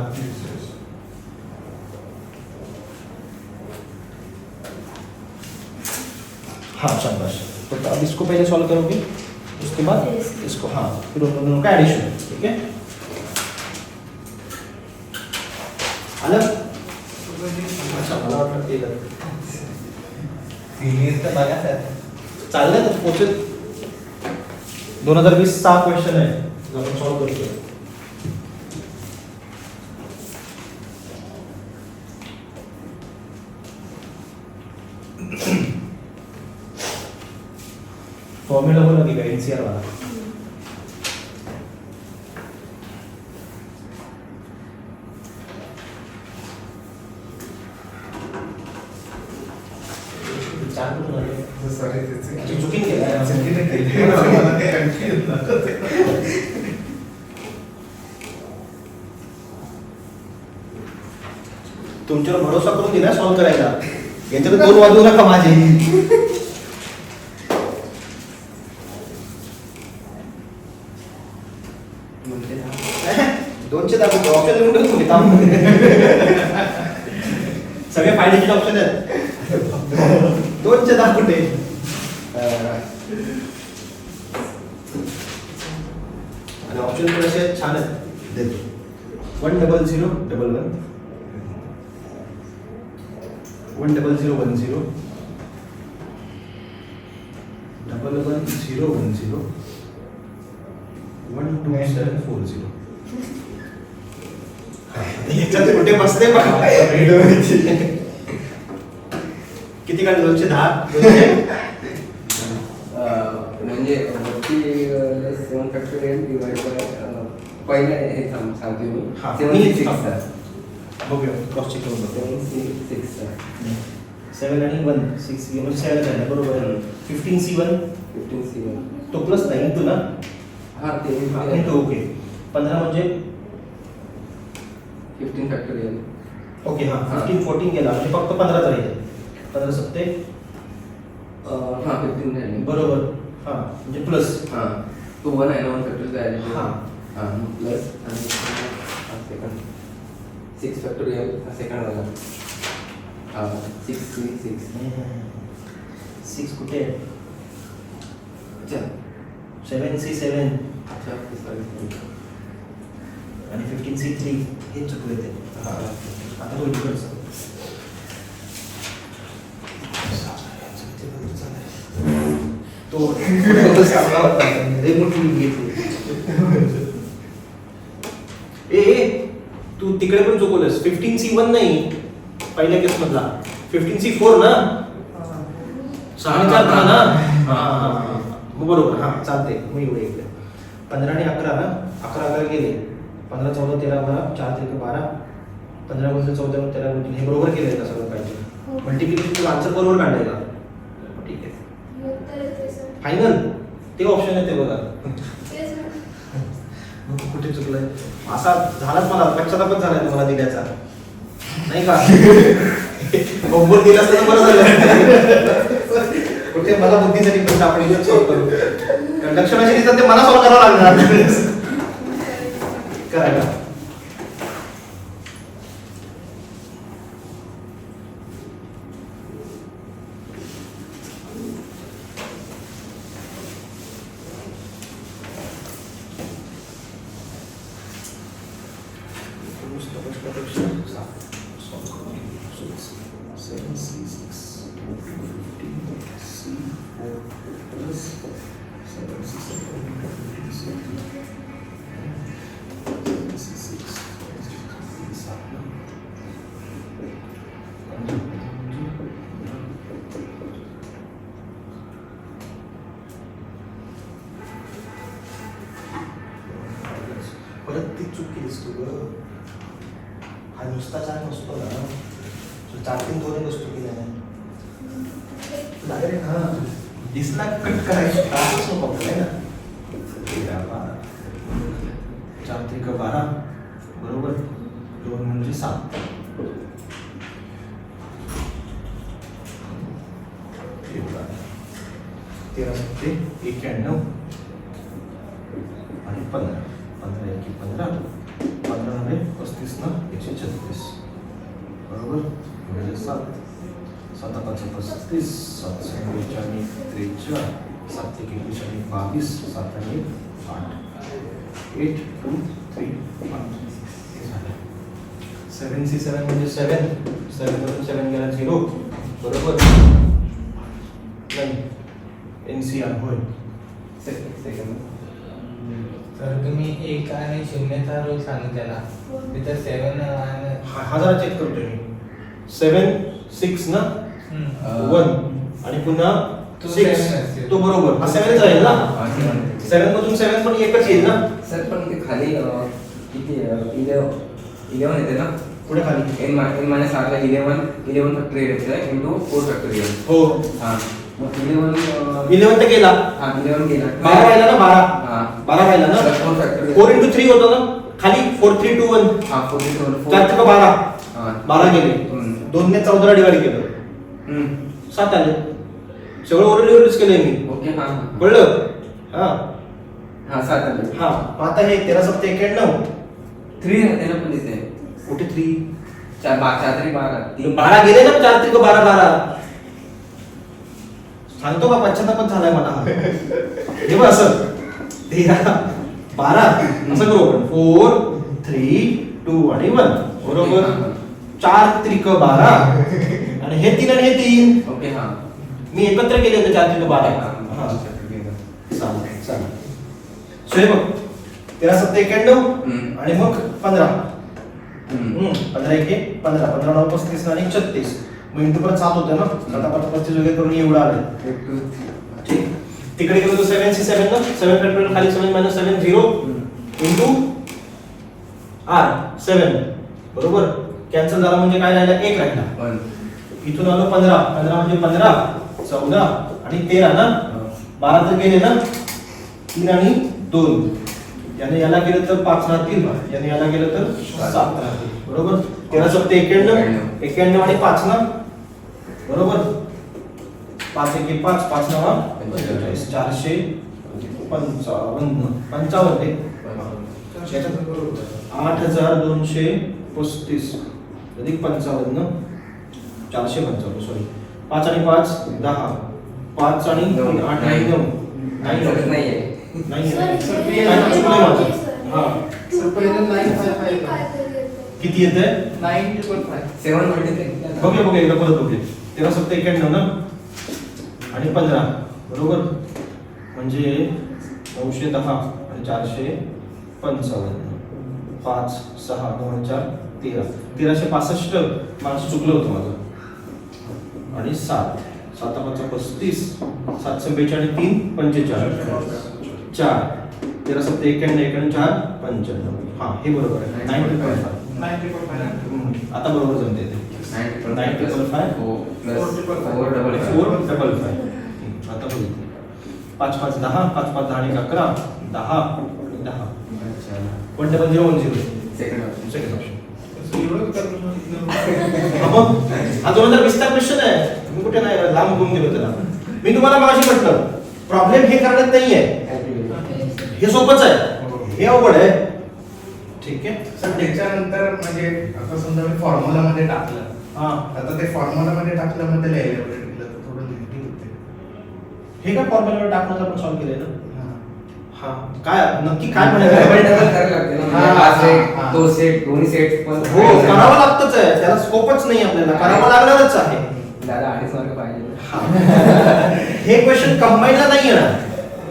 हाँ शाबाश तो अब इसको पहले सॉल्व करोगे उसके बाद इसको हाँ फिर उन दोनों का एडिशन ठीक है अलग अच्छा मला वाटलं केलं सिरीज तर बघा सर चाललंय तर पोहोचत 2020 चा क्वेश्चन आहे जो आपण सॉल्व करतोय फॉर्म्युला बोला की एनसीआर वाला चार कुठून आले सॉरी चुकीने केलं चुकीने केलं मला ते कन्फ्युज नको ते. तुमच्यावर भरोसा करून दिला सॉल्व करायला यांच्याकडे 2 वाजवू नका माझे दोनशे दाखवतो ऑप्शन लिहून ठेवतो मी थांब सगळे फायद्याचे ऑप्शन आहेत 200 दाखवते आणि ऑप्शन थोडेसे छान आहेत देतो 10011 10010 11010 12740 याच्यात कुठे बसते बघा किती काढले 210 म्हणजे वरती 7 फॅक्टोरियल डिवाइड बाय पहिले हे सांगतो मी हा, 76 हा. सर बघूया क्रॉस चेक करून बघूया 76 सर 7 आणि 1 6 म्हणजे 7 झालं बरोबर 15C1 15C1 तो प्लस नाही इंटू ना हा ते इंटू ओके 15 म्हणजे 15 फॅक्टोरियल ओके हा हा. 15 14 गेला म्हणजे फक्त 15 राहिले 15 सत्ते हा 15 झाले बरोबर हा म्हणजे प्लस हा तो 1 आहे ना 1 फॅक्टोरियल झाले हा. हा प्लस आणि सेकंड 6 फॅक्टोरियल सेकंड वाला हा 6 6 कुठे आहे अच्छा 7C7 अच्छा सॉरी आणि 15C3 हे चुकले ते हा आता तो इकडचं तो रिमोट घेतली ए तू तिकडे पण चुकवलंस 15C1 नाही पहिल्या केस मधला 15C4 ना 6 आणि 4 ना मग बरोबर हा चालते मी एवढे इकडे 15 आणि 11 ना 11 गेले 15 14 13 12 4 3 12 15 वर्ष 14 13 म्हणजे हे बरोबर केलंय का सगळं पाहिजे मल्टिप्लिकेशन आन्सर बरोबर काढलाय का ठीक आहे उत्तर येते सर फायनल ते ऑप्शन आहे ते बघा तेच ना. कुठे चुकलंय असा झालाच मला पश्चातापच झालाय तुम्हाला दिल्याचा नाही का बरोबर दिला असतं तर बरं झालं कुठे मला बुद्धीसाठी प्रश्न आपण इथं सॉल्व करू कारण लक्षणाची दिसतात ते मला सॉल्व करावं लागणार करायला परत ती चूक केलीस तू ग हा नुसता चार नसतो ना तो 4-3-2 असतो की नाही लागेल हा दिसला कट करायचं त्रासच नको आपल्याला ना 4-3-12 बरोबर 2 म्हणजे 7 13-91 आणि 15 15 35 ना 136 बरोबर म्हणजे 7 7 5 35 7 43 आणि 43 7 21 आणि 22 7 आणि 8 8 2 3 1 7C7 म्हणजे 7 मधून 7 गेला 0 बरोबर नाही NCR होय सेकंड तर तुम्ही 1 आणि 0चा रोल सांगितलेला तिथे 7 आणि हा जरा चेक करतोय मी 7 6 ना 1 आणि पुन्हा तो 6 seven असेल. तो बरोबर हा 7 राहील ना 7 मधून 7 पण एकच येईल ना सर पण ते खाली किती 11 येते ना पुढे खाली n minus r ला 11 फॅक्टोरियल येते इंटू 4 फॅक्टोरियल हो हा मग 11 11 तर गेला हा 11 गेला 12 राहिला ना 12 हा 12 राहिला ना 4 फॅक्टोरियल 4 into 3 होतं ना खाली 4 3 2 1 हा 4 4 3 12 हा 12 गेले 2 ने 14 डिवाइड केलं 7 आले सगळं ओरलीवरच केलंय मी ओके हा कळलं हा हा 7 आले हा आता हे 13 7 91 3 आहे ना पण इथे कुठे 3 4 तरी 12 12 गेले ना 4 3 12 12 सांगतो का पश्चातापच झालाय मला हे बघ असं 13 12 असं करू आपण 4 3 2 आणि 1 बरोबर. 4 त्रिक 12 आणि हे 3 आणि हे 3 ओके हा मी एकत्र केले होते 4 त्रिक 12. हा चालेल चालेल. सो हे बघ 13 7 91 आणि मग 15 15 1 15 15 9 35 आणि 36 मग इंटू परत 7 होते ना. आता 35 वगैरे करून एवढं आलं. 1 2 ठीक. तिकडे गेलो तर 7 C 7 ना 7 फॅक्टोरियल खाली 7 - 7 0 इंटू r 7 बरोबर. कॅन्सल झाला म्हणजे काय राहिला 1 राहिला. 1 इथून आलो 15 15 म्हणजे 15 14 आणि 13 ना 12 तर गेले ना 3 आणि 2 याने याला गेलं तर 5 राहतील याने याला गेलं तर 7 राहतील बरोबर. 13 7 91 91 आणि 5 ना बरोबर. 5 1 5 5 9 45 455 8235 अधिक 55 455 सॉरी 5 आणि 5 10 5 आणि 3 8 आणि 9 नाही नाहीये नाही सर, नाही काय चुकलंय माझं. हा सर पहिलं 955 काय तरी किती येते 955. 7 बघूया बघूया एकदा परत बघूया. 13 7 91 ना आणि 15 बरोबर म्हणजे 910 आणि 455 5 6 9 4 13 1365 मार्क्स चुकलं होतं माझं आणि 7 7 5 35 742 आणि 3 45 4 13 7 91 91 4 95 हा हे बरोबर आहे 955. 955. आता बरोबर जमते ते 955 455 आता बघितलं 5 5 10 5 5 10 आणि 11 10 आणि 10 1010 सेकंड सेकंड ऑप्शन. एवढं करून हा 2020 चा क्वेश्चन आहे. मी कुठे नाही लांब घेऊन गेलो त्याला. मी तुम्हाला मागाशी म्हटलं प्रॉब्लेम हे करण्यात नाहीये हे सोपंच आहे हे अवघड आहे. ठीक आहे. सर त्याच्यानंतर म्हणजे आता समजा मी फॉर्म्युला मध्ये टाकलं हा आता ते फॉर्म्युला मध्ये टाकलं मग त्याला एलिमिनेट केलं तर थोडं निगेटिव्ह होते. हे काय फॉर्म्युला टाकून आपण सॉल्व्ह केलंय ना. हां. हा काय नक्की काय डबल म्हणायचं डबल करायला लागते ना हा, हा सेट हा. तो सेट दोन्ही सेट पण हो करावं लागतच आहे त्याला स्कोपच नाही आपल्याला करावं लागणारच आहे. दादा 2.5 मार्क पाहिजे हे क्वेश्चन कंबाईनला नाही येणार.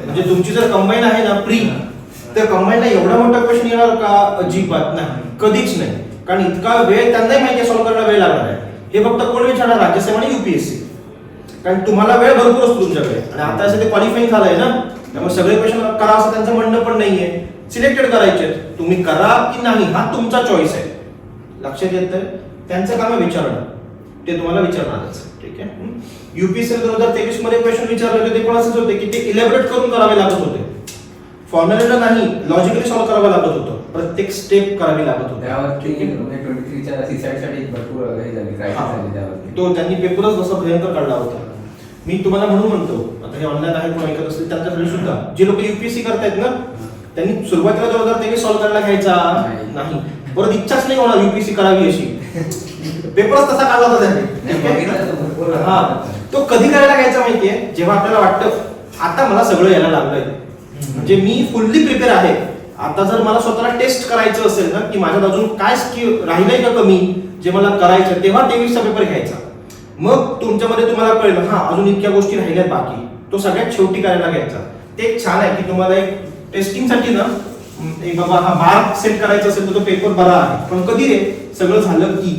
म्हणजे तुमची जर कंबाईन आहे ना प्री तर कंबाईनला एवढा मोठा क्वेश्चन येणार का अजिबात नाही कधीच नाही. कारण इतका वेळ त्यांनाही माहिती सॉल्व्ह करायला वेळ लागणार आहे. हे फक्त कोण विचारणार राज्यसेवा आणि UPSC. कारण तुम्हाला वेळ भरपूर असतो तुमच्याकडे आणि आता असं ते क्वालिफाईंग झालंय ना त्यामुळे सगळे क्वेश्चन करा असं त्यांचं म्हणणं पण नाहीये. सिलेक्टेड करायचे तुम्ही करा की नाही हा तुमचा चॉईस आहे. लक्षात येतं त्यांचं काम आहे विचारणं ते तुम्हाला विचारणारच. ठीक आहे. UPSC 2023 मध्ये क्वेश्चन विचारले होते ते पण असंच होते की ते इलॅबोरेट करून करावे लागत होते. फॉर्म्युला नाही लॉजिकली सॉल्व्ह करावं लागत होतं. प्रत्येक स्टेप करावी लागत होती. त्यावरती 23 च्या सीसॅट साठी भरपूर हे झाली क्रायसिस झाली त्यावरती. तो त्यांनी पेपरच जसा भयंकर काढला होता. मी तुम्हाला म्हणून म्हणतो आता हे ऑनलाईन आहे कोण ऐकत असतील त्यांच्याकडे सुद्धा जे लोक UPSC करतायत ना त्यांनी सुरुवातीला 2023 सॉल्व्ह करायला घ्यायचा नाही. परत इच्छाच नाही होणार UPSC करावी अशी. पेपरच तसा काढला होता त्यांनी. हा तो कधी करायला घ्यायचा माहितीये जेव्हा आपल्याला वाटतं आता मला सगळं यायला लागलंय म्हणजे मी फुल्ली प्रिपेअर आहे. आता जर मला स्वतःला टेस्ट करायचं असेल ना की माझ्यात अजून काय स्किल राहिलंय का कमी जे मला करायचं तेव्हा 23चा पेपर घ्यायचा. मग तुमच्यामध्ये तुम्हाला कळलं हा अजून इतक्या गोष्टी राहिल्यात बाकी तो सगळ्यात शेवटी करायला घ्यायचा. ते एक छान आहे की तुम्हाला एक टेस्टिंगसाठी ना एक बाबा हा मार्क सेट करायचा असेल तर तो पेपर बरा आहे पण कधी रे सगळं झालं की.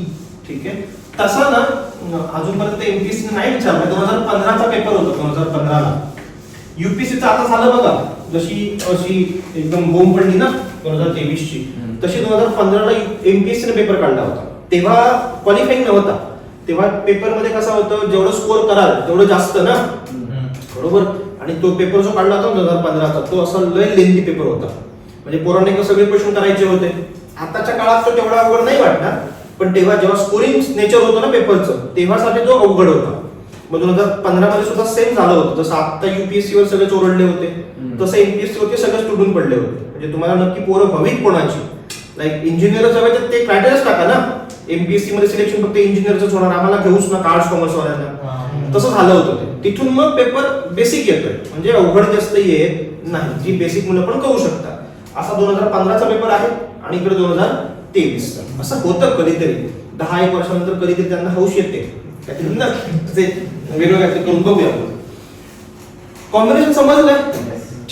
ठीक आहे. तसा ना अजूनपर्यंत MPSC नाही विचारलं 2015चा पेपर होता 2015ला. UPSCचं आता झालं बघा जशी अशी एकदम बोंब पडली ना 2023 ची तशी 2015ला MPSC ने पेपर काढला होता. तेव्हा क्वालिफाईंग नव्हता. तेव्हा पेपर मध्ये कसं होतं जेवढं स्कोअर कराल तेवढं जास्त ना बरोबर. आणि तो पेपर जो काढला होता 2015चा तो असा लय लेंथी पेपर होता. म्हणजे पोरांनी सगळे क्वेश्चन करायचे होते. आताच्या काळात तो तेवढा अवघड नाही वाटणार पण तेव्हा जेव्हा स्कोरिंग नेचर होतं ना पेपरचं तेव्हासाठी तो अवघड होता. मग 2015 मध्ये सुद्धा सेम झालं होतं. जसं आता UPSC वर सगळे चोरडले होते तसं MPSC वरती सगळे स्टुडंट पडले होते. म्हणजे तुम्हाला नक्की पोरं हवीत कोणाची लाईक इंजिनियरच हवे तर ते क्रायटेरियाच टाका ना. MPSC मध्ये सिलेक्शन फक्त इंजिनियरच होणार आम्हाला घेऊच ना आर्ट्स कॉमर्स वाल्यांना तसं झालं होतं ते. तिथून मग पेपर बेसिक येतोय म्हणजे अवघड जास्त येत नाही. जी बेसिक मुलं पण करू शकतात. असा 2015चा पेपर आहे आणि इकडे 23. असं होतं कधीतरी 10-1 वर्षानंतर कधीतरी त्यांना हौस येते काहीतरी ना ते वेगळं काहीतरी करून बघूया. कॉम्बिनेशन समजलंय?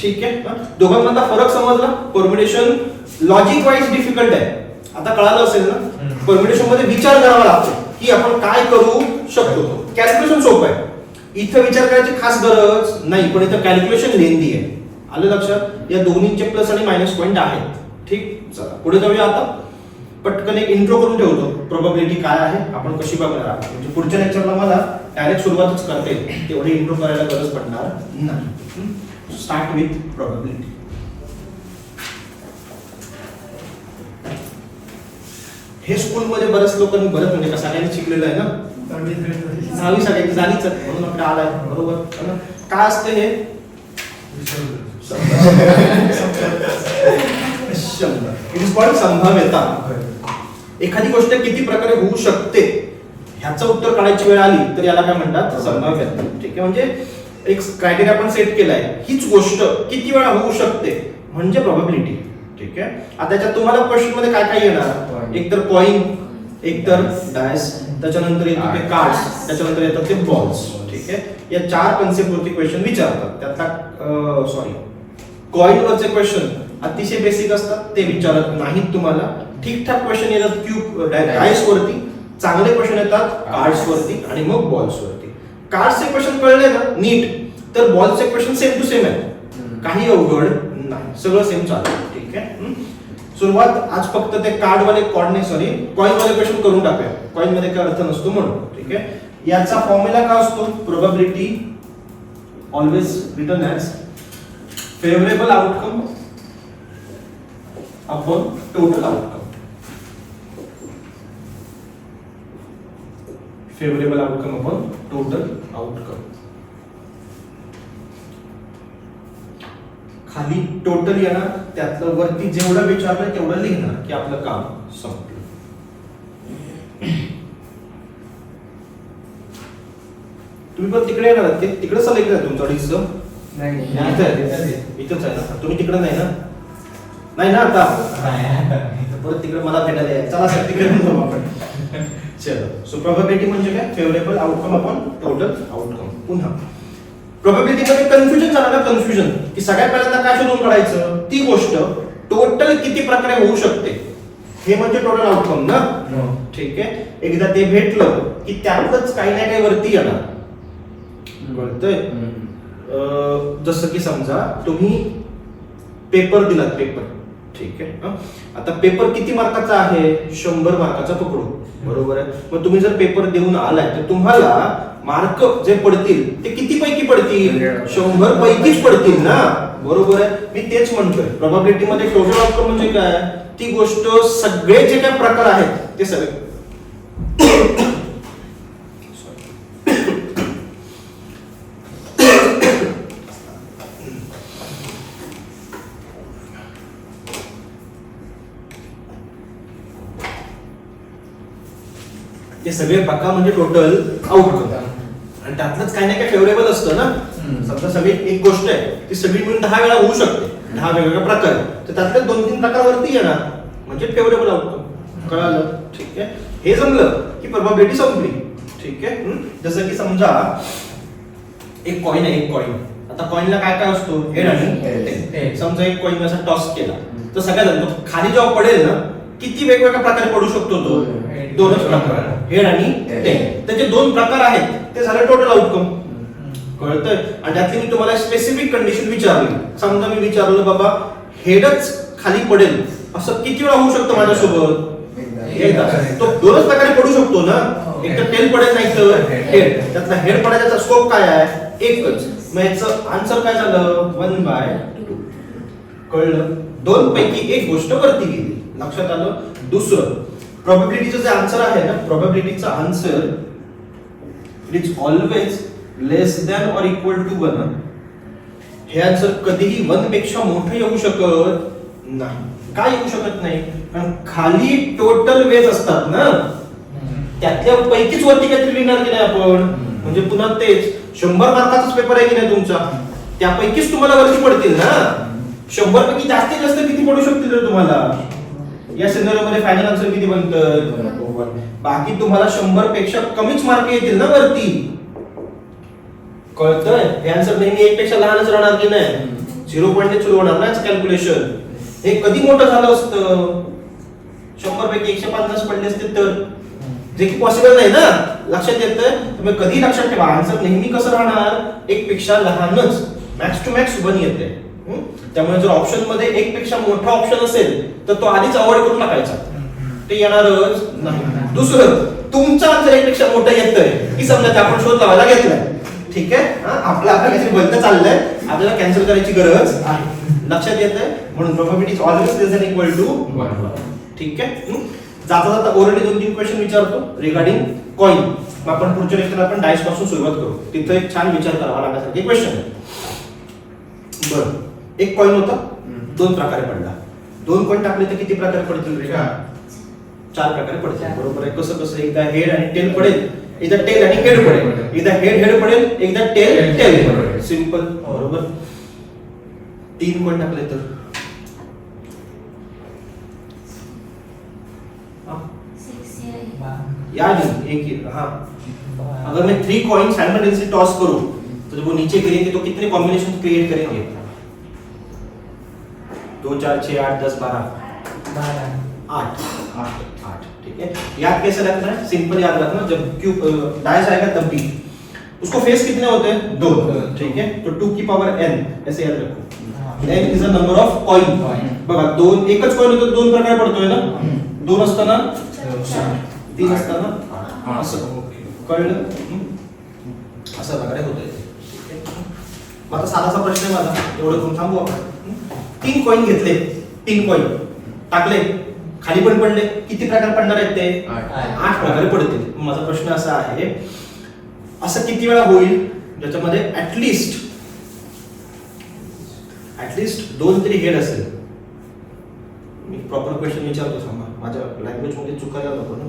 ठीक आहे. दोघांमधला फरक समजला. परम्युटेशन लॉजिक वाईज डिफिकल्ट आहे. आता कळालं असेल ना, परम्युटेशन मध्ये विचार करावा लागतो की आपण काय करू शकतो. कॅल्क्युलेशन सोपं आहे, इथं विचार करायची खास गरज नाही, पण इथं कॅल्क्युलेशन लेंदी आहे. आलं लक्षात? या दोन्हींचे प्लस आणि मायनस पॉईंट आहेत. ठीक, चला पुढे जाऊया. आता पटकन एक इंट्रो करून ठेवतो, प्रोबॅबिलिटी काय आहे, आपण कशी बघणार आहोत. म्हणजे पुढच्या लेक्चरला मला डायरेक्ट सुरुवातच करता येईल, तेवढी इंट्रो करायला गरज पडणार नाही. Start with probability. हे स्कूलमध्ये बऱ्याच लोकांनी बरंच म्हणजे सगळ्यांनी शिकलेलं आहे ना, 6वी सगळ्यांची झालीच आहे, म्हणून आपल्या आलाय. बरोबर काय असतं हे? संभाव्यता. एखादी गोष्ट किती प्रकारे होऊ शकते ह्याचं उत्तर काढायची वेळ आली तर याला काय म्हणतात? संभाव्यता. ठीक आहे. म्हणजे एक क्रायटेरिया आपण सेट केलाय, हीच गोष्ट किती वेळा होऊ शकते म्हणजे प्रोबॅबिलिटी. ठीक आहे. आता त्याच्यात तुम्हाला क्वेश्चन मध्ये काय काय येणार? एक तर कॉइन, एक तर डायस, त्याच्यानंतर येतो ते कार्ड्स, त्याच्यानंतर येतात ते बॉल्स. ठीक आहे. या 4 कन्सेप्ट वरती क्वेश्चन विचारतात. त्यातला कॉइन वरचे क्वेश्चन अतिशय बेसिक असतात, ते विचारत नाहीत तुम्हाला. ठीकठाक क्वेश्चन येतात क्यूब डायस वरती, चांगले क्वेश्चन येतात कार्ड्स वरती आणि मग बॉल्स वरती. कार्ड्सचे क्वेश्चन कळले ना नीट, तर बॉल्सचे क्वेश्चन सेम टू सेम आहेत, काही अवघड नाही, सगळं सेम चालतं. ठीक आहे. सुरुवात आज फक्त ते कार्ड वाले कॉइन वाले क्वेश्चन करून टाकूया. कॉइन मध्ये काय अर्थ नसतो म्हणून. ठीक आहे. याचा फॉर्म्युला काय असतो? Probability always written as favourable outcome upon total outcome. Favourable outcome upon total outcome. खाली टोटल येणार, त्यातलं वरती जेवढं विचारलं तेवढं लिहिणार की आपलं काम संपलं. तुम्ही पण तिकडे येणार आहात, तिकडे सिलेक्ट आहे तुमचं डिस्क? नाही इथंच आहे ना? तुम्ही तिकडे नाही ना? नाही ना आता? परत तिकडे मला भेटायला यायचं. चला सर तिकडे जाऊ आपण. चलो. सो प्रोबॅबिलिटी म्हणजे काय? Favourable outcome upon total outcome. पुन्हा प्रोबॅबिलिटी मध्ये कन्फ्युजन झालं ना, कन्फ्युजन की सगळ्यात पहिल्यांदा काय शोधून काढायचं? ती गोष्ट टोटल किती प्रकारे होऊ शकते, हे म्हणजे टोटल आउटकम ना. ठीक आहे. एकदा ते भेटलं की त्यातच काही ना काही वरती येणार. कळतंय? जसं की समजा तुम्ही पेपर दिलात, पेपर. ठीक आहे. आता पेपर किती मार्काचा आहे? 100 मार्काचा पकडू. बरोबर आहे. मग तुम्ही जर पेपर देऊन आलाय तर तुम्हाला मार्क जे पडतील ते किती पैकी पडतील? 100 पैकीच पडतील ना. बरोबर आहे. मी तेच म्हणतोय, प्रोबॅबिलिटी मध्ये टोटल आउटकम म्हणजे काय? ती गोष्ट सगळे जे काही प्रकार आहेत ते सगळे ते सगळे प्रकार म्हणजे टोटल आउटकम. आणि त्यातलंच काही ना काही फेवरेबल असतं ना. समजा सगळी एक गोष्ट आहे, ती सगळी मिळून 10 वेळा होऊ शकते, 10 वेगवेगळ्या प्रकारे, तर त्यातले 2-3 प्रकार वरती येणार म्हणजे फेवरेबल आउटकम. कळालं? ठीक आहे. हे जमलं की प्रोबॅबिलिटी संपली. ठीक आहे. जसं की समजा एक कॉइन आहे, एक कॉइन. आता कॉइनला काय काय असतो? हेड आणि टेल. समजा एक कॉइन असा टॉस केला तर सगळ्यात खाली जेव्हा पडेल ना, किती वेगवेगळ्या प्रकारे पडू शकतो तो? 2च प्रकार, हेड आणि टेल. त्याचे 2 प्रकार आहेत, ते झालं टोटल आउटकम. कळतंय? आणि त्यातली मी तुम्हाला स्पेसिफिक कंडिशन विचारली. समजा मी विचारलं बाबा हेडच खाली पडेल असं किती वेळा होऊ शकतं माझ्यासोबत? एकदा. तो 2च प्रकारे पडू शकतो ना. एक तर टेल पडेल, नाही तर हेड. त्यातला हेड पडायचा स्कोप काय आहे? एकच. मग याचं आन्सर काय झालं? 1/2. कळलं? 2 पैकी एक गोष्ट वरती गेली. लक्षात आलं? दुसरं, प्रोबॅबिलिटीचं जे आन्सर आहे ना, प्रोबॅबिलिटीचा answer it is always less than or equal to 1. हे आन्सर कधीही 1 पेक्षा मोठं येऊ शकत नाही. काय येऊ शकत नाही? कारण खाली टोटल वेज असतात ना, त्यातल्या पैकीच वरती काहीतरी लिहिणार की नाही आपण. म्हणजे पुन्हा तेच 100 मार्काचाच पेपर आहे की नाही तुमचा, त्यापैकीच तुम्हाला वरती पडतील ना. 100 पैकी जास्तीत जास्त किती पडू शकतील तुम्हाला? या सिनेरिओ मध्ये फायनल आन्सर किती बनतं 1. बाकी तुम्हाला 100 पेक्षा कमीच मार्क येतील ना वरती. कळतंय? हे आन्सर नेहमी 1 पेक्षा लहानच राहणार की नाही. 0 पॉइंट सुरू होणार ना कॅल्क्युलेशन. हे कधी मोठं झालं असतं 100 पैकी 150 पडले असते तर, जे की पॉसिबल नाही ना. लक्षात येतंय? तुम्ही कधी लक्षात ठेवा आन्सर नेहमी कसं राहणार 1 पेक्षा लहानच. मॅक्स टू मॅक्स 1 येते. त्यामुळे जर ऑप्शन मध्ये 1 पेक्षा मोठा ऑप्शन असेल तर तो आधीच अवॉइड करून टाकायचा. ते येणारच नाही. दुसरं तुमचा आन्सर 1 पेक्षा मोठा येतोय की समजा आपण शोध लावायला घेतलाय. ठीक आहे, आपलं काहीतरी भलतं चाललंय, आपल्याला कॅन्सल करायची गरज आहे. लक्षात येतंय? म्हणून probability is always less than equal to 1. ठीक आहे. जाता जाता ओरली 2-3 क्वेश्चन विचारतो रिगार्डिंग कॉइन. मग आपण पुढच्या लेक्चरला आपण डायस पासून सुरुवात करू. तिथं एक छान विचार करावा लागण्यासारखे क्वेश्चन आहे. बरं, एक कॉइन होता, 2 प्रकारे पडला. 2 कॉइन टाकले तर किती प्रकारे पडतील? 4 प्रकारे पडतील. बरोबर आहे. कसं कसं? एकदा हेड आणि टेल पडेल, एकदा टेल आणि हेड पडेल, एकदा हेड पडेल, एकदा टेल पडेल. सिंपल. बरोबर. 3 कॉइन टाकले तर याद एक हाँ अगर मैं 3 कॉइन साइमल्टेनियसली टॉस करूं तो जब वो नीचे गिरेंगे तो कितने कॉम्बिनेशन क्रिएट करेंगे? 2 4 6 8 10 12 8. ठीक है. याद कैसे रखना है? सिंपल याद रखना. जब क्यूब डायस आएगा तब भी उसको फेस कितने होते हैं? 2. ठीक है. तो 2 की पावर n ऐसे याद रखो. n is the number of coin. बघा 2 एकच कॉइन होतो 2 प्रकारे पडतोय ना. 2 असताना 3 असताना असं. कळलं? असं प्रकारे होतंय. मग आता साधासा प्रश्न आहे माझा, एवढं करून थांबू आपण. 3 कॉइन घेतले, 3 कॉइन टाकले, खाली पण पडले. किती प्रकार पडणार आहेत ते? 8 प्रकारे पडतील. माझा प्रश्न असा आहे, असं किती वेळा होईल ज्याच्यामध्ये ऍटलिस्ट 2 तरी हेड असेल? मी प्रॉपर क्वेश्चन विचारतो, सांगा. माझ्या लँग्वेज मध्ये चुकायला नको ना.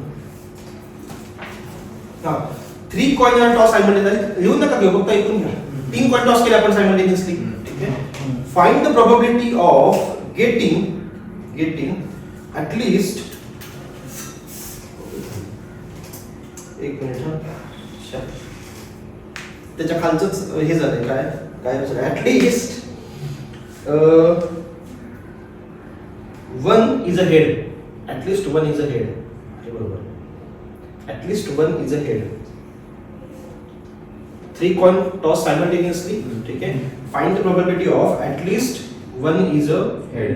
3 कॉइन आर टॉस सायमल्टेनियसली. लिहून नका घेऊ, फक्त ऐकून घ्या. 3 कॉइन टॉस केले आपण सायमल्टेनियसली. ठीक आहे. Find the probability of getting at least एक मिनिट. त्याच्या खालचंच हे झालंय. काय at least 1 is a head. At least 1 is a head. बरोबर. At least 1 is a head. 3 coin toss simultaneously. ठीक है. Find the probability of at least 1 is a head.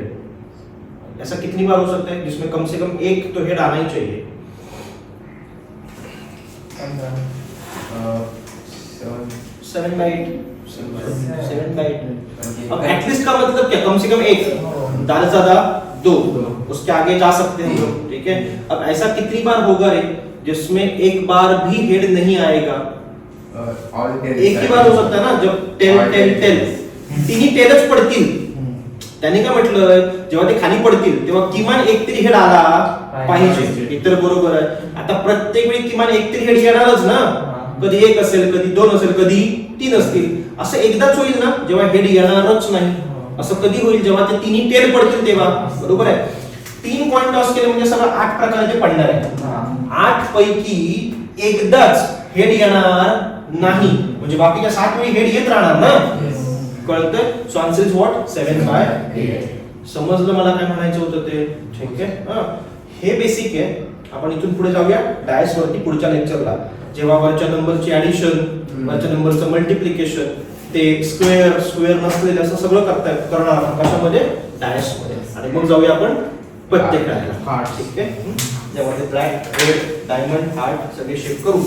ऐसा कितनी बार हो सकता है जिसमें कम से कम एक तो हेड आना ही चाहिए? 7 by 8. अब एटलीस्ट का मतलब क्या? कम से कम एक, ज्यादा से ज्यादा 2, उसके आगे जा सकते हैं लोग. ठीक है. अब ऐसा कितनी बार होगा रे जिसमें एक बार भी हेड नहीं आएगा? एक ही बार हो सकता है ना, जब टेल तिन्ही टेलच पडतील. त्याने काय म्हटलं, जेव्हा ते खाली पडतील तेव्हा किमान एक तरी हेड आला पाहिजे. इतर बरोबर आहे. आता प्रत्येक वेळी किमान एक तरी हेड येणारच ना. कधी 1 असेल, कधी 2 असेल, कधी 3 असतील. असं एकदाच होईल ना जेव्हा हेड येणारच नाही. असं कधी होईल जेव्हा ते तिन्ही टेल पडतील तेव्हा. बरोबर आहे. 3 कॉइन टॉस केले म्हणजे सगळं 8 प्रकाराचे पडणार आहे. 8 पैकी एकदाच हेड येणार नाही, म्हणजे बाकीच्या 7 वेळी हेड येत राहणार ना. कळतंय? So answer is what? 7 by 8. समजलं मला काय म्हणायचं होतं ते? ठीक आहे. हे बेसिक आहे. आपण इथून पुढे जाऊया डायस वरती पुढच्या लेक्चरला, जेव्हा वरच्या नंबरची ऍडिशन, वरच्या नंबरचं मल्टिप्लिकेशन, ते स्क्वेअर नसलेले असं सगळं करणार आपण कशामध्ये? डायस मध्ये. आणि मग जाऊया आपण पत्ते खेळायला. ठीक आहे. त्यामध्ये ब्लॅक, रेड, डायमंड, हार्ट सगळे शेप करू.